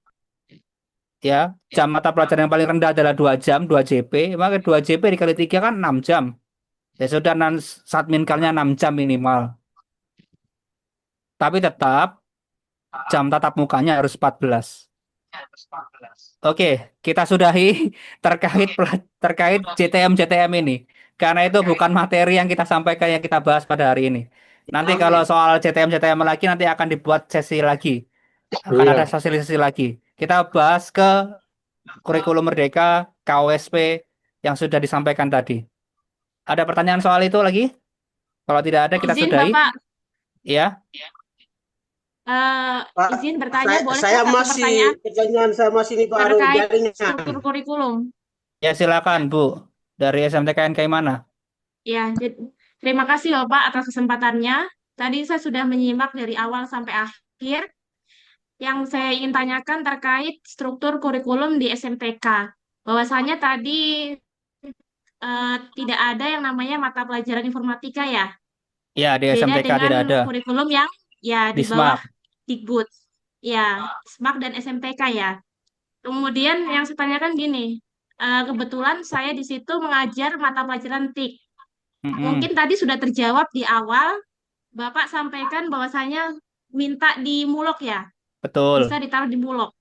A: ya, jam mata pelajaran yang paling rendah adalah 2 jam, 2 JP, maka 2 JP dikali 3 kan 6 jam. Ya sudah, satminkalnya 6 jam minimal. Tapi tetap jam tatap mukanya harus 14. Oke, kita sudahi terkait JTM ini. Karena itu bukan materi yang kita sampaikan, yang kita bahas pada hari ini. Nanti kalau soal JTM lagi nanti akan dibuat sesi lagi. Akan ada
B: Iya.
A: sesi lagi. Kita bahas ke kurikulum Merdeka, KOSP yang sudah disampaikan tadi. Ada pertanyaan soal itu lagi? Kalau tidak ada, kita
L: Izin
A: sudahi.
L: Bapak,
A: Ya.
K: Pak,
L: izin bertanya, boleh
K: saya
L: satu
K: masih
L: pertanyaan
K: pertanyaan saya masih ini baru
L: terkait
K: jaringan.
L: struktur kurikulum?
A: Ya, silakan, Bu. Dari SMTKN kayak mana?
L: Ya, terima kasih Bapak atas kesempatannya. Tadi saya sudah menyimak dari awal sampai akhir. Yang saya ingin tanyakan terkait struktur kurikulum di SMTK. Bahwasanya tadi tidak ada yang namanya mata pelajaran informatika ya.
A: Ya, di
L: Beda
A: SMTK tidak
L: dengan
A: ada.
L: kurikulum yang ya
A: Di
L: di bawah
A: SMAK.
L: Dikbud. Ya, SMAK dan SMTK ya. Kemudian yang saya tanyakan gini, kebetulan saya di situ mengajar mata pelajaran TIK. Mungkin tadi sudah terjawab di awal, Bapak sampaikan bahwasanya minta di Mulok ya,
A: Betul.
L: bisa ditaruh di Mulok.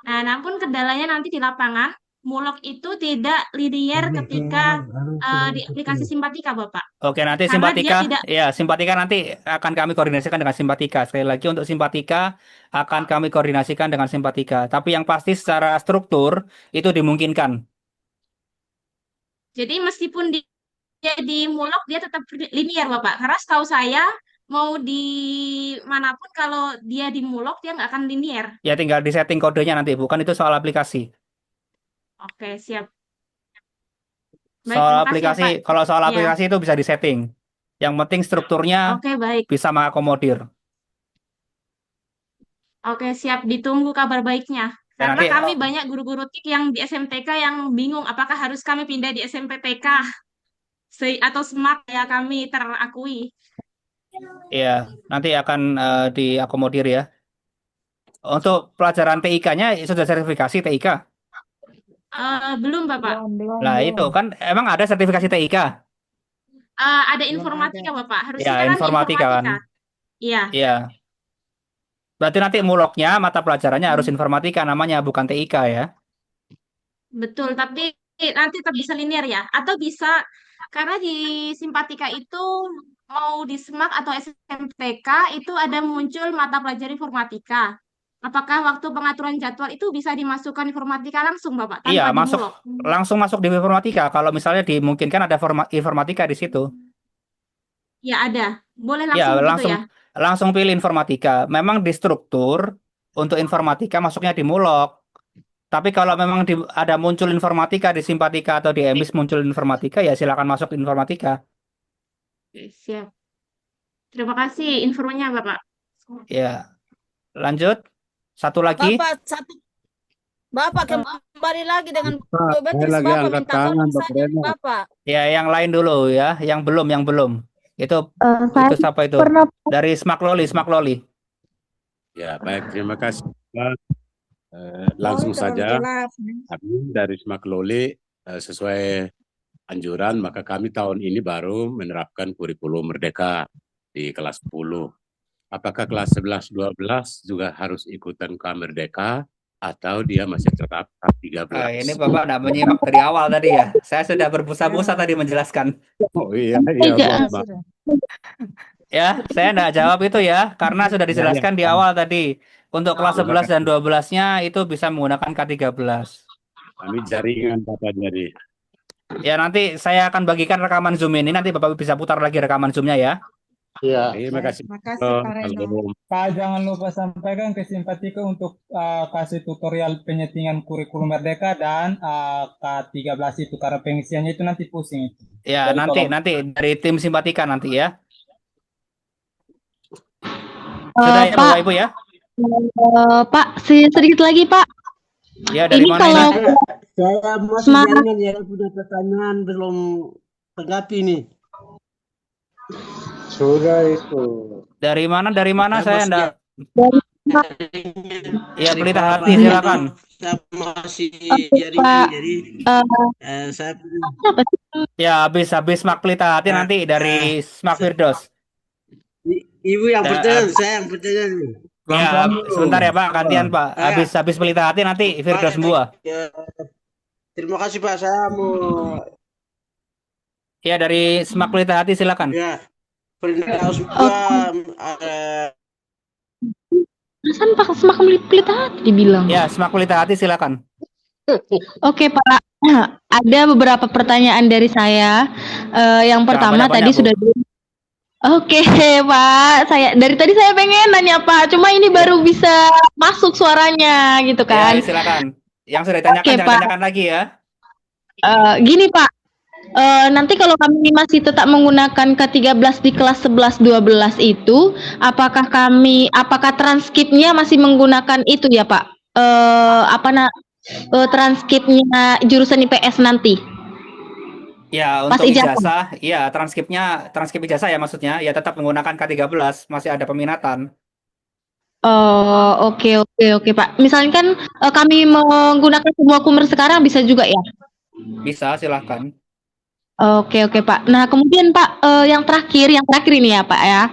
L: Nah, namun kendalanya nanti di lapangan, Mulok itu tidak linear ketika di aplikasi Simpatika, Bapak.
A: Oke, nanti
L: Karena
A: Simpatika,
L: dia tidak,
A: ya Simpatika nanti akan kami koordinasikan dengan Simpatika. Sekali lagi untuk Simpatika akan kami koordinasikan dengan Simpatika. Tapi yang pasti secara struktur itu dimungkinkan.
L: jadi meskipun dia di Mulok, dia tetap linear, Bapak. Karena setahu saya, mau di manapun kalau dia di Mulok, dia nggak akan linear.
A: Ya tinggal di setting kodenya nanti, bukan itu soal aplikasi.
L: Oke, siap. Baik,
A: Soal
L: terima kasih ya,
A: aplikasi,
L: Pak.
A: kalau soal
L: Ya,
A: aplikasi itu bisa disetting. Yang penting strukturnya
L: oke, baik.
A: bisa mengakomodir.
L: Oke, siap. Ditunggu kabar baiknya.
A: Ya,
L: Karena
A: nanti
L: kami banyak guru-guru TIK yang di SMTK yang bingung apakah harus kami pindah di SMPTK atau SMAK ya kami terakui.
A: ya nanti akan diakomodir ya. Untuk pelajaran TIK-nya sudah sertifikasi TIK.
L: Belum, Bapak.
A: Nah, itu kan emang ada sertifikasi TIK.
L: Ada informatika, Bapak. Harusnya
A: Ya,
L: kan
A: informatika kan.
L: Iya,
A: Iya. Berarti nanti muloknya mata pelajarannya harus informatika namanya, bukan TIK ya.
L: betul. Tapi nanti tetap bisa linear ya. Atau bisa, karena di Simpatika itu mau di SMAK atau SMTK itu ada muncul mata pelajaran informatika. Apakah waktu pengaturan jadwal itu bisa dimasukkan informatika langsung, Bapak,
A: Iya,
L: tanpa
A: masuk
L: dimulok?
A: langsung masuk di informatika kalau misalnya dimungkinkan ada informatika di situ.
L: Ya, ada. Boleh
A: Ya,
L: langsung begitu
A: langsung
L: ya?
A: langsung pilih informatika. Memang di struktur untuk informatika masuknya di mulok. Tapi kalau memang ada muncul informatika di simpatika atau di emis muncul informatika, ya silakan masuk informatika.
L: Oke, siap. Terima kasih infonya, Bapak.
A: Ya, lanjut. Satu lagi.
H: Bapak kembali lagi dengan
B: Pak, saya
H: betis
B: lagi
H: Bapak
B: angkat
H: minta
B: tangan,
H: tolong
B: Pak
H: saya
B: Reno.
H: Bapak.
A: Ya, yang lain dulu ya, yang belum. Itu
M: Saya
A: siapa itu?
M: pernah
A: Dari Smak Loli.
B: Ya, baik. Terima kasih, Pak.
M: Langsung
E: terlalu
M: saja
E: jelas.
M: kami dari SMAK Loli sesuai anjuran, maka kami tahun ini baru menerapkan kurikulum merdeka di kelas 10. Apakah kelas 11, 12 juga harus ikutan ke merdeka atau dia masih tetap
A: Ini
M: 13?
A: Bapak tidak menyimak dari awal tadi ya. Saya sudah berbusa-busa tadi menjelaskan.
M: Oh iya, iya,
L: Iya.
M: maaf.
A: Ya, saya tidak jawab itu ya, karena sudah
M: Ya, ya.
A: dijelaskan di awal tadi. Untuk kelas 11 dan 12-nya itu bisa menggunakan K13.
M: Kami jaringan Bapak jadi.
A: Ya, nanti saya akan bagikan rekaman Zoom ini. Nanti Bapak bisa putar lagi rekaman Zoom-nya ya.
B: Iya.
M: Terima kasih.
E: Makasih Pak Reno.
C: Pak, jangan lupa sampaikan ke Simpatika untuk kasih tutorial penyetingan kurikulum merdeka dan K13 itu karena pengisiannya itu nanti pusing itu.
A: Ya,
C: Jadi
A: nanti
C: tolong.
A: dari tim Simpatika nanti ya. Sudah ya Bapak Ibu ya?
L: Pak, sedikit lagi Pak.
A: Ya, dari
L: Ini
A: mana
L: kalau
A: ini?
K: Saya masih
L: Smart.
K: jaringan ya, punya pertanyaan belum tanggapi nih.
B: Sudah itu.
A: Dari mana? Dari mana? Saya
K: Saya
A: enggak.
K: masih
A: Ya,
K: dari
A: Pelita
K: Pak
A: Hati,
K: Reno,
A: silakan.
K: saya masih
L: Oke,
K: jaringan,
L: Pak.
K: jadi saya
A: Ya, habis Smak Pelita Hati nanti dari Smak Firdos.
K: Ibu yang
A: Da-
K: bertanya, saya yang bertanya nih.
A: Ya, sebentar ya Pak, gantian Pak. Habis Pelita Hati nanti Firdos Mbua.
K: Terima kasih Pak, saya mau
A: Ya, dari Smak Pelita Hati silakan.
K: ya Firdaus juga
L: Perasaan Pak semakin pelita hati dibilang.
A: Ya, Smak Pelita Hati silakan.
L: Oke Pak, ada beberapa pertanyaan dari saya. Yang pertama
A: banyak-banyak,
L: tadi
A: Bu.
L: sudah Oke Pak, dari tadi saya pengen nanya Pak, cuma ini baru bisa masuk suaranya gitu kan.
A: Ya, silakan. Yang sudah ditanyakan
L: Oke,
A: jangan
L: Pak.
A: tanyakan lagi ya.
L: Gini Pak, nanti kalau kami masih tetap menggunakan K13 di kelas 11-12 itu, apakah transkripnya masih menggunakan itu ya Pak? Transkripnya jurusan IPS nanti?
A: Ya,
L: Pas
A: untuk
L: ijazah.
A: ijazah, ya transkrip ijazah ya maksudnya, ya tetap menggunakan K13, masih ada peminatan.
L: Oh, oke Pak. Misalnya kan kami menggunakan semua kumer sekarang bisa juga ya?
A: Bisa, silahkan.
L: Oke Pak. Nah kemudian Pak, yang terakhir ini ya Pak ya.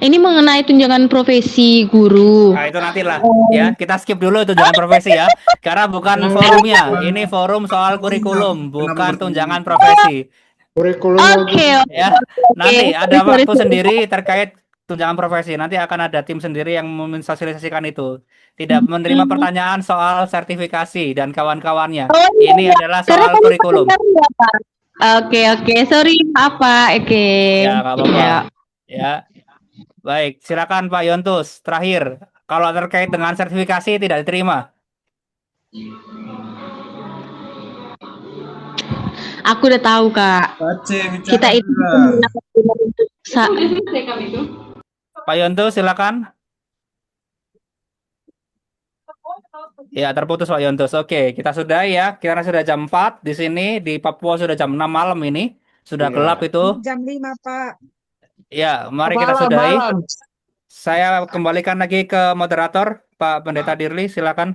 L: Ini mengenai tunjangan profesi guru.
A: Nah, itu nantilah ya. Kita skip dulu tunjangan profesi ya. Karena bukan forumnya. Ini forum soal kurikulum, bukan tunjangan profesi.
B: Kurikulum
L: Oke.
A: Ya. Nanti ada
L: Sorry.
A: waktu sendiri terkait tunjangan profesi. Nanti akan ada tim sendiri yang mensosialisasikan itu. Tidak menerima pertanyaan soal sertifikasi dan kawan-kawannya. Ini adalah soal kurikulum.
L: Ya, Pak. Oke. Sorry, maaf Pak. Oke.
A: Ya, nggak apa-apa. Ya. Baik, silakan Pak Yontus. Terakhir, kalau terkait dengan sertifikasi tidak diterima.
L: Aku udah tahu Kak. Kita itu
A: Pak Yontus, silakan. Ya, terputus Pak Yontus. Oke, kita sudah ya. Karena sudah jam 4 di sini, di Papua sudah jam 6 malam ini. Sudah gelap itu.
E: Jam 5 Pak.
A: Ya, mari kita sudahi. Saya kembalikan lagi ke moderator, Pak Pendeta Dirli, silakan.